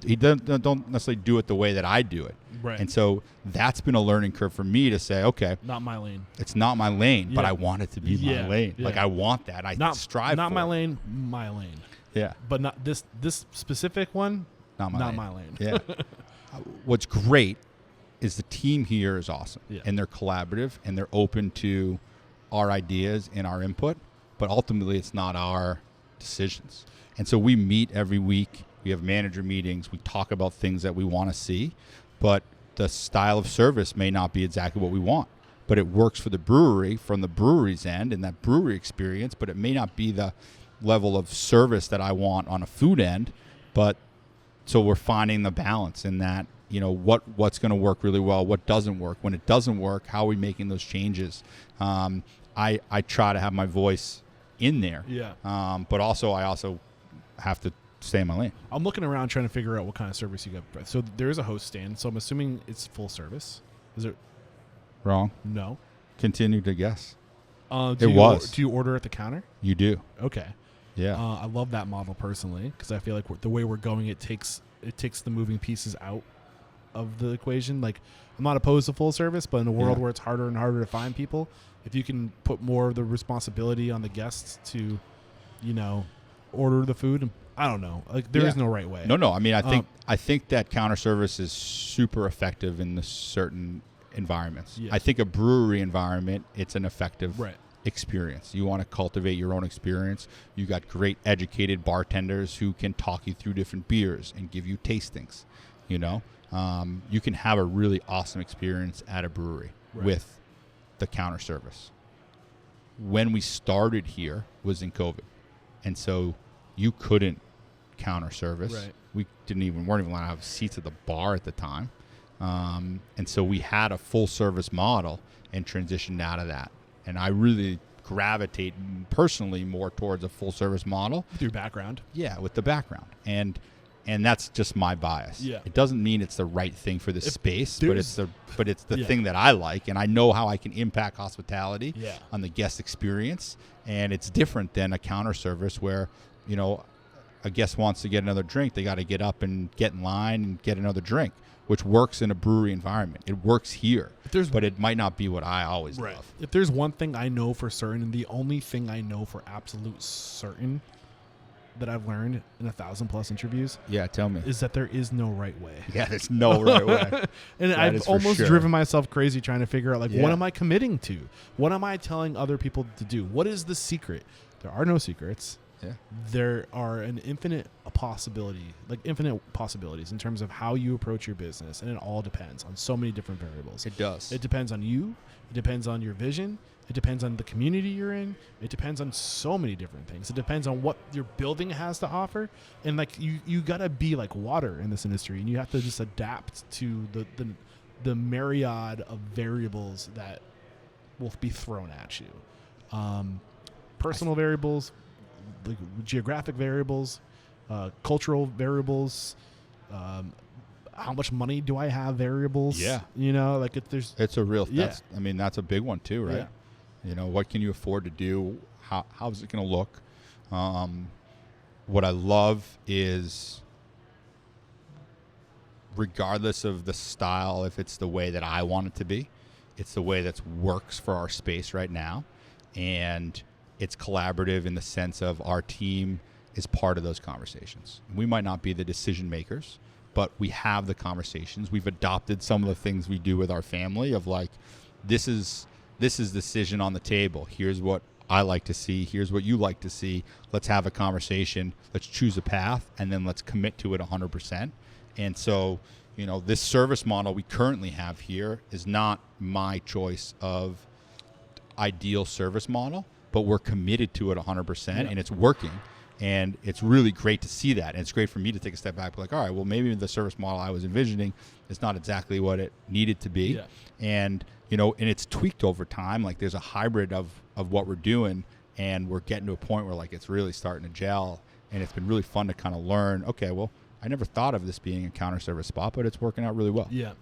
he don't necessarily do it the way that I do it. Right. And so that's been a learning curve for me to say, okay, Not my lane. it's not my lane, but Yeah. I want it to be Yeah, my lane. yeah. Like, I want that. I strive Not for my it. lane. My lane. Yeah. But not this specific one. Not my Not lane. my lane. Yeah. What's great is the team here is awesome, Yeah. and they're collaborative, and they're open to our ideas and our input, but ultimately it's not our decisions. And so we meet every week. We have manager meetings. We talk about things that we want to see, but the style of service may not be exactly what we want, but it works for the brewery from the brewery's end and that brewery experience, but it may not be the level of service that I want on a food end. But so we're finding the balance in that, what's going to work really well, what doesn't work. When it doesn't work, how are we making those changes? I I try to have my voice in there. Yeah. But also I also have to stay in my lane. I'm looking around trying to figure out what kind of service you got. So there is a host stand. So I'm assuming it's full service. Is it? Wrong. No. Continue to guess. Do you order at the counter? You do. Okay. Yeah. I love that model personally because I feel like the way we're going, it takes the moving pieces out of the equation. Like, I'm not opposed to full service, but in a world where it's harder and harder to find people, if you can put more of the responsibility on the guests to, order the food, and I don't know, like there is no right way. No. I mean, I think that counter service is super effective in the certain environments. Yes. I think a brewery environment, it's an effective Right. experience. You want to cultivate your own experience. You got great educated bartenders who can talk you through different beers and give you tastings. You can have a really awesome experience at a brewery with the counter service. When we started here was in COVID, and so you couldn't counter service. Right. We weren't even allowed to have seats at the bar at the time, and so we had a full service model and transitioned out of that. And I really gravitate personally more towards a full service model. With your background. Yeah, with the background. And that's just my bias. Yeah. It doesn't mean it's the right thing for this space, but it's the Yeah. thing that I like, and I know how I can impact hospitality Yeah. on the guest experience. And it's different than a counter service where, a guest wants to get another drink, they got to get up and get in line and get another drink, which works in a brewery environment. It works here, but it might not be what I always love. If there's one thing I know for certain, and the only thing I know for absolute certain that I've learned in 1,000+ interviews, Yeah, tell me. is that there is no right way. Yeah, there's no right way. And That I've is for almost sure. driven myself crazy trying to figure out, what Yeah. am I committing to? What am I telling other people to do? What is the secret? There are no secrets. Yeah. There are infinite possibilities in terms of how you approach your business, and it all depends on so many different variables. It does. It depends on you. It depends on your vision. It depends on the community you're in. It depends on so many different things. It depends on what your building has to offer. And you gotta be like water in this industry, and you have to just adapt to the myriad of variables that will be thrown at you. Personal variables, like geographic variables, cultural variables. How much money do I have? Variables. Yeah. It's a real. Yeah. That's a big one too, right? Yeah. What can you afford to do? How's it going to look? What I love is, regardless of the style, if it's the way that I want it to be, it's the way that works for our space right now, and it's collaborative in the sense of our team is part of those conversations. We might not be the decision makers, but we have the conversations. We've adopted some of the things we do with our family of this is decision on the table. Here's what I like to see. Here's what you like to see. Let's have a conversation. Let's choose a path, and then let's commit to it 100%. And so, this service model we currently have here is not my choice of ideal service model, but we're committed to it 100%, and it's working. And it's really great to see that. And it's great for me to take a step back, be like, all right, well, maybe the service model I was envisioning is not exactly what it needed to be. Yeah. And, and it's tweaked over time. Like, there's a hybrid of what we're doing, and we're getting to a point where, it's really starting to gel. And it's been really fun to kind of learn, okay, well, I never thought of this being a counter service spot, but it's working out really well. Yeah.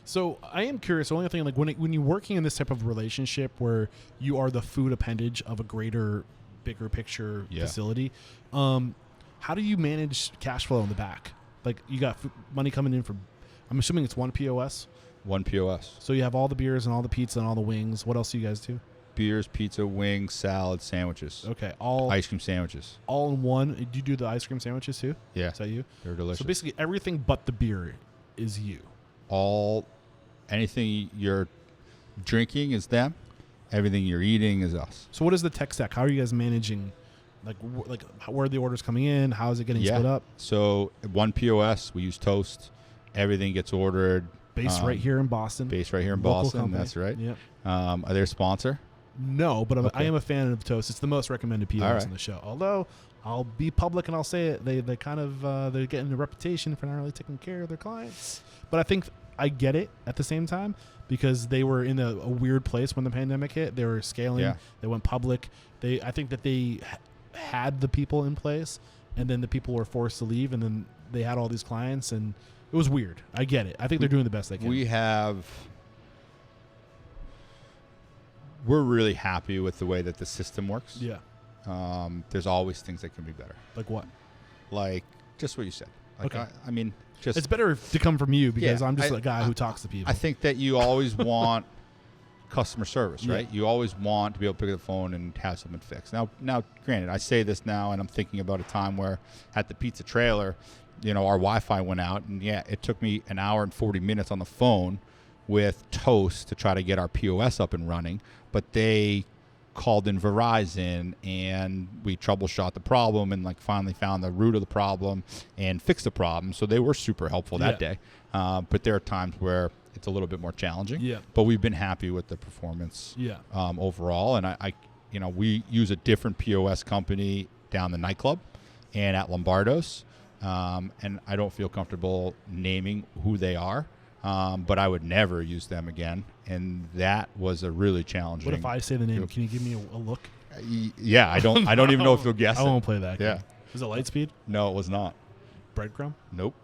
So I am curious. The only thing, when you're working in this type of relationship where you are the food appendage of a bigger picture facility, how do you manage cash flow in the back? You got money coming in from, I'm assuming it's one POS. One POS. So you have all the beers and all the pizza and all the wings. What else do you guys do? Beers, pizza, wings, salad, sandwiches. Okay, ice cream sandwiches. All in one. Do you do the ice cream sandwiches too? Yeah. Is that you? They're delicious. So basically everything but the beer is you. Anything you're drinking is them. Everything you're eating is us. So what is the tech stack? How are you guys managing? Where are the orders coming in? How is it getting split up? So one POS, we use Toast. Everything gets ordered. Based right here in Boston. Local company. That's right. Yep. Are they a sponsor? No, but Okay. I am a fan of Toast. It's the most recommended POS in the show. Although I'll be public and I'll say it, they kind of they're getting a reputation for not really taking care of their clients. But I think I get it at the same time because they were in a weird place when the pandemic hit. They were scaling. Yeah. They went public. I think that they had the people in place, and then the people were forced to leave, and then they had all these clients, and it was weird. I get it. I think they're doing the best they can. We're really happy with the way that the system works. Yeah. There's always things that can be better. Like what? Like just what you said. Like Okay. I mean, just It's better to come from you because Yeah, I'm just a guy who talks to people. I think that you always want customer service, right? Yeah. You always want to be able to pick up the phone and have something fixed. Now, granted, I say this now, and I'm thinking about a time where at the pizza trailer, our Wi-Fi went out, and it took me an hour and 40 minutes on the phone with Toast to try to get our POS up and running, but they called in Verizon and we troubleshot the problem and finally found the root of the problem and fixed the problem. So they were super helpful that day. But there are times where it's a little bit more challenging. Yeah. But we've been happy with the performance overall. And we use a different POS company down the nightclub and at Lombardo's. And I don't feel comfortable naming who they are. But I would never use them again, and that was a really challenging. What if I say the name? Can you give me a look? Yeah, I don't even know if you'll guess. I won't play that. Yeah. Game. Was it Lightspeed? No, it was not. Breadcrumb? Nope.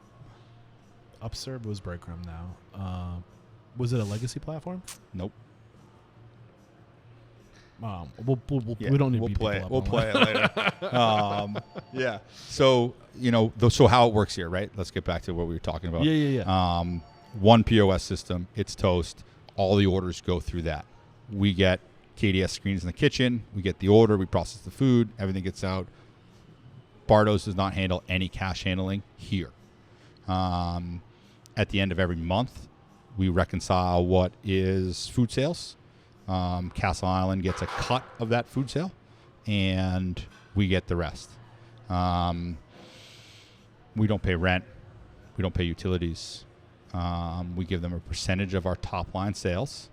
Upserve was Breadcrumb now. Was it a legacy platform? Nope. We don't need we'll to beat play people it. We'll up play it later. Yeah. So so how it works here, right? Let's get back to what we were talking about. Yeah. One POS system. It's Toast. All the orders go through that. We get KDS screens in the kitchen. We get the order. We process the food. Everything gets out. Bardo's does not handle any cash handling here. At the end of every month, we reconcile what is food sales. Castle Island gets a cut of that food sale, and we get the rest. We don't pay rent. We don't pay utilities. We give them a percentage of our top line sales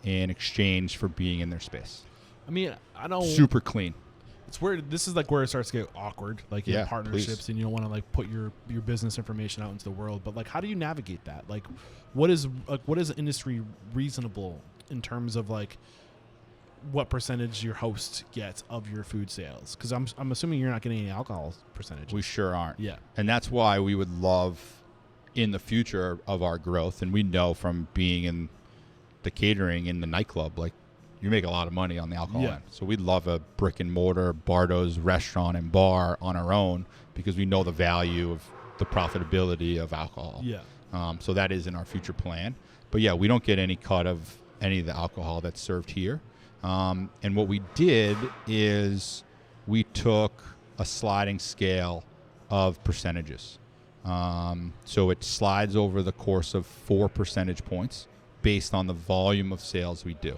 in exchange for being in their space. I mean, I don't. Super clean. It's where this is where it starts to get awkward, in partnerships, please. and you don't want to put your business information out into the world. But how do you navigate that? What is industry reasonable in terms of what percentage your host gets of your food sales? Because I'm assuming you're not getting any alcohol percentage. We sure aren't. Yeah, and that's why we would love in the future of our growth, and we know from being in the catering in the nightclub, you make a lot of money on the alcohol end. So we'd love a brick and mortar Bardo's restaurant and bar on our own because we know the value of the profitability of alcohol. Yeah. So that is in our future plan. But yeah, we don't get any cut of any of the alcohol that's served here. And what we did is we took a sliding scale of percentages. So it slides over the course of 4 percentage points based on the volume of sales we do.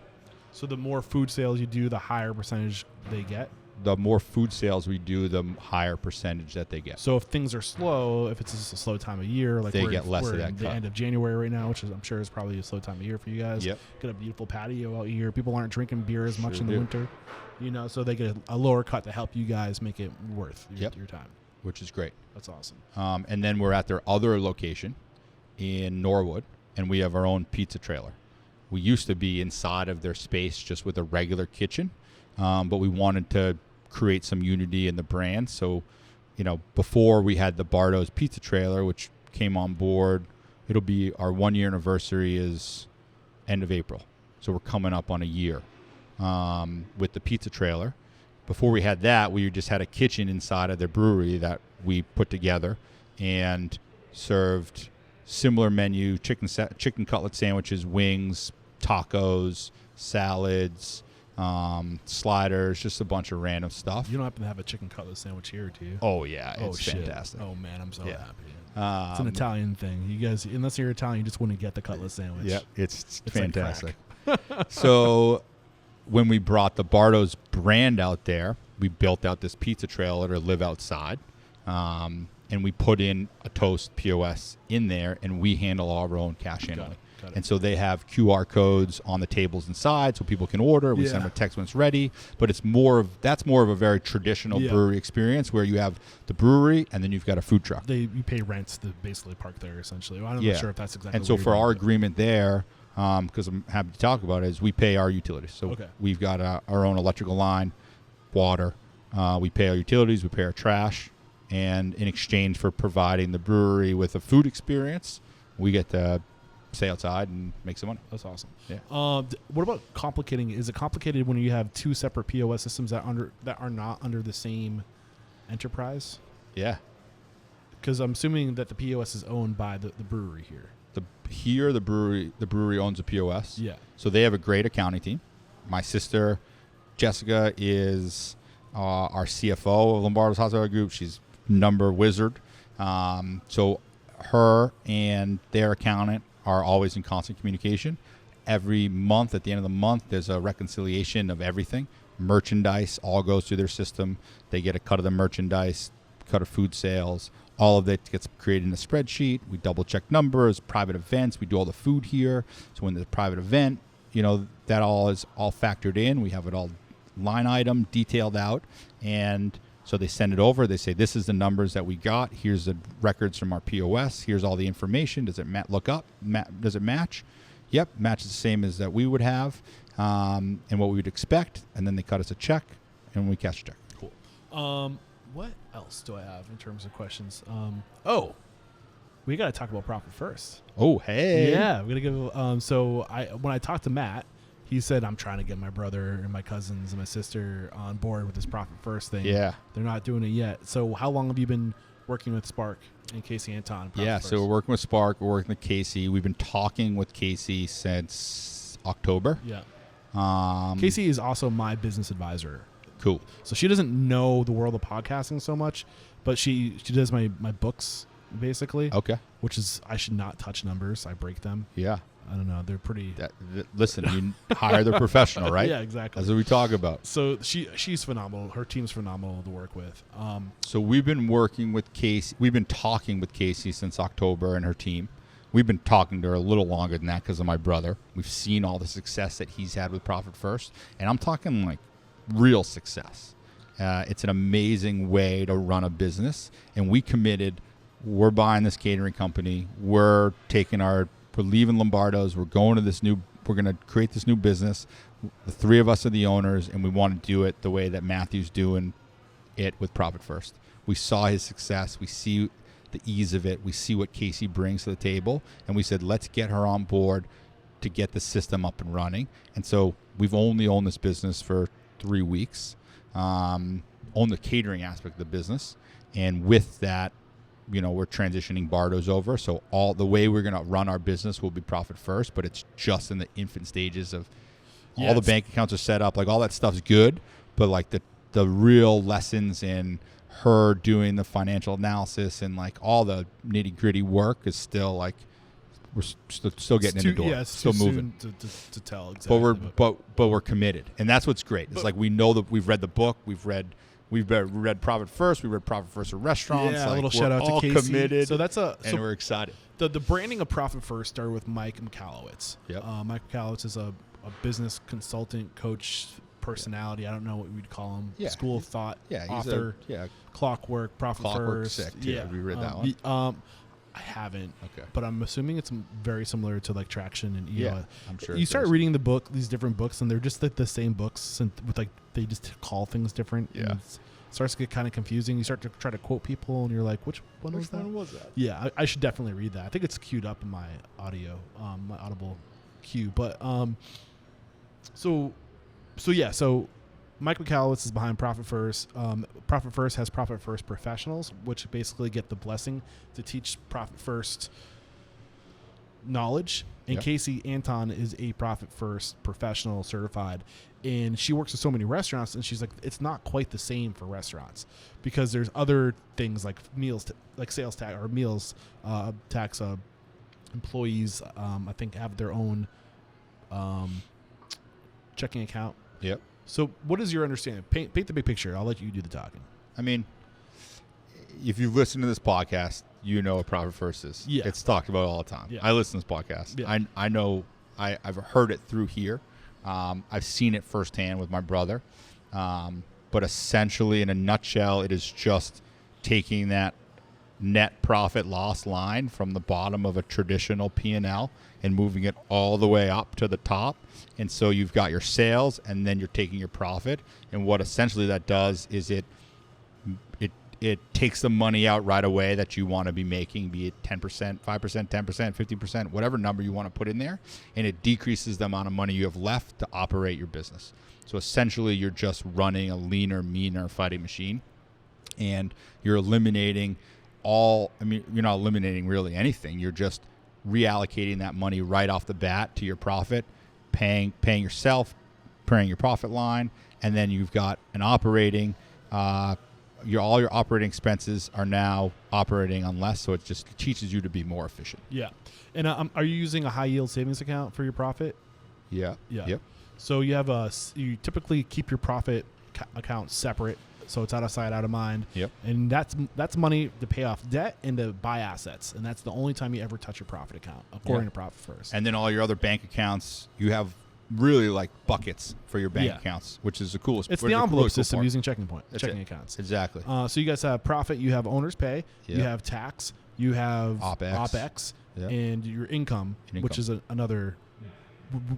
So the more food sales you do, the higher percentage they get? The more food sales we do, the higher percentage that they get. So if things are slow, if it's a slow time of year, they get less we're of that in cut. the end of January right now, which I'm sure is probably a slow time of year for you guys. Yep. Get a beautiful patio out here. People aren't drinking beer as much Sure in the do. winter, so they get a lower cut to help you guys make it worth your time. Which is great. That's awesome. And then we're at their other location in Norwood, and we have our own pizza trailer. We used to be inside of their space just with a regular kitchen, but we wanted to create some unity in the brand. So, before we had the Bardo's pizza trailer, which came on board, it'll be our 1-year anniversary is end of April. So we're coming up on a year with the pizza trailer. Before we had that, we just had a kitchen inside of their brewery that we put together and served similar menu, chicken cutlet sandwiches, wings, tacos, salads, sliders, just a bunch of random stuff. You don't happen to have a chicken cutlet sandwich here, do you? Oh, yeah. It's fantastic. Oh, man, I'm so happy. It's an Italian thing. You guys, unless you're Italian, you just wouldn't get the cutlet sandwich. Yeah, it's fantastic. So when we brought the Bardo's brand out there, we built out this pizza trailer to live outside. And we put in a Toast POS in there, and we handle our own cash handling. And so they have QR codes on the tables inside so people can order. We send them a text when it's ready. But that's more of a very traditional brewery experience where you have the brewery and then you've got a food truck. You pay rent to basically park there, essentially. Well, I'm not sure if that's exactly. And so for our agreement there, because I'm happy to talk about it, is we pay our utilities. So we've got our own electrical line, water. We pay our utilities. We pay our trash. And in exchange for providing the brewery with a food experience, we get to stay outside and make some money. That's awesome. Yeah. What about complicating? Is it complicated when you have two separate POS systems that are not under the same enterprise? Yeah. Because I'm assuming that the POS is owned by the brewery here. The brewery owns a POS. Yeah. So they have a great accounting team. My sister, Jessica, is our CFO of Lombardo's Hospitality Group. She's number wizard. So her and their accountant are always in constant communication. Every month, at the end of the month, there's a reconciliation of everything. Merchandise all goes through their system. They get a cut of the merchandise, cut of food sales. All of it gets created in a spreadsheet. We double check numbers, private events. We do all the food here. So when there's a private event, that all is all factored in. We have it all line item detailed out. And so they send it over. They say, this is the numbers that we got. Here's the records from our POS. Here's all the information. Does it look up? Does it match? Yep, matches the same as that we would have and what we would expect. And then they cut us a check, and we cash a check. Cool. What else do I have in terms of questions? We got to talk about profit first. Oh, hey. Yeah, we're going to give when I talked to Matt, he said, I'm trying to get my brother and my cousins and my sister on board with this profit first thing. Yeah. They're not doing it yet. So how long have you been working with Spark and Casey Anton? So we're working with Spark. We're working with Casey. We've been talking with Casey since October. Yeah. Casey is also my business advisor. Cool. So she doesn't know the world of podcasting so much, but she does my books, basically. Okay. Which is, I should not touch numbers. I break them. Yeah. I don't know. They're pretty. Listen, you hire the professional, right? Yeah, exactly. That's what we talk about. So she's phenomenal. Her team's phenomenal to work with. So we've been working with Casey. We've been talking with Casey since October and her team. We've been talking to her a little longer than that because of my brother. We've seen all the success that he's had with Profit First, and I'm talking like real success. It's an amazing way to run a business, and we committed. We're buying this catering company. We're leaving Lombardo's. We're going to we're going to create this new business. The three of us are the owners, and we want to do it the way that Matthew's doing it with Profit First. We saw his success. We see the ease of it. We see what Casey brings to the table, and we said, let's get her on board to get the system up and running. And so we've only owned this business for 3 weeks, owned the catering aspect of the business, and with that, we're transitioning Bardo's over. So all the way we're going to run our business will be Profit First, but it's just in the infant stages of all the bank accounts are set up. Like all that stuff's good, but like the real lessons in her doing the financial analysis and like all the nitty gritty work is still like we're still getting in the door. Yeah, it's still too moving soon to tell exactly. But we're committed, and that's what's great. It's like we know that we've read the book, we've read Profit First. We read Profit First at restaurants. Yeah, like, a little shout out to Casey. Committed. So and we're excited. The branding of Profit First started with Mike Michalowicz. Yep. Mike Michalowicz is a business consultant, coach, personality. I don't know what we'd call him. Yeah. School of thought. Yeah, author. Clockwork. Profit First. Sick too. Yeah. Have you read that one? I haven't. Okay. But I'm assuming it's very similar to like Traction and EO. I'm sure. You start reading these different books, and they're just like the same books, and with like they just call things different. Yeah. And starts to get kind of confusing. You start to try to quote people, and you're like, which one was that? Yeah, I should definitely read that. I think it's queued up in my my Audible queue. But so Mike Michalowicz is behind Profit First. Profit First has Profit First professionals, which basically get the blessing to teach Profit First knowledge. And Casey Anton is a Profit First professional certified. And she works with so many restaurants, and she's like, it's not quite the same for restaurants because there's other things like meals, like sales tax or meals tax. Employees, I think, have their own checking account. Yep. So what is your understanding? Paint the big picture. I'll let you do the talking. I mean, if you listen to this podcast, you know what Profit First is. Yeah. It's talked about all the time. Yeah. I listen to this podcast. Yeah. I know. I've heard it through here. I've seen it firsthand with my brother. But essentially, in a nutshell, it is just taking that net profit loss line from the bottom of a traditional P&L and moving it all the way up to the top. And so you've got your sales, and then you're taking your profit. And what essentially that does is it takes the money out right away that you want to be making, be it 10%, 5%, 10%, 50%, whatever number you want to put in there, and it decreases the amount of money you have left to operate your business. So essentially, you're just running a leaner, meaner fighting machine, and you're eliminating you're not eliminating really anything. You're just reallocating that money right off the bat to your profit, paying yourself, paying your profit line, and then you've got an operating all your operating expenses are now operating on less, so it just teaches you to be more efficient. Yeah. And are you using a high yield savings account for your profit? Yeah. Yeah. Yep. So you typically keep your profit account separate, so it's out of sight, out of mind. Yep. And that's money to pay off debt and to buy assets, and that's the only time you ever touch your profit account, according to Profit First. And then all your other bank accounts, you have really like buckets for your bank accounts, which is the coolest. It's the envelope system using checking accounts. Exactly. So you guys have profit, you have owner's pay, Yep. you have tax, you have OPEX, Yep. and your income, which is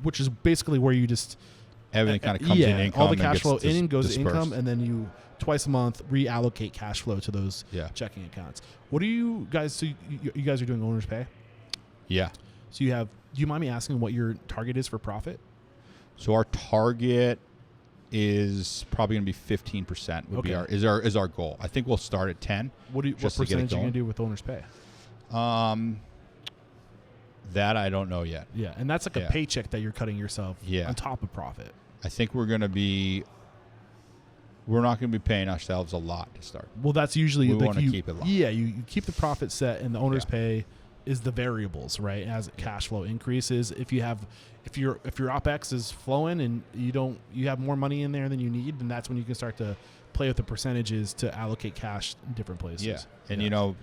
which is basically where you just everything kind of comes in income. All the cash flow in goes dispersed. to income, and then you twice a month reallocate cash flow to those checking accounts. What do you guys? So you guys are doing owner's pay. Yeah. So do you mind me asking what your target is for profit? So our target is probably going to be 15%. Is our goal. I think we'll start at 10. What percentage are you going to do with owner's pay? That I don't know yet. Yeah, and that's like a paycheck that you're cutting yourself on top of profit. I think we're not going to be paying ourselves a lot to start. Well, that's usually we want to keep it low. Yeah, you keep the profit set, and the owner's pay is the variables, right? As cash flow increases, if your OPEX is flowing and you have more money in there than you need, then that's when you can start to play with the percentages to allocate cash in different places. Yeah, and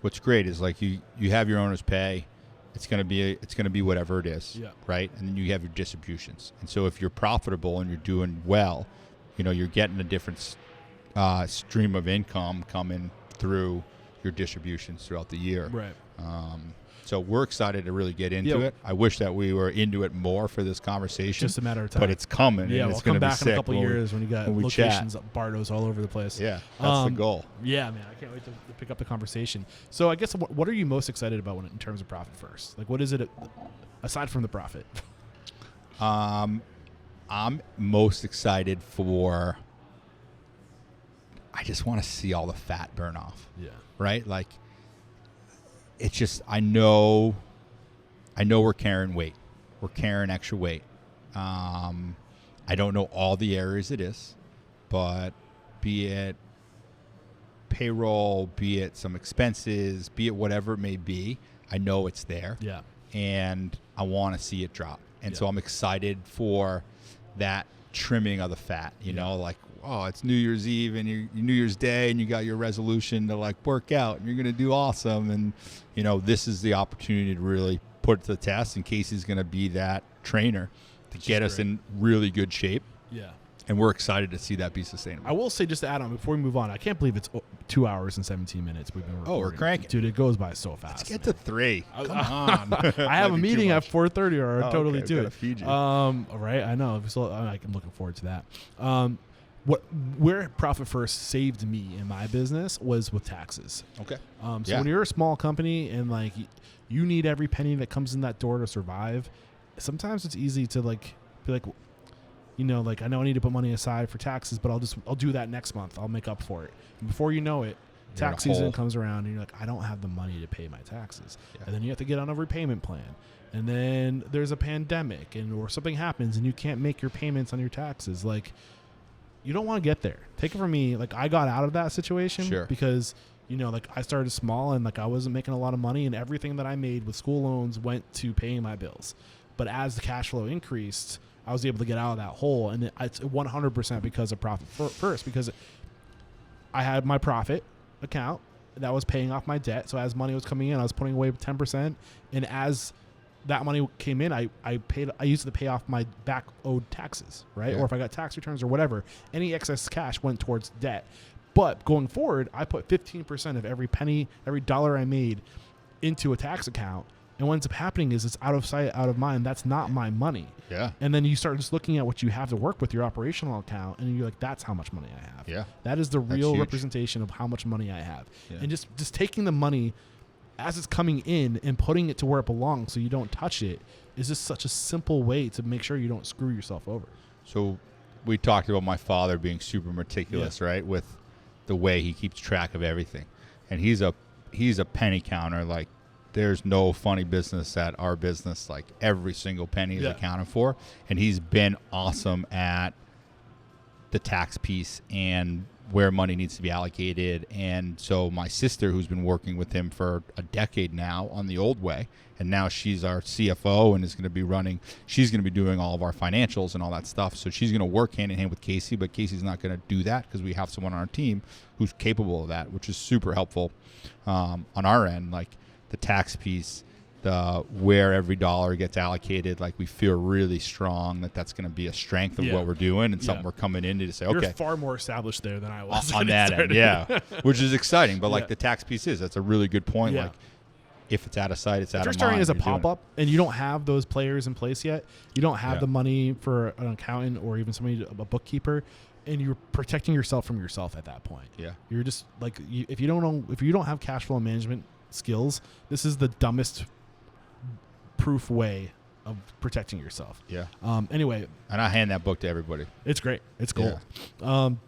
what's great is like you have your owner's pay. It's going to be whatever it is, right? And then you have your distributions. And so if you're profitable and you're doing well, you're getting a different stream of income coming through your distributions throughout the year. Right. So we're excited to really get into it. I wish that we were into it more for this conversation. Just a matter of time. But it's coming. Yeah, and we'll it's going come to be back in a couple years when you got locations, Bardos all over the place. Yeah, that's the goal. Yeah, man, I can't wait to pick up the conversation. So I guess what are you most excited about in terms of Profit First? Like, what is it aside from the profit? I'm most excited for. I just want to see all the fat burn off. Yeah. Right? Like, it's just I know we're carrying weight. We're carrying extra weight. I don't know all the areas it is, but be it payroll, be it some expenses, be it whatever it may be, I know it's there. Yeah. And I want to see it drop. And so I'm excited for that trimming of the fat, you know, like, oh, it's New Year's Eve and your New Year's Day and you got your resolution to like work out and you're going to do awesome. And, this is the opportunity to really put it to the test, and Casey's going to be that trainer to get us in really good shape. Yeah. And we're excited to see that be sustainable. I will say, just to add on before we move on, I can't believe it's 2 hours and 17 minutes we've been recording. Oh, we're cranking. Dude, it goes by so fast. Let's get to 3. Come on. I have a meeting at 4:30 or I'll totally do it. Feed you. All right, I know. So I'm looking forward to that. Where Profit First saved me in my business was with taxes. Okay. So when you're a small company and like you need every penny that comes in that door to survive, sometimes it's easy to like be like, like I know I need to put money aside for taxes, but I'll do that next month. I'll make up for it. And before you know it, tax season comes around and you're like, I don't have the money to pay my taxes. Yeah. And then you have to get on a repayment plan. And then there's a pandemic or something happens and you can't make your payments on your taxes. Like, you don't want to get there. Take it from me. Like, I got out of that situation because, like I started small and like I wasn't making a lot of money, and everything that I made with school loans went to paying my bills. But as the cash flow increased, I was able to get out of that hole, and it's 100% because of Profit First, because I had my profit account, that was paying off my debt. So as money was coming in, I was putting away 10%. And as that money came in, I used it to pay off my back owed taxes, right? Yeah. Or if I got tax returns or whatever, any excess cash went towards debt. But going forward, I put 15% of every penny, every dollar I made into a tax account. And what ends up happening is it's out of sight, out of mind. That's not my money. Yeah. And then you start just looking at what you have to work with, your operational account, and you're like, that's how much money I have. Yeah. That is the real huge. representation of how much money I have. Yeah. And just taking the money as it's coming in and putting it to where it belongs so you don't touch it is just such a simple way to make sure you don't screw yourself over. So we talked about my father being super meticulous, right, with the way he keeps track of everything. And he's a penny counter. Like, there's no funny business at our business. Like, every single penny is accounted for. And he's been awesome at the tax piece and where money needs to be allocated. And so my sister, who's been working with him for a decade now on the old way, and now she's our CFO and is going to be she's going to be doing all of our financials and all that stuff. So she's going to work hand in hand with Casey, but Casey's not going to do that because we have someone on our team who's capable of that, which is super helpful on our end. Like, the tax piece, where every dollar gets allocated, like, we feel really strong that that's going to be a strength of what we're doing and something we're coming in to say, You're okay. far more established there than I was. On that end, yeah. Which is exciting. But, like, the tax piece that's a really good point. Yeah. Like, if it's out of sight, it's out of mind. If you're starting as a You're doing pop-up and you don't have those players in place yet, you don't have Yeah. the money for an accountant or even somebody, a bookkeeper, and you're protecting yourself from yourself at that point. Yeah. You're just like, if you don't have cash flow management skills, this is the dumbest proof way of protecting yourself. Yeah. Anyway, And I hand that book to everybody. it's great. It's gold. And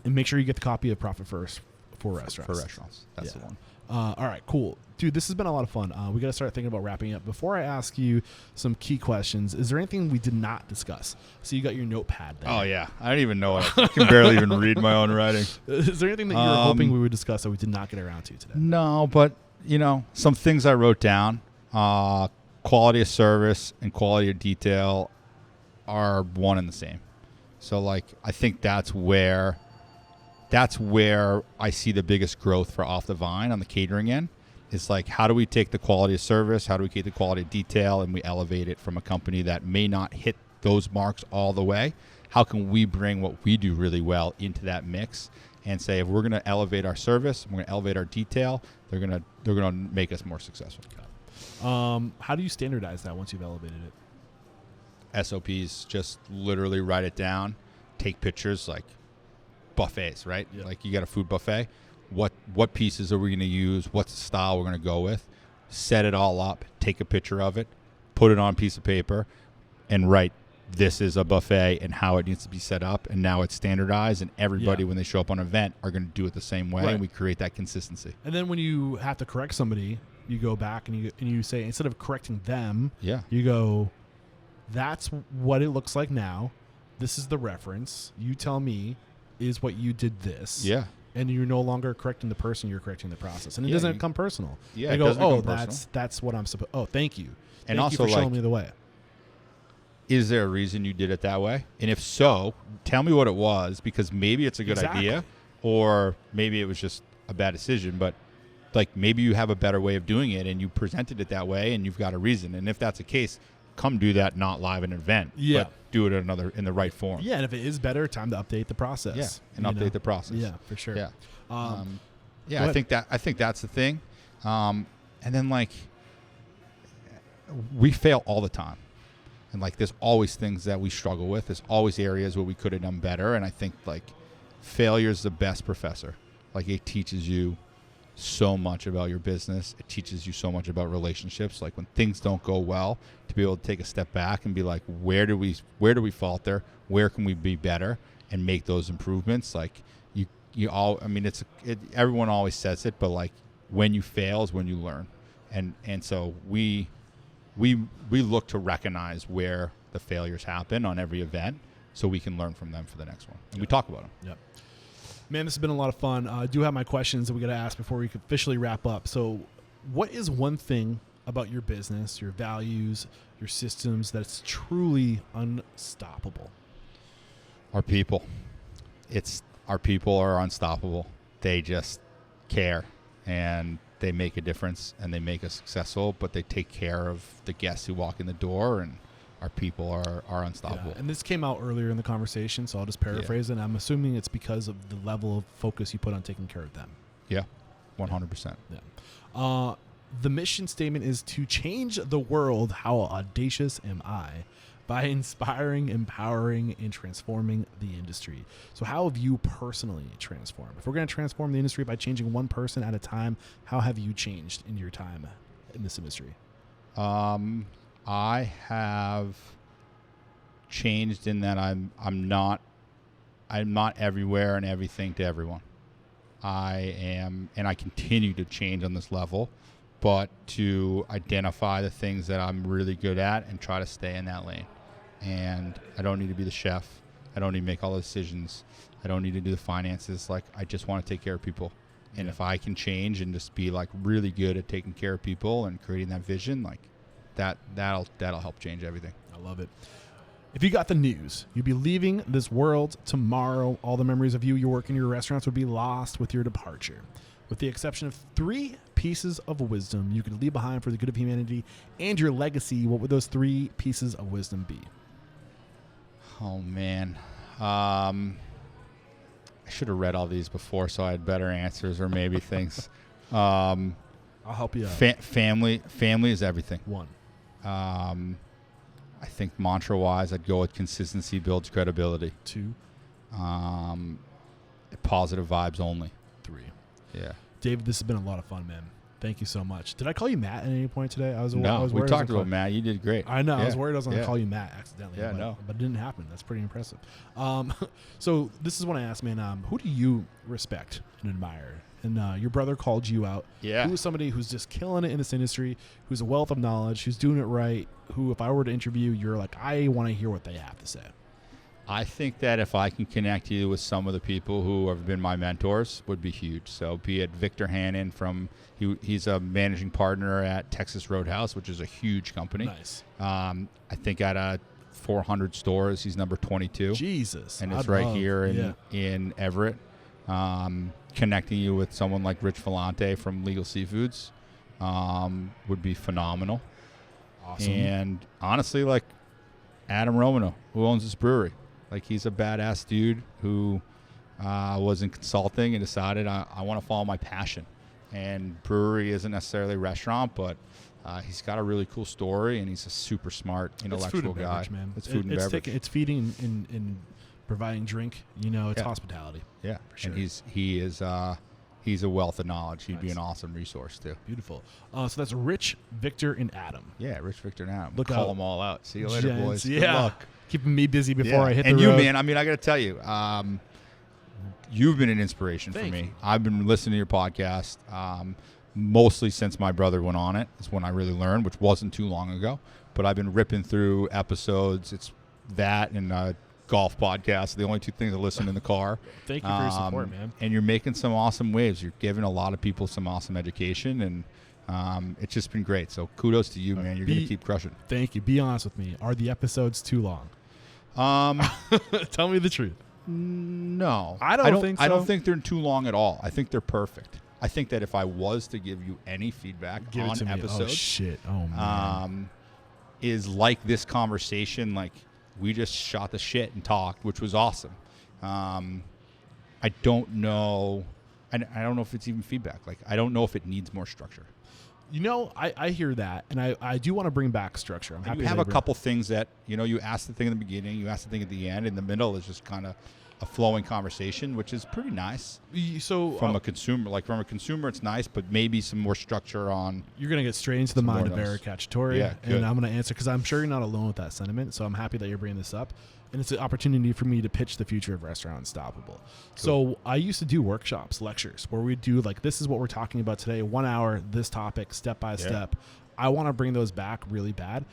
make sure you get the copy of Profit First for restaurants. For restaurants. That's the one. All right, cool. Dude, this has been a lot of fun. We got to start thinking about wrapping up. Before I ask you some key questions, is there anything we did not discuss? So you got your notepad there. Oh, yeah. I don't even know it. I can barely even read my own writing. Is there anything that you were hoping we would discuss that we did not get around to today? No, but, some things I wrote down. Quality of service and quality of detail are one and the same. So, like, I think that's where I see the biggest growth for Off the Vine on the catering end. It's like, how do we take the quality of service, how do we keep the quality of detail, and we elevate it from a company that may not hit those marks all the way? How can we bring what we do really well into that mix and say, if we're going to elevate our service, we're going to elevate our detail, they're going to make us more successful. How do you standardize that once you've elevated it? SOPs, just literally write it down, take pictures, like buffets, right? Yep. Like, you got a food buffet. What pieces are we going to use? What's the style we're going to go with? Set it all up, take a picture of it, put it on a piece of paper, and write, this is a buffet and how it needs to be set up. And now it's standardized, and everybody, when they show up on an event, are going to do it the same way. Right. And we create that consistency. And then when you have to correct somebody, you go back and you say, instead of correcting them, you go, that's what it looks like now. This is the reference. You tell me, is what you did this. Yeah. And you're no longer correcting the person, you're correcting the process. And it Yeah, doesn't come personal. Yeah, you it go, doesn't become personal. that's what I'm supposed. Oh, thank you. And Thank also, you for showing like, me the way. is there a reason you did it that way? And if so, tell me what it was, because maybe it's a good idea, or maybe it was just a bad decision. But, like, maybe you have a better way of doing it and you presented it that way and you've got a reason. And if that's the case, come do that, not live in an event. Yeah. But do it in the right form. Yeah, and if it is better, time to update the process. Yeah, and update the process. Yeah, for sure. Yeah. Go I think that's the thing. And then, like, we fail all the time. And, like, there's always things that we struggle with. There's always areas where we could have done better. And I think, like, failure is the best professor. Like, it teaches you so much about your business. It teaches you so much about relationships. Like, when things don't go well, to be able to take a step back and be like, where do we falter? Where can we be better and make those improvements? Like, everyone always says it, but, like, when you fail is when you learn. And so we look to recognize where the failures happen on every event so we can learn from them for the next one. And we talk about them. Yep. Man, this has been a lot of fun. I do have my questions that we got to ask before we can officially wrap up. So what is one thing about your business, your values, your systems that's truly unstoppable? Our people. Our people are unstoppable. They just care, and they make a difference, and they make us successful, but they take care of the guests who walk in the door, and our people are unstoppable. Yeah, and this came out earlier in the conversation, so I'll just paraphrase it. I'm assuming it's because of the level of focus you put on taking care of them. Yeah, 100%. Yeah. The mission statement is to change the world. How audacious am I? By inspiring, empowering, and transforming the industry. So how have you personally transformed? If we're going to transform the industry by changing one person at a time, how have you changed in your time in this industry? I have changed in that I'm not everywhere and everything to everyone. I am, and I continue to change on this level, but to identify the things that I'm really good at and try to stay in that lane. And I don't need to be the chef. I don't need to make all the decisions. I don't need to do the finances. Like, I just want to take care of people. And if I can change and just be like really good at taking care of people and creating that vision, like that'll help change everything. I love it. If you got the news, you'd be leaving this world tomorrow. All the memories of your work in your restaurants would be lost with your departure. With the exception of 3 pieces of wisdom you could leave behind for the good of humanity and your legacy, what would those 3 pieces of wisdom be? Oh, man. I should have read all these before so I had better answers or maybe things. I'll help you out. Family is everything. 1. I think mantra-wise, I'd go with consistency builds credibility. 2. Positive vibes only. 3. Yeah. David, this has been a lot of fun, man. Thank you so much. Did I call you Matt at any point today? I was We worried talked about Matt. You did great. I know. Yeah. I was worried I was going to call you Matt accidentally. Yeah, but it didn't happen. That's pretty impressive. So this is what I asked, man. Who do you respect and admire? And your brother called you out. Yeah. Who is somebody who's just killing it in this industry, who's a wealth of knowledge, who's doing it right, who, if I were to interview, you're like, I want to hear what they have to say. I think that if I can connect you with some of the people who have been my mentors would be huge. So be it Victor Hannon he's a managing partner at Texas Roadhouse, which is a huge company. Nice. I think at 400 stores, he's number 22. Jesus. And it's here in Everett. Connecting you with someone like Rich Vellante from Legal Seafoods would be phenomenal. Awesome. And honestly, like Adam Romano, who owns this brewery. Like, he's a badass dude who was in consulting and decided I want to follow my passion. And brewery isn't necessarily a restaurant, but he's got a really cool story, and he's a super smart, intellectual guy. Beverage, man. It's food and beverage. It's feeding in providing drink. It's hospitality. Yeah, for sure. And he's a wealth of knowledge. He'd be Nice. an awesome resource too. Beautiful. So that's Rich, Victor, and Adam. Yeah, Rich, Victor, and Adam. Look Call out. them all out. See you later, Gents, boys. yeah. Good luck. Keeping me busy before I hit and the road. road. Man, I mean, I got to tell you, you've been an inspiration Thank for me. you. I've been listening to your podcast mostly since my brother went on it. Is when I really learned, which wasn't too long ago. But I've been ripping through episodes. It's that and golf podcast, the only 2 things I listen in the car. Thank you for your support, man. And you're making some awesome waves. You're giving a lot of people some awesome education, and it's just been great. So kudos to you, man. You're going to keep crushing. Thank you. Be honest with me. Are the episodes too long? Tell me the truth. No. I don't think so. I don't think they're too long at all. I think they're perfect. I think that if I was to give you any feedback Give it on to me. episodes, Oh, shit. Oh, man. is like this conversation, like we just shot the shit and talked, which was awesome. I don't know. I don't know if it's even feedback. Like, I don't know if it needs more structure. I hear that, and I do want to bring back structure. I'm happy You have that a couple things that, you ask the thing in the beginning, you ask the thing at the end. In the middle is just kind of a flowing conversation, which is pretty nice. So from a consumer, it's nice, but maybe some more structure on. You're going to get straight into the mind of Eric Cacciatore, Yeah, good. and I'm going to answer because I'm sure you're not alone with that sentiment. So I'm happy that you're bringing this up, and it's an opportunity for me to pitch the future of Restaurant Unstoppable. Cool. So I used to do workshops, lectures, where we do like, this is what we're talking about today, 1 hour, this topic, step by step. I want to bring those back really bad.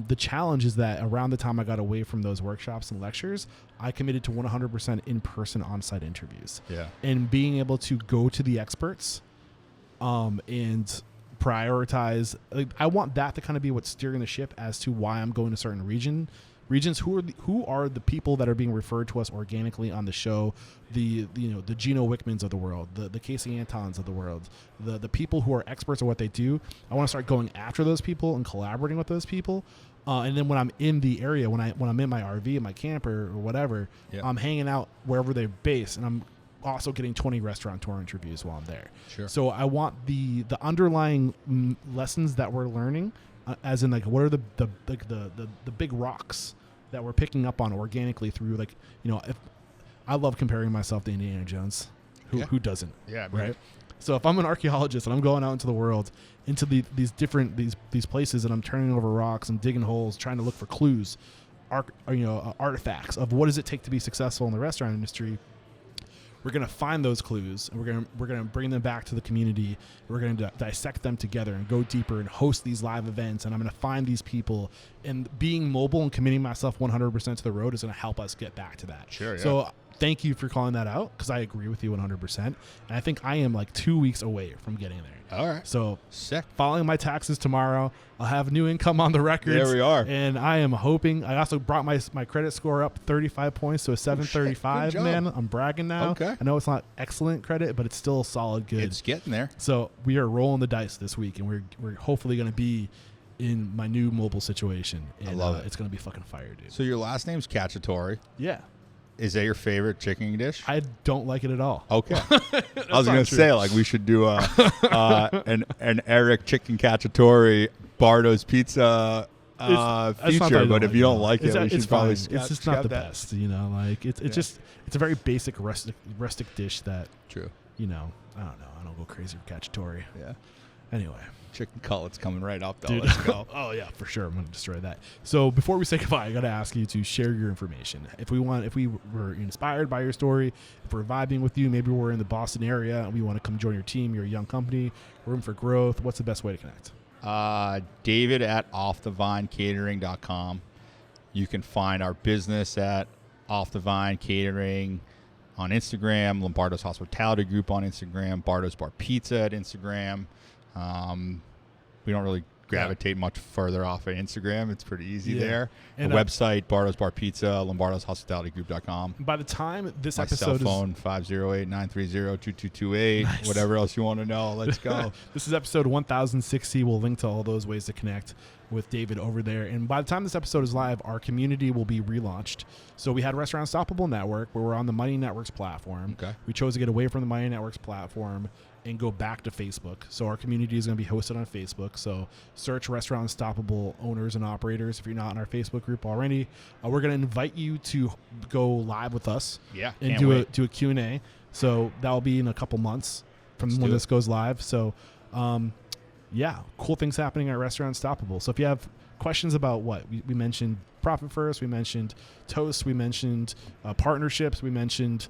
The challenge is that around the time I got away from those workshops and lectures, I committed to 100% in-person on-site interviews. Yeah. And being able to go to the experts and prioritize. Like, I want that to kind of be what's steering the ship as to why I'm going to a certain region Regents, who are the people that are being referred to us organically on the show? The Gino Wickmans of the world, the Casey Antons of the world, the people who are experts at what they do. I want to start going after those people and collaborating with those people. And then when I'm in the area, when I'm in my RV, in my camper or whatever, I'm hanging out wherever they're based, and I'm also getting 20 restaurateur interviews while I'm there. Sure. So I want the underlying lessons that we're learning, as in like what are the big rocks that we're picking up on organically through, like, if I love comparing myself to Indiana Jones, who doesn't? Yeah, right. So if I'm an archaeologist and I'm going out into the world, into these different these places, and I'm turning over rocks and digging holes, trying to look for clues, artifacts of what does it take to be successful in the restaurant industry, we're going to find those clues, and we're going to bring them back to the community. We're going to dissect them together and go deeper and host these live events. And I'm going to find these people, and being mobile and committing myself 100% to the road is going to help us get back to that. Sure. Yeah. So thank you for calling that out, because I agree with you 100%. And I think I am like 2 weeks away from getting there. All right. So sick. Filing my taxes tomorrow. I'll have new income on the records. There we are. And I am hoping. I also brought my credit score up 35 points to a 735. Man, I'm bragging now. Okay. I know it's not excellent credit, but it's still solid good. It's getting there. So we are rolling the dice this week, and we're hopefully going to be in my new mobile situation. And, I love it. It's going to be fucking fire, dude. So your last name's Cacciatore. Yeah. Is that your favorite chicken dish? I don't like it at all. Okay. I was going to say, like, we should do an Eric Chicken Cacciatore Bardo's Pizza feature, but if you don't like it, we should probably it's just not the best, like it's a very basic rustic dish that, true, I don't know, I don't go crazy for Cacciatore. Yeah. Anyway, chicken cutlet's coming right up, though. Dude. Let's go. Oh yeah, for sure. I'm gonna destroy that. So before we say goodbye, I gotta ask you to share your information. If we were inspired by your story, if we're vibing with you, maybe we're in the Boston area and we want to come join your team, you're a young company, room for growth, what's the best way to connect? David at offthevinecatering.com. You can find our business at Off the Vine Catering on Instagram, Lombardo's Hospitality Group on Instagram, Bardo's Bar Pizza at Instagram. We don't really gravitate much further off of Instagram. It's pretty easy there. And the website, Bardo's Bar Pizza, Lombardo'sHospitalityGroup.com. By the time this My episode cell phone, 508-930-2228. Nice. Whatever else you want to know, let's go. This is episode 1060. We'll link to all those ways to connect with David over there. And by the time this episode is live, our community will be relaunched. So we had Restaurant Unstoppable Network, where we're on the Mighty Networks platform. Okay. We chose to get away from the Mighty Networks platform and go back to Facebook. So our community is going to be hosted on Facebook. So search Restaurant Unstoppable owners and operators if you're not in our Facebook group already. We're going to invite you to go live with us. Yeah, and do a Q&A. So that'll be in a couple months from when this goes live. So cool things happening at Restaurant Unstoppable. So if you have questions about what we mentioned, Profit First, we mentioned Toast, we mentioned partnerships, we mentioned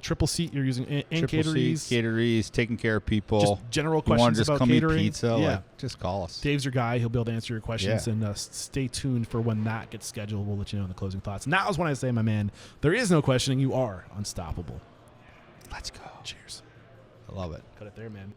Triple Seat you're using, and caterees, taking care of people. Just general questions just about come catering. Eat pizza, just call us. Dave's your guy. He'll be able to answer your questions, and stay tuned for when that gets scheduled. We'll let you know in the closing thoughts. Now is when I say, my man, there is no questioning. You are unstoppable. Let's go. Cheers. I love it. Cut it there, man.